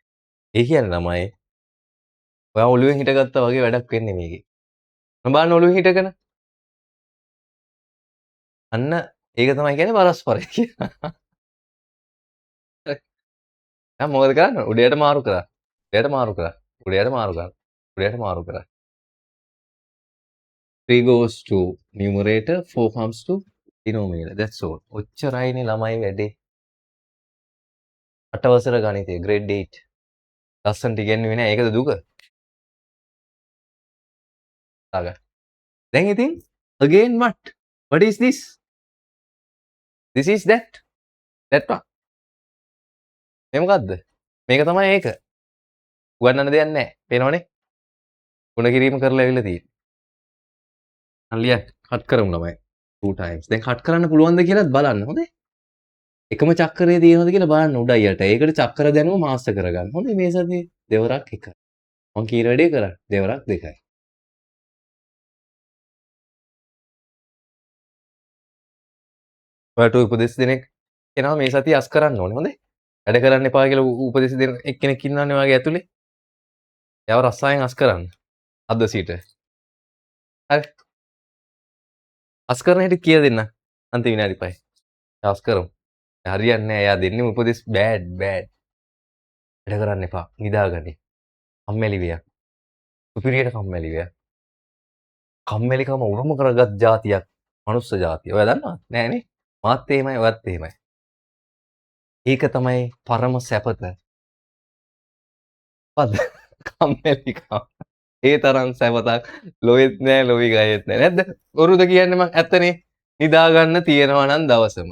S1: ඒ කියන්නේ ළමයි ඔයා ඔළුවෙන් හිටගත්තා වගේ වැඩක් වෙන්නේ මේකේ. මම බලන්න ඔළුවෙන් හිටගෙන. අන්න ඒක තමයි කියන්නේ පරස්පරය කියලා. දැන් මොකද කරන්නේ? උඩයට මාරු කරා. උඩයට මාරු කරා. උඩයට මාරු කරා. උඩයට මාරු කරා. 3 goes to numerator, 4 comes to denominator. That's all. ඔච්චරයිනේ ළමයි වැඩේ. 8 වසර ගණිතය grade 8. ලස්සනට ඉගෙනුවේ නෑ. ඒකද දුක? දැන් ඉතින් again what is this? This is that one. මේ මොකද්ද? මේක තමයි ඒක. උගන්නන්න දෙයක් නැහැ. පේනවනේ? ගුණ කිරීම කරලා ඇවිල්ලා තියෙන්නේ. අලියන් කට් කරමු ළමයි. 2 times. දැන් කට් කරන්න පුළුවන්ද කියලාත් බලන්න. හොඳේ? එකම චක්‍රය තියෙනවද කියලා බලන්න උඩයි යට. ඒකට චක්‍ර දැනුම මාස්ටර් කරගන්න. හොඳේ මේ සතියේ දෙවරක් එකයි. මං කියන වැඩේ කරන්න. දෙවරක් දෙකයි. ඔයාලට උපදෙස් දෙනෙක් එනවා මේ සතිය අස් කරන්න ඕනේ. හොඳේ? වැඩ කරන්න එපා කියලා උපදෙස් දෙන එක්කෙනෙක් ඉන්නවනේ ඔයාගේ ඇතුලේ. එයාව රස්සාවෙන් අස් කරන්න. අද සිට. හරි. අස් කරන හැටි කියලා දෙන්න. අන්තිම විනාඩි 5. අස් කරමු. හරියන්නේ නැහැ. එයා දෙන්නේ උපදෙස් බෑඩ්. වැඩ කරන්න එපා. නිදාගන්න. කම්මැලි වෙයක්. සුපිරියට කම්මැලි වෙයක්. කම්මැලිකම උරුම කරගත් જાතියක් මනුස්ස જાතිය. ඔයා දන්නවද? නෑනේ. මාත් එහෙමයි, ඔයත් එහෙමයි. ඒක තමයි පරම සැපත. පද කම්මැලිකම. ඒ තරම් සැපතක් ලොවෙත් නෑ, ලොවි ගයෙත් නෑ. නැද්ද? වරුද කියන්නේ මං ඇත්තනේ. නිදාගන්න තියෙනවා නම් දවසම.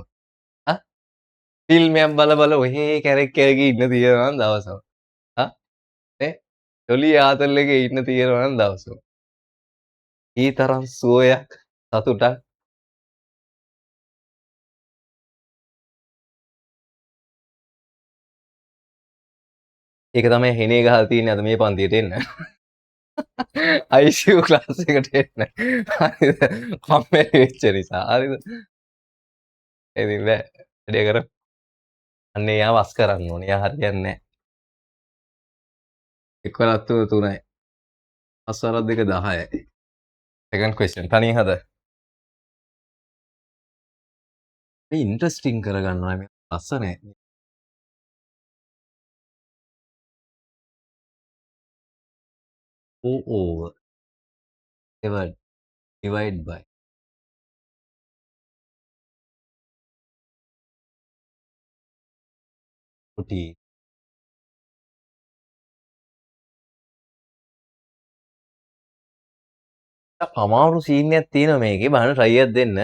S1: ෆිල්ම් එකක් බල ඔහේ කැරක් කැරකී ඉන්න තියෙනවා නම් දවසම. නේ? ජොලි ආතල් එකේ ඉන්න තියෙනවා නම් දවසම. ඊ තරම් සුවයක් සතුටක් ඒක තමයි හෙනේ ගහලා තියෙන්නේ අද මේ පන්තියට එන්න. ICU ක්ලාස් එකට එන්න. හරිද? කම්මැලි වෙච්ච නිසා. හරිද? ඉතින් බෑ. වැඩේ කරමු. අන්න එයාව අස් කරන්න ඕනේ. එයා හරියන්නේ නැහැ. 1 3 3යි. 5 2 10යි. Second question. තනියෙන් හද. මේ ඉන්ටරෙස්ටිං කරගන්නවා මේ ලස්සනයි. O over 7 divide by අමාරු සීන් එකක් තියෙනවා මේකේ බලන්න try එකක් දෙන්න.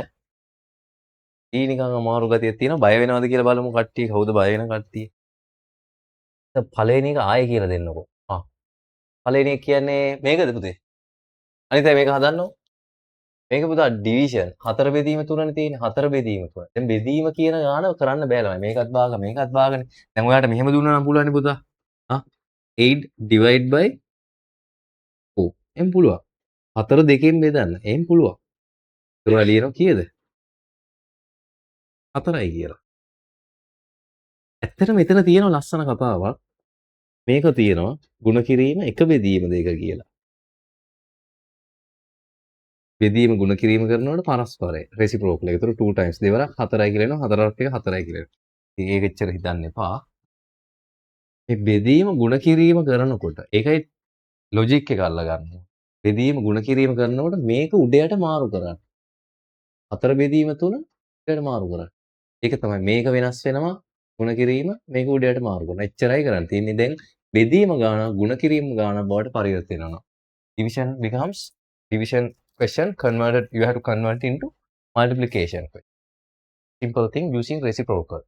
S1: ඊ නිකන් අමාරු ගතියක් තියෙනවා. බය වෙනවද කියලා බලමු කට්ටිය. කවුද බය වෙන කට්ටිය? පළවෙනි එක ආයෙ කියලා දෙන්නකෝ. පළවෙනි එක කියන්නේ මේකද පුතේ? අනිත් එක මේක හදන්නෝ. මේක පුතා ඩිවිෂන් 4 බෙදීම 3නේ තියෙන්නේ. 4 බෙදීම 3. දැන් බෙදීම කියන ගාන කරන්න බෑ ළමයි. මේකත් භාගනේ. දැන් ඔයාලට මෙහෙම දුන්නා නම් පුළුවන්නේ පුතා. 8 divide by 4. එම් පුළුවන්. 4 දෙකෙන් බෙදන්න. එම් පුළුවන්. ඒක ඔයාලා ලියනවා කීයද? 4යි කියලා. ඇත්තටම මෙතන තියෙන ලස්සන කතාවක්. මේක තියෙනවා ಗುಣ කිරීම එක බෙදීම දෙක කියලා. බෙදීම ಗುಣ කිරීම කරනකොට පරස්පරයි රෙසිප්‍රොකල් එක. ඒතර 2 times දෙවරක් 4යි කියලා එනවා. 4ක් එක 4යි කියලා එනවා. ඉතින් ඒක එච්චර හිතන්න එපා. මේ බෙදීම ಗುಣ කිරීම කරනකොට ඒකයි ලොජික් එක අල්ලගන්න. බෙදීම ಗುಣ කිරීම කරනකොට මේක උඩයට මාරු කරන්න. 4 බෙදීම 3 උඩයට මාරු කරන්න. ඒක තමයි මේක වෙනස් වෙනවා ಗುಣ කිරීම මේක උඩයට මාරු කරනවා. එච්චරයි කරන්න තියෙන්නේ. දැන් බෙදීම ගාන ಗುಣ කිරීම ගාන බවට පරිවර්තන වෙනවා. Division becomes division question converted. You have to convert into multiplication question. Simple thing using reciprocal.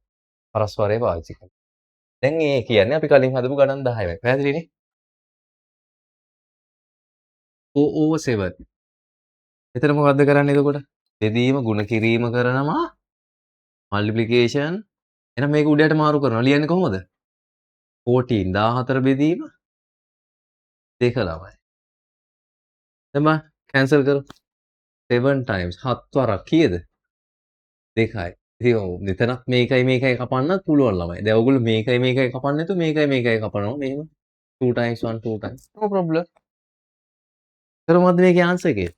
S1: පරස්පරය පාවිච්චි කරනවා. දැන් ඒ කියන්නේ අපි කලින් හදපු ගණන් 10යි. පැහැදිලිනේ? 4 over 7. එතන මොකද්ද කරන්නේ එතකොට? බෙදීම ಗುಣ කිරීම කරනවා multiplication. එහෙනම් මේක උඩයට මාරු කරනවා. ලියන්නේ කොහොමද? 14 14 බෙදීම 2 ළමයි. දැන් මම කැන්සල් කරමු. 7 times 7 වරක් කීයද? 2යි. ඉතින් මෙතනත් මේකයි කපන්නත් පුළුවන් ළමයි. දැන් ඔයගොල්ලෝ මේකයි කපන්න නැතුව මේකයි කපනවා. මෙහෙම 2 times 1 2 times. No problem. හතර මොකද්ද මේකේ ආන්සර් එකේ?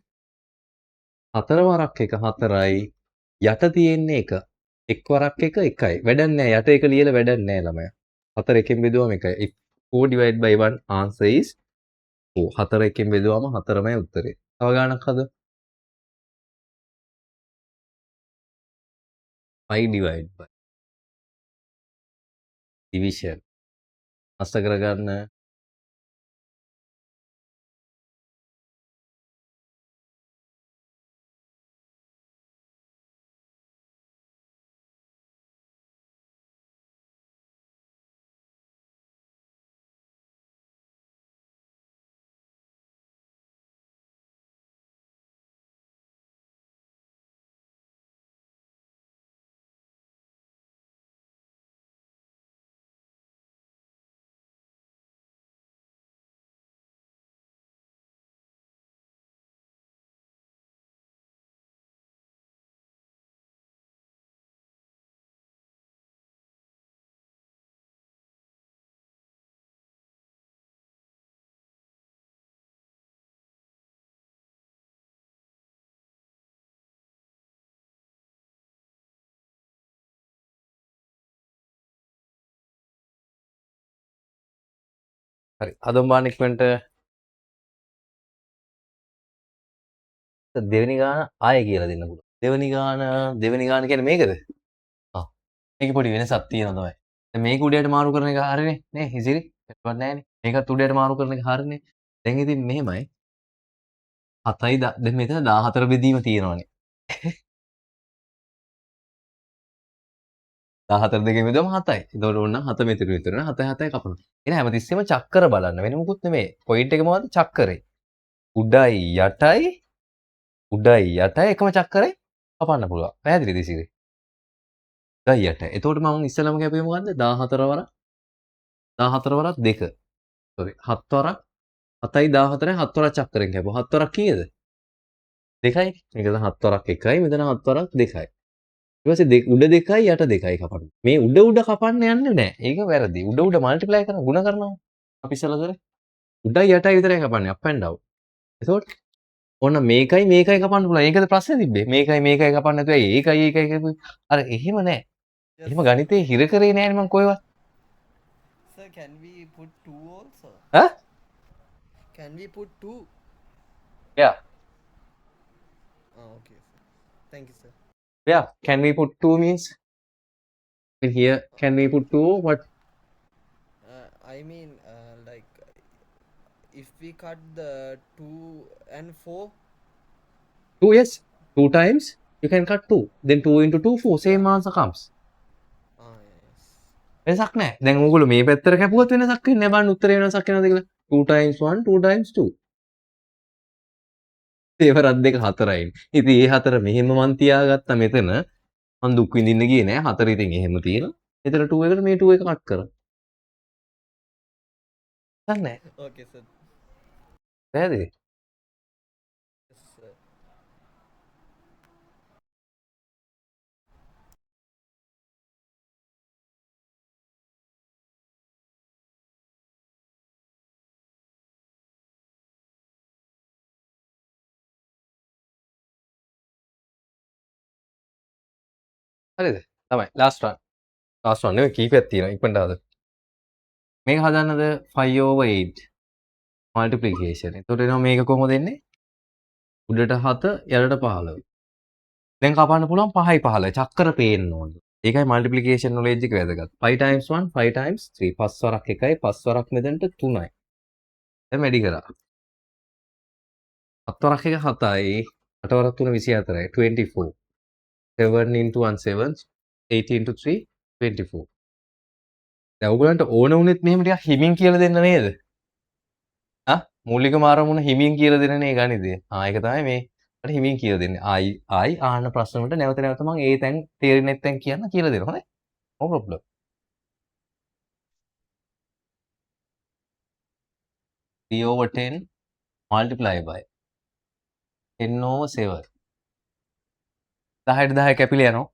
S1: හතර වරක් එක 4යි. යට තියෙන්නේ 1. එක් වරක් එක 1යි. වැඩක් නැහැ. යට එක ලියලා වැඩක් නැහැ ළමයා. 4 එකෙන් බෙදුවම 1යි. 4 divided by 1 answer is 4. 4 එකෙන් බෙදුවම 4මයි උත්තරේ. තව ගානක් හද. 5 divided by division. අස්ත කරගන්න. හරි. හදමු බලන්න ඉක්මනට. දෙවෙනි ගාන ආයෙ කියලා දෙන්න පුළුවන්. දෙවෙනි ගාන කියන්නේ මේකද? ආ. මේකේ පොඩි වෙනසක් තියෙනවා තමයි. දැන් මේක උඩයට මාරු කරන එක හරිනේ නේ හිසිරි? වැටුවක් නැහැනේ. මේකත් උඩයට මාරු කරන එක හරිනේ. දැන් ඉතින් මෙහෙමයි. 7යි දැන් මෙතන 14 බෙදීම තියෙනවානේ. 14 දෙකෙන් බෙදුවම 7යි. එතකොට ඕන්න 7 මෙතන විතර නේ 7 7 කපනවා. එහෙනම් හැමතිස්සෙම චක්කර බලන්න. වෙන මොකුත් නෙමෙයි. පොයින්ට් එක මොකද්ද? චක්කරේ. උඩයි යටයි එකම චක්කරේ කපන්න පුළුවන්. පැහැදිලිද ඉසිරි? උඩයි යටයි. එතකොට මම ඉස්සෙල්ලාම කියපුවේ මොකද්ද? 14 වරක් 14 වරක් 2. සෝරි 7 වරක් 7යි 14යි 7 වරක් චක්කරෙන් කැපුවා. 7 වරක් කීයද? 2යි. මේක දැන් 7 වරක් 1යි මෙතන 7 වරක් 2යි. ඊට පස්සේ උඩ 2යි යට 2යි කපන්න. මේ උඩ කපන්න යන්නේ නැහැ. ඒක වැරදි. උඩ මල්ටිප්ලයි කරන ගුණ කරනවා. අපි ඉස්සෙල්ලා කරේ. උඩයි යටයි විතරයි කපන්නේ up and down. එතකොට ඔන්න මේකයි කපන්න පුළුවන්. ඒකද ප්‍රශ්නේ තිබ්බේ. මේකයි කපන්න නැතුව ඇයි ඒකයි කපුවේ. අර එහෙම නෑ.
S3: Yes,
S1: එහෙම ගණිතේ හිර කරේ නෑනේ මං කොහෙවත්.
S3: sir, can we put 2 also?
S1: ඈ?
S3: Can we put 2?
S1: Yeah.
S3: Okay, sir. Thank you, sir.
S1: Yeah. Can we put 2 means? In here, can we put 2? What?
S3: I mean, like, if we cut the 2 and 4,
S1: 2, yes. 2 times. You can cut 2. Then 2 into 2, 4. Same answer comes.
S3: yes.
S1: වෙනසක් නෑ. දැන් ඕගොල්ලෝ මේ පැත්තට කැපුවත් වෙනසක් වෙන්නේ නෑ. බලන්න උත්තරේ වෙනසක් වෙනවද කියලා. 2 times 1, 2 times 2. ඒවරත් දෙක 4යි. ඉතින් ඒ 4 මෙහෙම මන් තියාගත්තා මෙතන. මං දුක් විඳින්න ගියේ නෑ. 4 ඉතින් එහෙම තියෙනවා. මෙතන 2 එකට මේ 2 එක කට් කරා. නෑ.
S3: Okay, sir.
S1: පැහැදිලි?
S3: Yes, sir.
S1: හරිද? තමයි. last one. last one නෙවෙයි කීපයක් තියෙනවා. ඉක්මනට හදන්න. මේක හදන්නද 5/8 multiplication. එතකොට එනවා මේක කොහොමද එන්නේ? උඩට 7 යටට 15. දැන් කපන්න පුළුවන් 5යි 15. චක්කර පේන්න ඕනේ. ඒකයි multiplication knowledge එක වැදගත්. 5 times 1 5 times 3. 5 වරක් 1යි 5 වරක් මෙතනට 3යි. දැන් වැඩි කරා. 7 වරක් 1 7යි 8 වරක් 3 24යි 24. 7 into 1 7 8 into 3 24. දැන් ඔයගලන්ට ඕන වුණෙත් මෙහෙම ටිකක් හිමින් කියලා දෙන්න නේද? මූලිකම ආරමුණ හිමින් කියලා දෙන නේ ගණිතය. ඒක තමයි මේ අපිට හිමින් කියලා දෙන්නේ. ආයි ආන්න ප්‍රශ්න වලට නැවත නැවත මම ඒ තැන් තේරෙන්නේ නැත්නම් කියන්න කියලා දෙනවා. හොඳයි. no problem. Three over 10 multiply by 10 over 7. 10ට 10 කැපිලා යනවා.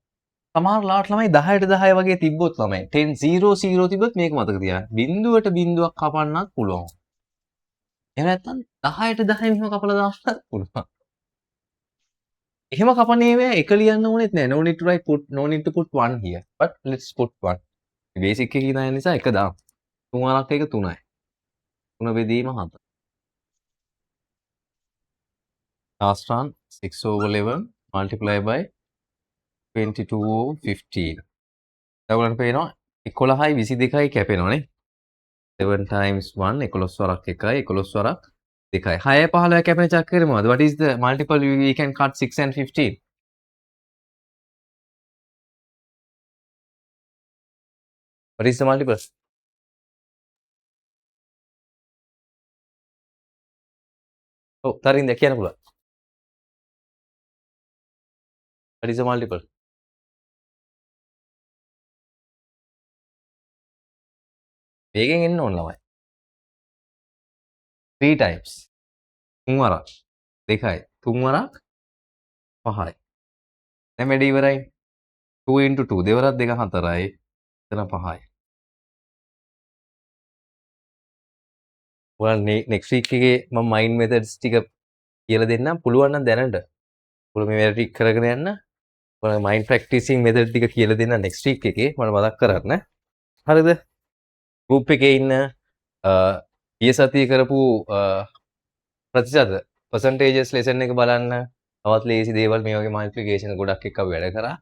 S1: සමහර ලාට ළමයි 10ට 10 වගේ තිබ්බොත් ළමයි 10 0 0 තිබ්බොත් මේක මතක තියාගන්න. බිඳුවට බිඳුවක් කපන්නත් පුළුවන්. එහෙම නැත්නම් 10ට 10 මෙහෙම කපලා දාන්නත් පුළුවන්. එහෙම කපන්නේ නෑ එක ලියන්න ඕනෙත් නෑ. No need to write put no need to put 1 here. But let's put 1. Basic එකේ දාන නිසා එක දාමු. 3 වරක් එක 3යි. 3 බෙදීම 7. Last one 6/11 multiply by 22/15. ඔයගොල්ලන්ට පේනවා 11යි 22යි කැපෙනවානේ. 7 times 1 11 වරක් 1යි 11 වරක් 2යි. 6 15 කැපෙන චක්‍රෙ මොකද? What is the multiple we can cut 6 and 15? What is the multiple? ඔව් තරින්ද කියන්න පුළුවන්. What is the multiple? වේගෙන් එන්න ඕන ළමයි. 3 times 3 වරක් 2යි 3 වරක් 5යි. දැන් වැඩ ඉවරයි. 2 into 2 දෙවරක් 2 4යි. එතන 5යි. ඔයාලා next week එකේ මම mind methods ටික කියලා දෙන්නම්. පුළුවන් නම් දැනට. ඔයාලා මේ වැඩ ටික කරගෙන යන්න. ඔයාලා mind practicing method ටික කියලා දෙන්න next week එකේ මම මතක් කරන්න. හරිද? group එකේ ඉන්න ඊයේ සතියේ කරපු ප්‍රතිශත percentages lesson එක බලන්න. තවත් ලේසි දේවල් මේ වගේ multiplication ගොඩක් එක්ක අපි වැඩ කරා.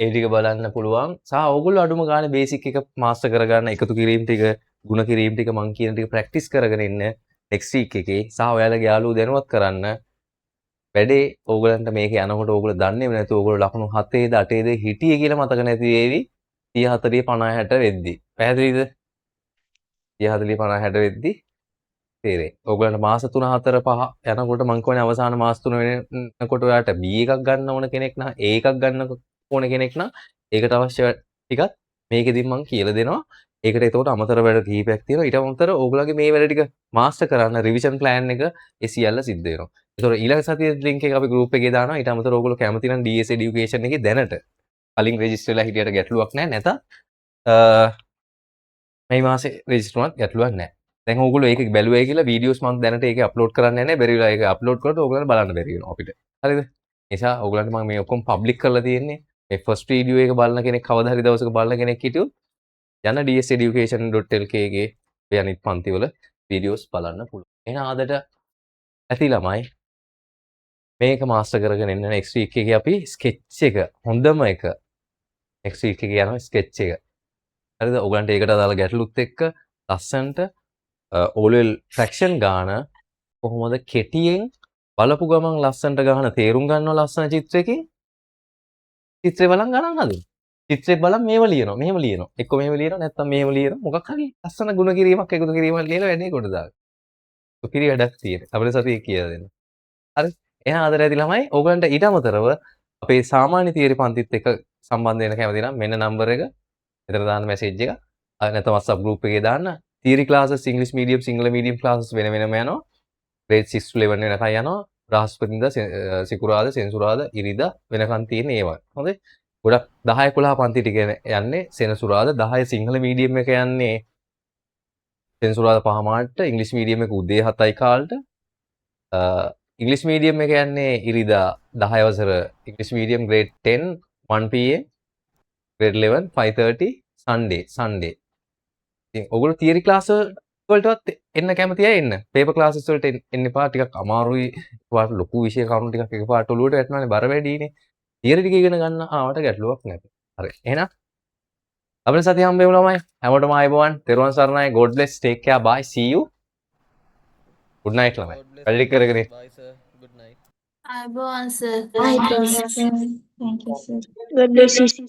S1: ඒ ටික බලන්න පුළුවන්. සහ ඕගොල්ලෝ අඩුම ගානේ බේසික් එක මාස්ටර් කරගන්න එකතු කිරීම ටික, ಗುಣ කිරීම ටික මං කියන ටික ප්‍රැක්ටිස් කරගෙන ඉන්න next week එකේ. සහ ඔයාලගේ යාළුවෝ දැනුවත් කරන්න. වැඩේ ඕගොල්ලන්ට මේක යනකොට ඕගොල්ලෝ දන්නේම නැතුව ඕගොල්ලෝ ලකුණු 7ද 8ද හිටියේ කියලා මතක නැති වේවි. 30 40 50 60 වෙද්දි. පැහැදිලිද? 30 40 50 60 වෙද්දි තේරෙයි. ඕගොල්ලන්ට මාස 3 4 5 යනකොට මං කියන්නේ අවසාන මාස 3 වෙනකොට ඔයාලට B එකක් ගන්න ඕන කෙනෙක් නම් A එකක් ගන්න ඕන කෙනෙක් නම් ඒකට අවශ්‍ය ටිකත් මේකෙදින් මං කියලා දෙනවා. ඒකට එතකොට අමතර වැඩ කිහිපයක් තියෙනවා. ඊට අමතරව ඕගොල්ලෝගේ මේ වැඩ ටික මාස්ටර් කරන්න රිවිෂන් ප්ලෑන් එක ඒ සියල්ල සිද්ධ වෙනවා. ඒතකොට ඊළඟ සතියේ ලින්ක් එක අපි ගෲප් එකේ දානවා. ඊට අමතරව ඕගොල්ලෝ කැමති නම් DS education එකේ දැනට කලින් රෙජිස්ටර් වෙලා හිටියට ගැටලුවක් නැහැ. නැත මේ මාසේ රෙජිස්ටර් වුණත් ගැටලුවක් නැහැ. දැන් ඕගොල්ලෝ ඒක බැලුවයි කියලා වීඩියෝස් මම දැනට ඒක අප්ලෝඩ් කරන්නේ නැහැ. බැරි වෙලා ඒක අප්ලෝඩ් කරලා ඕගොල්ලන්ට බලන්න බැරි වෙනවා අපිට. හරිද? නිසා ඕගොල්ලන්ට මම මේ ඔක්කොම පබ්ලික් කරලා තියෙන්නේ. මේ ෆස්ට් වීඩියෝ එක බලන කෙනෙක් කවදා හරි දවසක බලන කෙනෙක් හිටියොත් යන dseducation.lk එකේ ඔය අනිත් පන්තිවල වීඩියෝස් බලන්න පුළුවන්. එහෙනම් ආදට ඇති ළමයි මේක මාස්ටර් කරගෙන ඉන්න next week එකේ අපි sketch එක හොඳම එක next week එකේ යනවා sketch එක. හරිද? ඔයගලන්ට ඒකට අදාළ ගැටලුත් එක්ක ලස්සන්ට O-level fraction ගාන කොහොමද කෙටියෙන් බලපු ගමන් ලස්සන්ට ගහන තේරුම් ගන්නව ලස්සන චිත්‍රයකින් චිත්‍රය බලන් ගණන් හදන්න. චිත්‍රය බලන් මේව ලියනවා. මෙහෙම ලියනවා. එක්ක මෙහෙම ලියනවා නැත්නම් මෙහෙම ලියනවා. මොකක් හරි ලස්සන ගුණ කිරීමක් එකතු කිරීමක් ලියලා වැඩේ කොට දාන්න. සුපිරි වැඩක් තියෙනවා. අපේ සතියේ කියලා දෙන්න. හරි? එහෙනම් ආදර ඇති ළමයි ඕගලන්ට ඊට අමතරව අපේ සාමාන්‍ය තියරි පන්තිත් එක්ක සම්බන්ධ වෙන්න කැමති නම් මෙන්න නම්බර එක. එතන දාන්න මැසේජ් එක. නැත්නම් WhatsApp group එකේ දාන්න. Theory classes English medium Sinhala medium classes වෙන වෙනම යනවා. grade 6 to 11 වෙනකන් යනවා. බ්‍රහස්පතින්දා සිකුරාදා සෙනසුරාදා ඉරිදා වෙනකන් තියෙන ඒවා. හොඳයි. ගොඩක් 10 11 පන්ති ටික යන්නේ සෙනසුරාදා 10 සිංහල මීඩියම් එක යන්නේ සෙනසුරාදා 5 මාටට ඉංග්‍රීසි මීඩියම් එක උදේ 7යි කාලට ඉංග්‍රීසි මීඩියම් එක යන්නේ ඉරිදා 10 වසර ඉංග්‍රීසි medium grade 10 1 pm grade 11 5:30 Sunday ඉතින් ඔයගොල්ලෝ තියරි ක්ලාස් වලටවත් එන්න කැමති අය එන්න පේපර් ක්ලාසස් වලට එන්න එපා ටිකක් අමාරුයි ඒකට ලොකු විෂය කරුණු ටිකක් එකපාරට ඔලුවට වැටෙනවානේ බර වැඩිනේ තියරි ටික ඉගෙන ගන්න ආවට ගැටලුවක් නැහැ හරි එහෙනම් අපේ සතිය හම්බ වෙමු ළමයි හැමෝටම ආයුබෝවන් තෙරුවන් සරණයි God bless take care bye see you good night ළමයි
S3: God bless.
S1: වැඩි කරගෙන
S3: Bye, sir. Good night.
S4: I answer.
S2: Thank you, sir. God bless you.